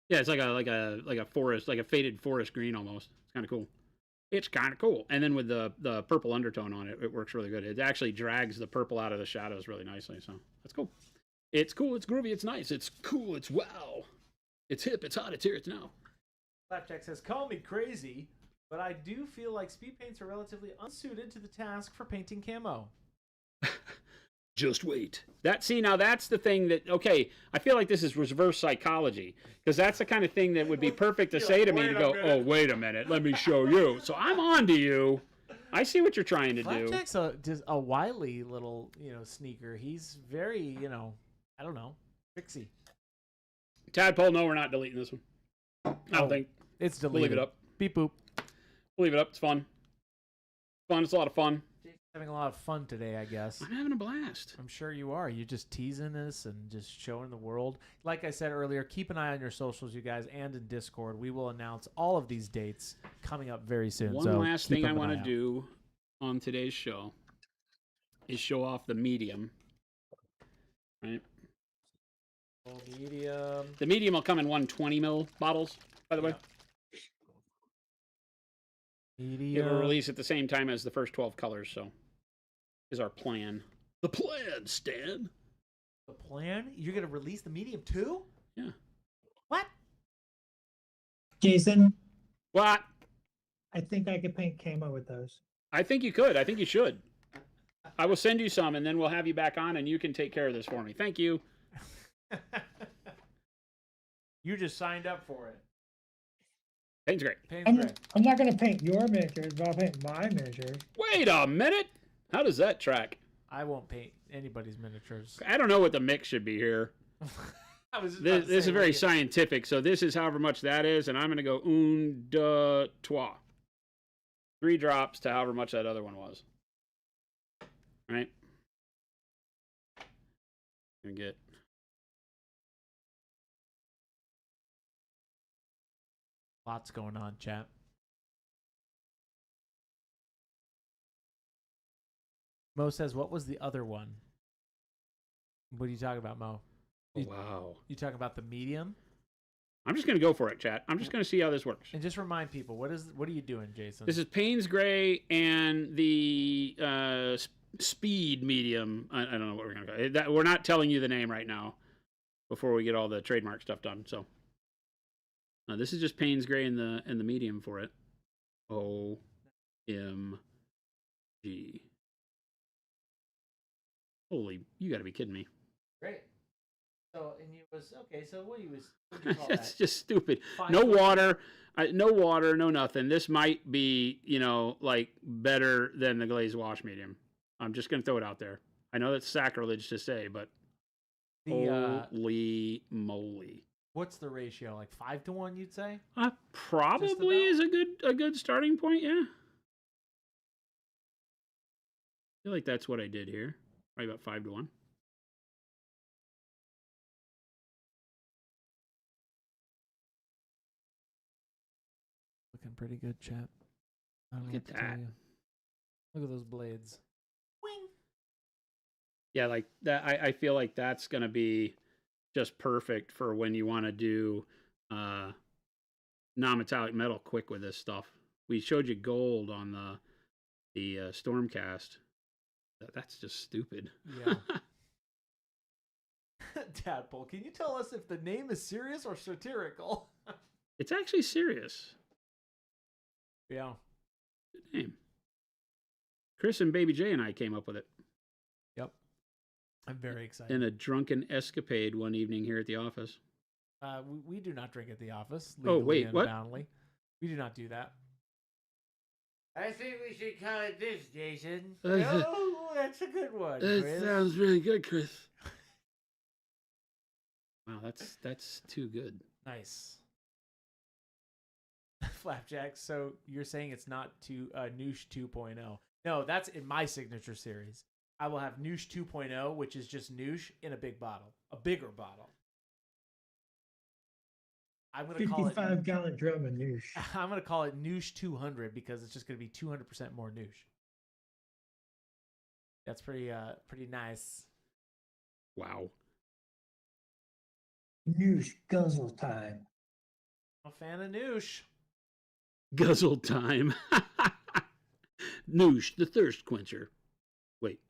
Yeah, it's like a forest, like a faded forest green almost. It's kind of cool. It's kind of cool. And then with the purple undertone on it, it works really good. It actually drags the purple out of the shadows really nicely. So that's cool. It's cool. It's groovy. It's nice. It's cool. It's wow. It's hip. It's hot. It's here. It's now. Flapjack says, call me crazy, but I do feel like speed paints are relatively unsuited to the task for painting camo. Just wait. Now that's the thing that, okay, I feel like this is reverse psychology, because that's the kind of thing that would be perfect to say to me to go, oh, wait a minute, let me show you. So I'm on to you. I see what you're trying to do. Flapjack's a wily little, sneaker. He's very, I don't know, tricksy. Tadpole, no, we're not deleting this one. I don't think. It's We'll deleted. leave it up. Beep boop. We'll leave it up. It's fun. It's a lot of fun. Having a lot of fun today, I guess. I'm having a blast. I'm sure you are. You're just teasing us and just showing the world. Like I said earlier, keep an eye on your socials, you guys, and in Discord. We will announce all of these dates coming up very soon. One so last keep thing I an want eye to out. do on today's show is show off the medium. Right? Oh, medium. The medium will come in 120 ml bottles, by the way. Medium. It'll release at the same time as the first 12 colors, so is our plan. The plan, Stan. The plan? You're going to release the medium too? Yeah. What? Jason, What? I think I could paint camo with those. I think you could. I think you should. I will send you some, and then we'll have you back on, and you can take care of this for me. Thank you. You just signed up for it. Paint's great. I'm not going to paint your miniatures, but I'll paint my miniatures. Wait a minute. How does that track? I won't paint anybody's miniatures. I don't know what the mix should be here. This is very scientific. So this is however much that is, and I'm going to go un, deux, trois. 3 drops to however much that other one was. Right? Gonna get. Lots going on, chat. Mo says, what was the other one? What are you talking about, Mo? Wow. You talking about the medium? I'm just going to go for it, chat. I'm just going to see how this works. And just remind people, what are you doing, Jason? This is Payne's Gray and the Speed medium. I don't know what we're going to call it. We're not telling you the name right now before we get all the trademark stuff done. So this is just Payne's Gray and the medium for it. OMG. Holy, you got to be kidding me. Great. So, and you was, okay, so what do you call It's that? just stupid. No water, no nothing. This might be, like better than the glazed wash medium. I'm just going to throw it out there. I know that's sacrilege to say, but holy moly. What's the ratio? Like 5-to-1, you'd say? Probably is a good starting point, yeah. I feel like that's what I did here. Probably about 5-to-1. Looking pretty good, chat. I don't know Look what at to that. tell you. Look at those blades. Wing. Yeah, like that. I feel like that's gonna be just perfect for when you want to do non-metallic metal quick with this stuff. We showed you gold on the Stormcast. That's just stupid. Yeah. Tadpole, can you tell us if the name is serious or satirical? It's actually serious. Yeah. Good name. Chris and Baby J and I came up with it. Yep. I'm very excited. In a drunken escapade one evening here at the office. We do not drink at the office. Oh, wait, what? Boundly. We do not do that. I think we should call it this, Jason. Oh, that's a good one, Chris. Sounds really good, Chris. Wow, that's too good. Nice. Flapjack, so you're saying it's not Noosh 2.0. No, that's in my signature series. I will have Noosh 2.0, which is just Noosh in a big bottle. A bigger bottle. I'm going to call it 55-gallon drum of Noosh. I'm going to call it Noosh 200 because it's just going to be 200% more Noosh. That's pretty nice. Wow. Noosh guzzle time. I'm a fan of Noosh. Guzzle time. Noosh, the thirst quencher. Wait,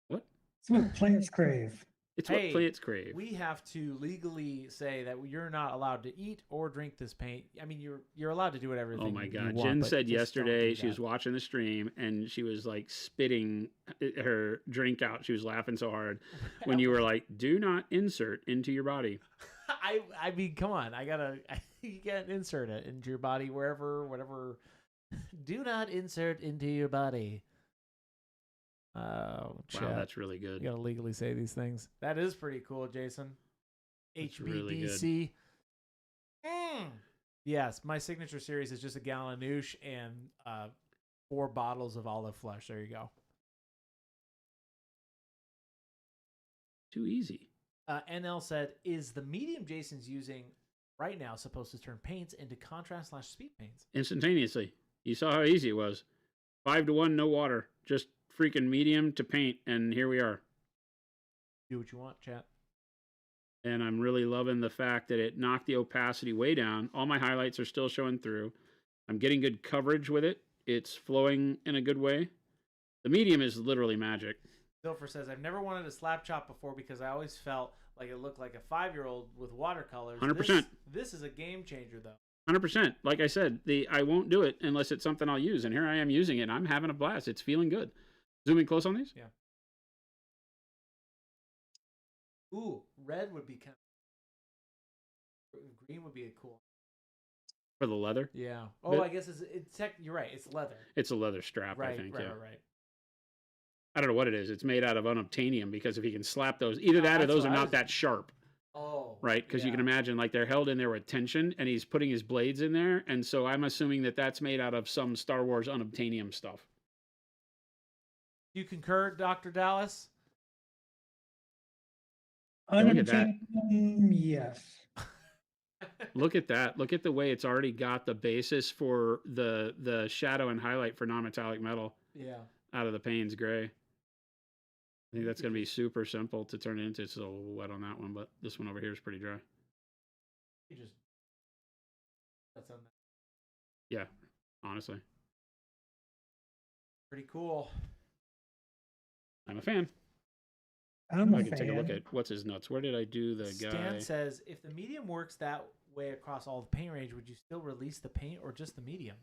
what? It's what plants crave. It's what plants crave. We have to legally say that you're not allowed to eat or drink this paint. I mean, you're allowed to do whatever. Oh my God. Want, Jen said just yesterday she was watching the stream and she was like spitting her drink out. She was laughing so hard when you were like, do not insert into your body. I mean, come on. You can't insert it into your body whatever. Do not insert into your body. Wow, that's really good. You gotta legally say these things. That is pretty cool, Jason. That's HBDC. really Yes, my signature series is just a gallon of Noosh and 4 bottles of olive flesh. There you go. Too easy. NL said, is the medium Jason's using right now supposed to turn paints into contrast/speed paints? Instantaneously. You saw how easy it was. 5-to-1, no water. Just freaking medium to paint, and here we are. Do what you want, chat. And I'm really loving the fact that it knocked the opacity way down. All my highlights are still showing through. I'm getting good coverage with it. It's flowing in a good way. The medium is literally magic. Silver says, I've never wanted a slap chop before because I always felt like it looked like a 5-year-old with watercolors. 100%. This is a game changer, though. 100%. Like I said, I won't do it unless it's something I'll use. And here I am using it. And I'm having a blast. It's feeling good. Zoom in close on these? Yeah. Ooh, red would be kind of... Green would be a cool... For the leather? Yeah. Oh, I guess you're right. It's leather. It's a leather strap, right, I think. Right, yeah. right. I don't know what it is. It's made out of unobtainium because if he can slap those, either that or those are not that sharp. Oh. Right? Because you can imagine, like, they're held in there with tension and he's putting his blades in there. And so I'm assuming that that's made out of some Star Wars unobtainium stuff. You concur, Dr. Dallas? Look at that. Yes. Look at that. Look at the way it's already got the basis for the shadow and highlight for non-metallic metal. Yeah. Out of the Payne's gray. I think that's going to be super simple to turn it into. It's a little wet on that one, but this one over here is pretty dry. That's on that. Yeah, honestly. Pretty cool. I'm a fan. I can take a look at what's his nuts. Where did I do the guy? Stan says, if the medium works that way across all the paint range, would you still release the paint or just the medium?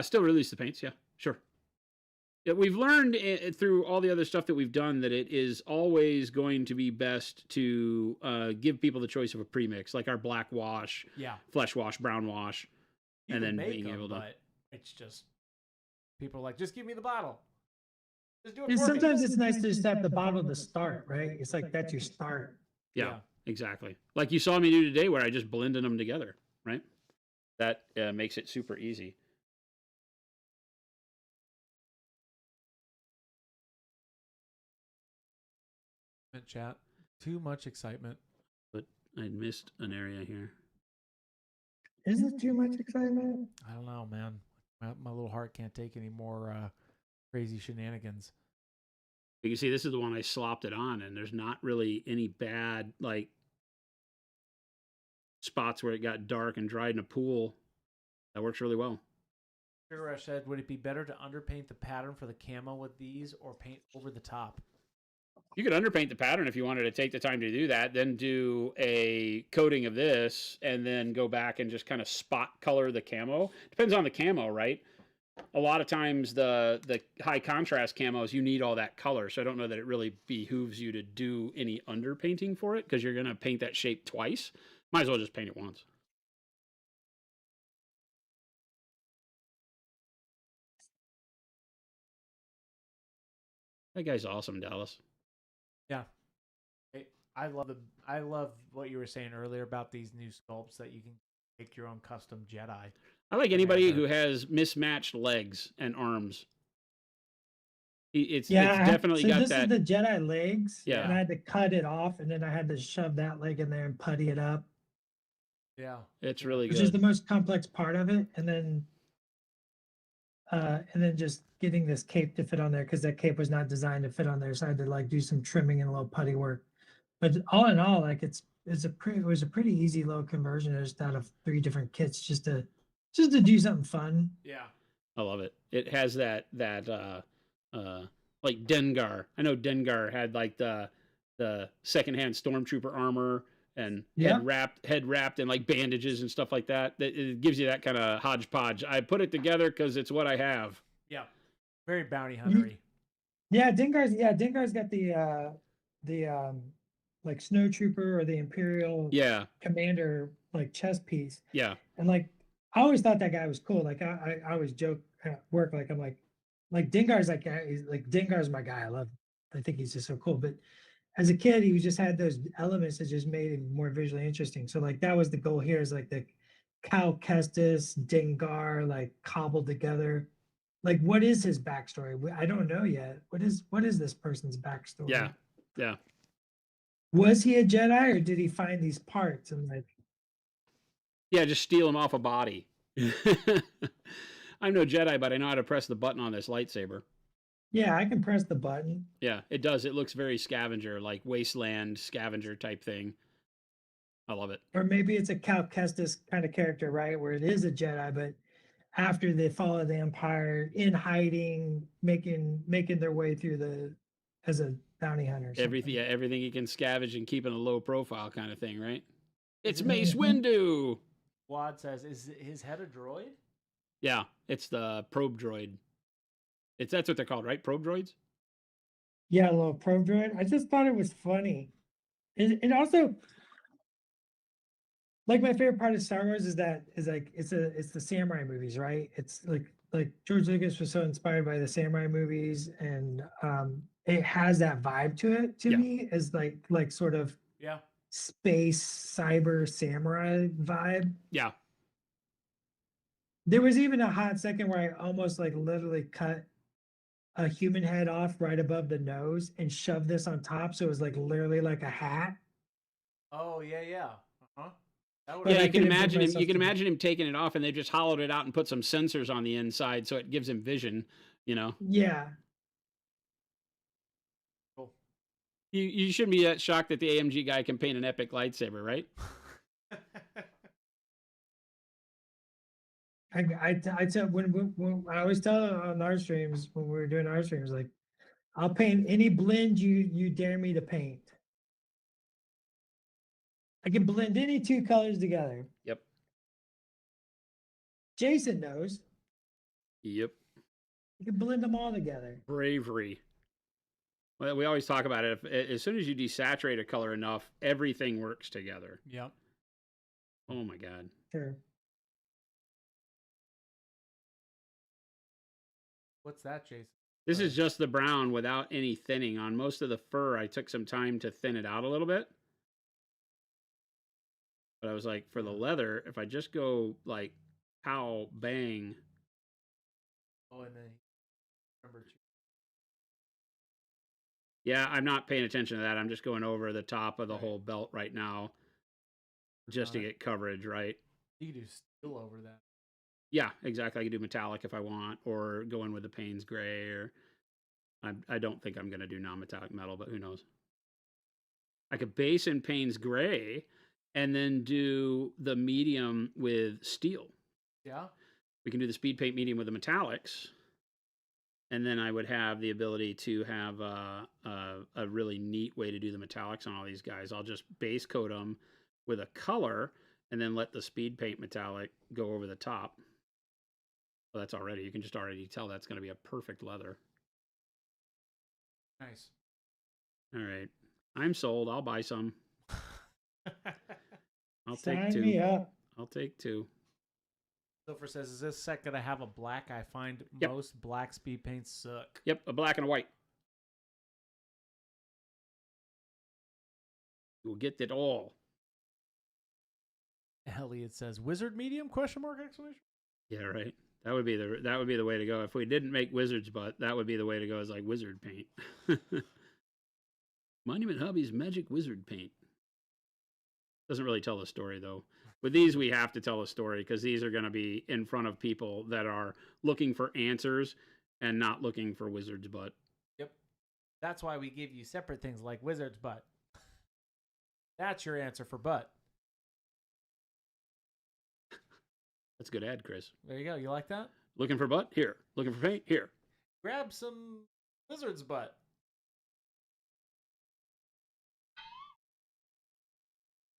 Still release the paints, yeah, sure. Yeah, we've learned through all the other stuff that we've done that it is always going to be best to give people the choice of a premix, like our black wash, flesh wash, brown wash, and then being able to. But it's just people are like, just give me the bottle. Just do it. Sometimes it's nice to just have the bottle to start, right? It's like that's your start. Yeah, exactly. Like you saw me do today, where I just blended them together, right? That makes it super easy. Chat. Too much excitement. But I missed an area here. Is it too much excitement? I don't know, man. My little heart can't take any more crazy shenanigans. You can see this is the one I slopped it on, and there's not really any bad like spots where it got dark and dried in a pool. That works really well. Sugar Rush said, would it be better to underpaint the pattern for the camo with these or paint over the top? You could underpaint the pattern if you wanted to take the time to do that, then do a coating of this, and then go back and just kind of spot color the camo. Depends on the camo, right? A lot of times the high contrast camos, you need all that color. So I don't know that it really behooves you to do any underpainting for it because you're going to paint that shape twice. Might as well just paint it once. That guy's awesome, Dallas. Yeah. I love what you were saying earlier about these new sculpts that you can make your own custom Jedi. I like anybody who has mismatched legs and arms. It's definitely got that. This is the Jedi legs. Yeah. And I had to cut it off, and then I had to shove that leg in there and putty it up. Yeah. It's really good. Which is the most complex part of it. And then just getting this cape to fit on there because that cape was not designed to fit on there. So I had to like do some trimming and a little putty work. But all in all, like it was a pretty easy little conversion just out of 3 different kits just to do something fun. Yeah. I love it. It has that like Dengar. I know Dengar had like the secondhand stormtrooper armor and head wrapped in like bandages and stuff like that. It gives you that kind of hodgepodge. I put it together because it's what I have. Yeah. Very bounty huntery. Yeah, Dengar's got the like snowtrooper or the Imperial commander like chest piece. Yeah. And like I always thought that guy was cool. Like I always joke at work, like I'm like Dengar's Dengar's my guy. I love him. I think he's just so cool. But as a kid, he just had those elements that just made him more visually interesting. So like that was the goal here, is like the Cal Kestis, Dengar, like cobbled together. Like what is his backstory? I don't know yet. What is this person's backstory? Yeah. Yeah. Was he a Jedi or did he find these parts and like? Yeah, just steal him off a body. I'm no Jedi, but I know how to press the button on this lightsaber. Yeah, I can press the button. Yeah, it does. It looks very scavenger, like wasteland scavenger type thing. I love it. Or maybe it's a Cal Kestis kind of character, right? Where it is a Jedi, but after the fall of the Empire, in hiding, making their way through the as a bounty hunter. Or Everything, something. yeah, everything you can scavenge and keep in a low profile kind of thing, right? It's Is it- Mace Windu. Wad says, "Is his head a droid?" Yeah, it's the probe droid. That's what they're called, right? Probe droids. Yeah, a little probe droid. I just thought it was funny. And also, like my favorite part of Star Wars is that is like it's the samurai movies, right? It's like George Lucas was so inspired by the samurai movies, and it has that vibe to it to Yeah. me as like sort of Yeah. space cyber samurai vibe. Yeah. There was even a hot second where I almost like literally cut a human head off right above the nose and shoved this on top, so it was like literally like a hat. Oh yeah, yeah. Uh huh. But Yeah, I you can couldn't bring imagine him. myself You can to- imagine him taking it off, and they just hollowed it out and put some sensors on the inside, so it gives him vision. You know, Yeah, Cool. you shouldn't be that shocked that the AMG guy can paint an epic lightsaber, right? I tell when I always tell on our streams when we were doing our streams, like I'll paint any blend you dare me to paint. I can blend any two colors together. Yep. Jason knows Yep. you can blend them all together. Bravery. Well, we always talk about it. As soon as you desaturate a color enough, everything works together. Yep. Oh my god. Sure. What's that, Jason? This is just the brown without any thinning. On most of the fur, I took some time to thin it out a little bit. But I was like, for the leather, if I just go like pow, bang. Oh, and then remember. Yeah, I'm not paying attention to that. I'm just going over the top of the whole belt right now just to get coverage, right? You can do steel over that. Yeah, exactly. I could do metallic if I want, or go in with the Payne's gray, or I don't think I'm going to do non-metallic metal, but who knows? I could base in Payne's gray and then do the medium with steel. Yeah. We can do the speed paint medium with the metallics, and then I would have the ability to have a really neat way to do the metallics on all these guys. I'll just base coat them with a color, and then let the speed paint metallic go over the top. Well, that's already, you can just already tell that's going to be a perfect leather. Nice. All right. I'm sold. I'll buy some. I'll take Sign two. me up. I'll take two. Silver says, "Is this set gonna have a black? I find Yep. most black speed paints suck." Yep, a black and a white. You'll get it all. Elliot says, "Wizard medium?" Question mark exclamation. Yeah, right. That would be the way to go. If we didn't make wizard's butt, that would be the way to go. Is like wizard paint. Monument Hobbies magic wizard paint. Doesn't really tell a story though. With these, we have to tell a story because these are going to be in front of people that are looking for answers and not looking for wizard's butt. Yep. That's why we give you separate things like wizard's butt. That's your answer for butt. That's a good ad, Chris. There you go. You like that? Looking for butt? Here. Looking for paint? Here. Grab some wizard's butt.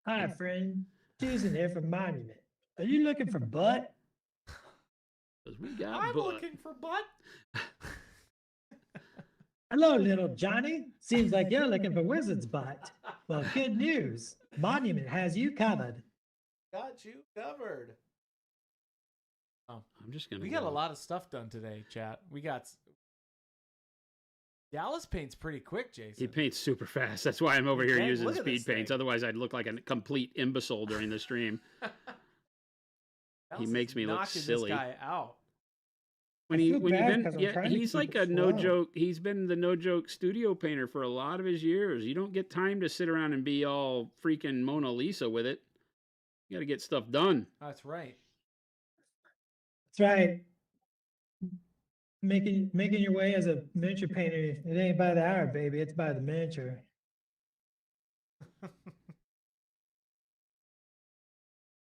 Hi, friend. Susan here from Monument. Are you looking for butt? Because we got I'm butt. looking for butt. Hello, little Johnny. Seems like you're looking for wizard's butt. Well, good news. Monument has you covered. Got you covered. I'm just gonna. We got a lot of stuff done today, chat. We got Dallas paints pretty quick, Jason. He paints super fast. That's why I'm over here Dang, using look at speed this paints. thing. Otherwise, I'd look like a complete imbecile during the stream. Dallas makes is me look knocking silly. This guy out. When I he feel when bad you've 'cause I'm been trying to he's keep like it a no slow. joke. He's been the no joke studio painter for a lot of his years. You don't get time to sit around and be all freaking Mona Lisa with it. You got to get stuff done. That's right. That's right. making your way as a miniature painter, it ain't by the hour, baby. It's by the miniature.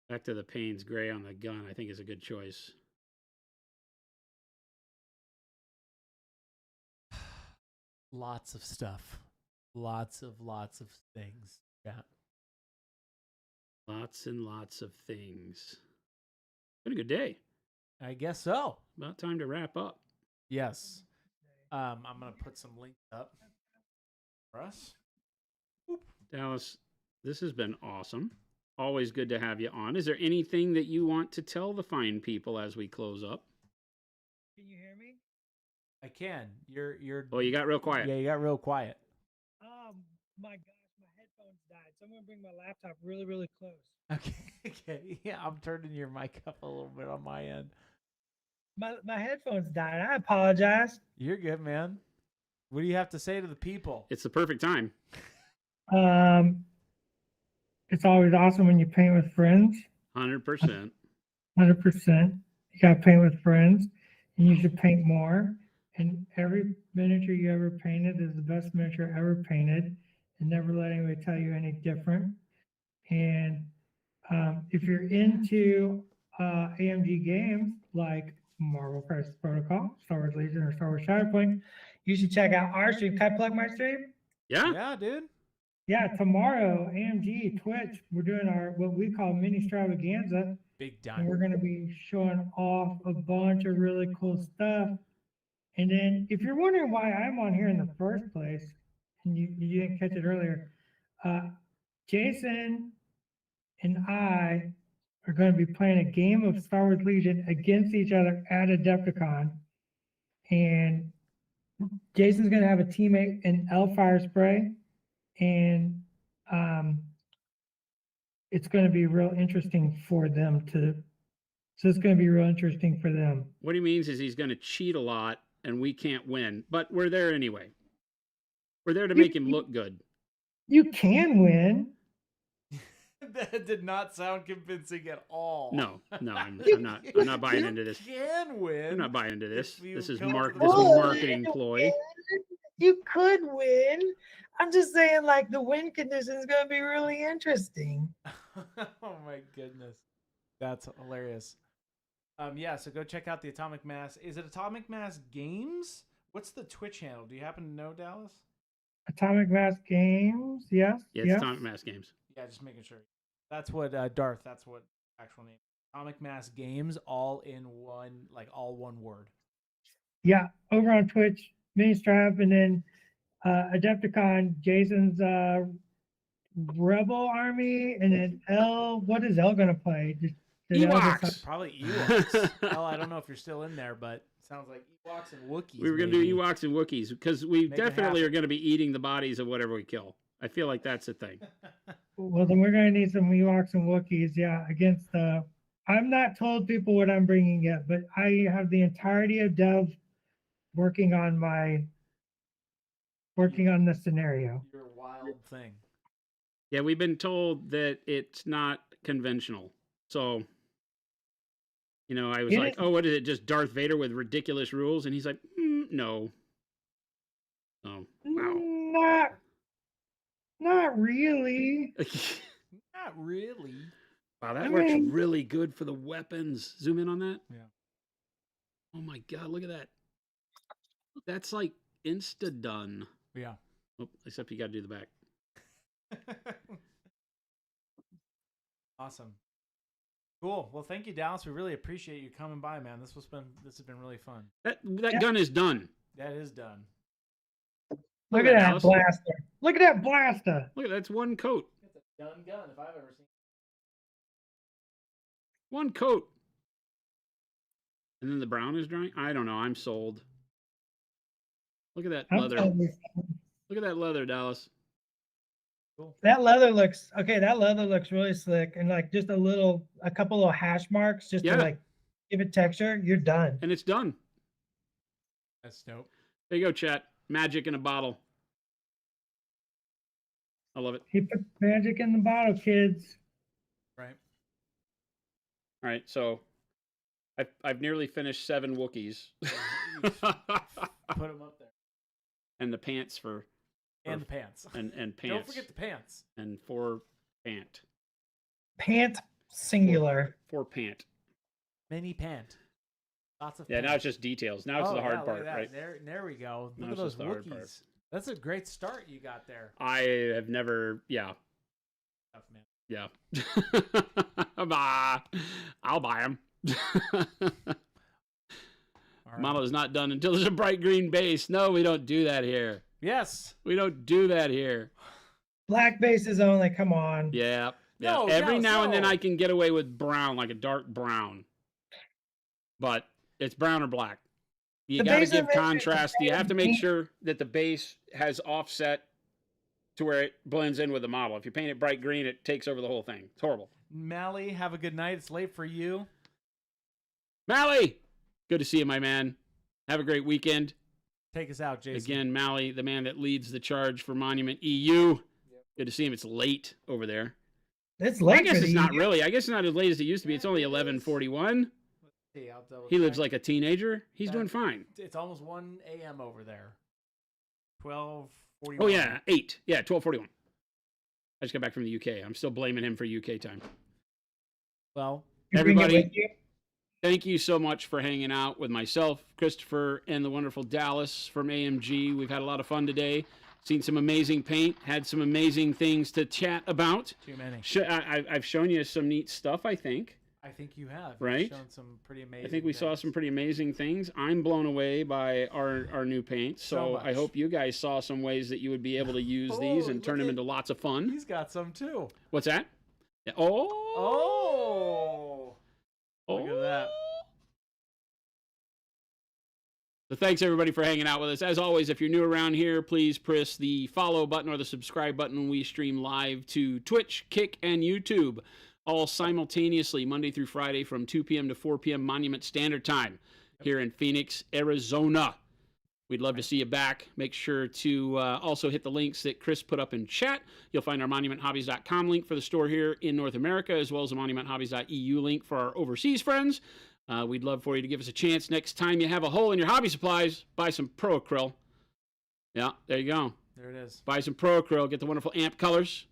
Back to the Payne's gray on the gun, I think is a good choice. Lots of stuff. Lots of things. Yeah. Lots and lots of things. Been a good day. I guess so. About time to wrap up. Yes. I'm going to put some links up for us. Boop. Dallas, this has been awesome. Always good to have you on. Is there anything that you want to tell the fine people as we close up? Can you hear me? I can. You're. Oh, you got real quiet. Yeah, you got real quiet. My gosh, my headphones died. So I'm gonna bring my laptop really, really close. Okay. Okay. Yeah, I'm turning your mic up a little bit on my end. My headphones died. I apologize. You're good, man. What do you have to say to the people? It's the perfect time. It's always awesome when you paint with friends. 100%. 100%. You gotta paint with friends, and you should paint more. And every miniature you ever painted is the best miniature ever painted, and never let anybody tell you any different. And if you're into AMG games like Marvel Crisis Protocol, Star Wars Legion, or Star Wars Shatterpoint, you should check out our stream. Can I plug my stream? Yeah? Yeah, dude. Yeah, tomorrow, AMG, Twitch, we're doing our what we call mini extravaganza. Big And we're time. going to be showing off a bunch of really cool stuff. And then if you're wondering why I'm on here in the first place, and you didn't catch it earlier, Jason and I are going to be playing a game of Star Wars Legion against each other at Adepticon. And Jason's going to have a teammate in Fire Spray. And it's going to be real interesting for them to. So it's going to be real interesting for them. What he means is he's going to cheat a lot and we can't win, but we're there anyway. We're there to make him look good. You can win. That did not sound convincing at all. No, I'm not buying into this. You can win. I'm not buying into this. This is come up with this is a Oh, marketing ploy. You could win. I'm just saying, like, the win condition is going to be really interesting. Oh my goodness, that's hilarious. Yeah, so go check out the Atomic Mass. Is it Atomic Mass Games? What's the Twitch handle? Do you happen to know, Dallas? Atomic Mass Games, yes. Yeah, it's Atomic Mass Games. Yeah, just making sure. That's what Darth. That's what actual name. Atomic Mass Games, all in one, like all one word. Yeah, over on Twitch, Mini Strap, and then Adepticon, Jason's Rebel Army, and then L. What is L gonna play? Did L Ewoks. decide- Probably Ewoks. Well, I don't know if you're still in there, but it sounds like Ewoks and Wookiees. We were going to do Ewoks and Wookiees because we Make it definitely happen. are going to be eating the bodies of whatever we kill. I feel like that's the thing. Well, then we're gonna need some Ewoks and Wookiees, yeah, against the. I'm not told people what I'm bringing yet, but I have the entirety of Dev working on the scenario. Your wild thing. Yeah, we've been told that it's not conventional. So, I was It like, is- oh, what is it? Just Darth Vader with ridiculous rules? And he's like, no. Oh, wow. Not really. Not really. Wow, that I works mean- really good for the weapons. Zoom in on that. Yeah. Oh my God, look at that. That's like insta done. Yeah. Oh, except you got to do the back. Awesome. Cool. Well, thank you, Dallas. We really appreciate you coming by, man. This has been really fun. That Yeah. gun is done. That is done. Look at at that, that Alice. blaster. Look at that blaster. Look at that's one coat. It's a done gun if I've ever seen. One coat. And then the brown is drying. I don't know. I'm sold. Look at that I'm leather. totally- Look at that leather, Dallas. Cool. That leather looks okay. That leather looks really slick, and like just a couple of hash marks, just Yeah. to like give it texture. You're done. And it's done. That's dope. There you go, chat. Magic in a bottle. I love it. He put magic in the bottle, kids. Right. All right, so I've nearly finished 7 Wookiees. Put them up there. And the pants for and the pants. And pants. Don't forget the pants. And for pant. Pant singular. For pant. Mini pant. Lots of Yeah, pants. now it's just details. Now it's the hard part, right? There we go. Now Look at it's those just the hard part. Wookiees. That's a great start you got there. I have never, yeah. Tough, man. Yeah. I'll buy them. Right. Mama's not done until there's a bright green base. No, we don't do that here. Yes. We don't do that here. Black bases only. Come on. Yeah. No, Every now and then no. I can get away with brown, like a dark brown. But it's brown or black. You got to give contrast. You have to make sure that the base has offset to where it blends in with the model. If you paint it bright green, it takes over the whole thing. It's horrible. Mally, have a good night. It's late for you. Mally, good to see you, my man. Have a great weekend. Take us out, Jason. Again, Mally, the man that leads the charge for Monument EU. Yep. Good to see him. It's late over there. It's late. I guess it's not really. I guess it's not as late as it used to be. It's only 11:41. He lives like a teenager. He's doing fine. It's almost 1 a.m. over there. 12:41. Oh, yeah. 8. Yeah, 12:41. I just got back from the UK. I'm still blaming him for UK time. Well, everybody, thank you so much for hanging out with myself, Christopher, and the wonderful Dallas from AMG. We've had a lot of fun today. Seen some amazing paint. Had some amazing things to chat about. Too many. I've shown you some neat stuff, I think. I think you have. Right? You've shown some pretty amazing I think we saw some pretty amazing things. I'm blown away by our new paint. So I hope you guys saw some ways that you would be able to use these and turn them into lots of fun. He's got some too. What's that? Oh! Look at that. So thanks everybody for hanging out with us. As always, if you're new around here, please press the follow button or the subscribe button when we stream live to Twitch, Kick, and YouTube, all simultaneously Monday through Friday from 2 p.m. to 4 p.m. Monument Standard Time here in Phoenix, Arizona. We'd love to see you back. Make sure to also hit the links that Chris put up in chat. You'll find our monumenthobbies.com link for the store here in North America, as well as the monumenthobbies.eu link for our overseas friends. We'd love for you to give us a chance next time you have a hole in your hobby supplies. Buy some Pro Acryl. Yeah, there you go. There it is. Buy some Pro Acryl. Get the wonderful amp colors.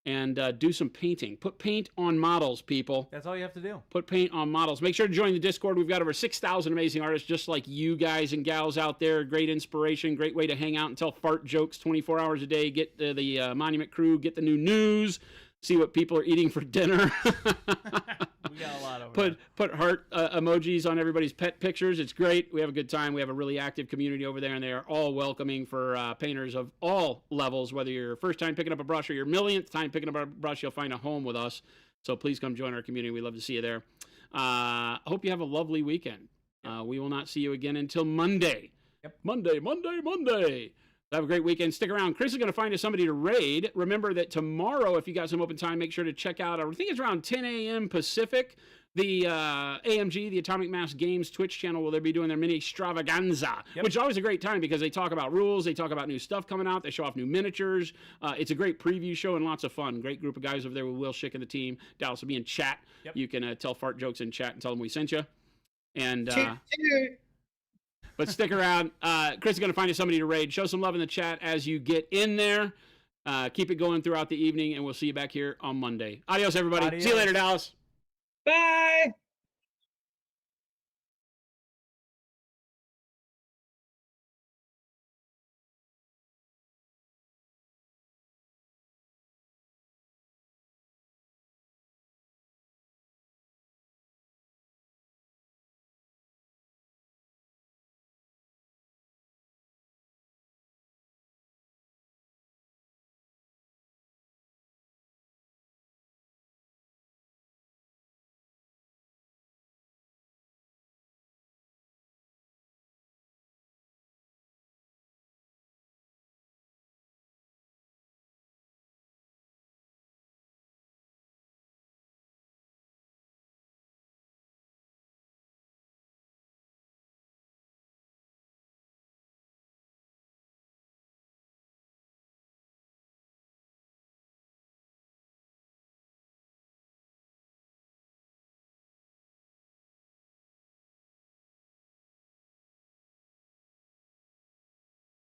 And do some painting. Put paint on models, people. That's all you have to do. Put paint on models. Make sure to join the Discord. We've got over 6,000 amazing artists just like you guys and gals out there. Great inspiration. Great way to hang out and tell fart jokes 24 hours a day. Get the Monument crew. Get the new news. See what people are eating for dinner. We got a lot over there. Put heart emojis on everybody's pet pictures. It's great. We have a good time. We have a really active community over there, and they are all welcoming for painters of all levels. Whether you're first time picking up a brush or your millionth time picking up a brush, you'll find a home with us. So please come join our community. We'd love to see you there. I hope you have a lovely weekend. We will not see you again until Monday. Yep. Monday. Have a great weekend. Stick around. Chris is going to find us somebody to raid. Remember that tomorrow, if you got some open time, make sure to check out, I think it's around 10 a.m. Pacific, the AMG, the Atomic Mass Games Twitch channel, where they'll be doing their mini extravaganza, which is always a great time because they talk about rules, they talk about new stuff coming out, they show off new miniatures. It's a great preview show and lots of fun. Great group of guys over there with Will Schick and the team. Dallas will be in chat. Yep. You can tell fart jokes in chat and tell them we sent you. And but stick around. Chris is going to find you somebody to raid. Show some love in the chat as you get in there. Keep it going throughout the evening, and we'll see you back here on Monday. Adios, everybody. Adios. See you later, Dallas. Bye.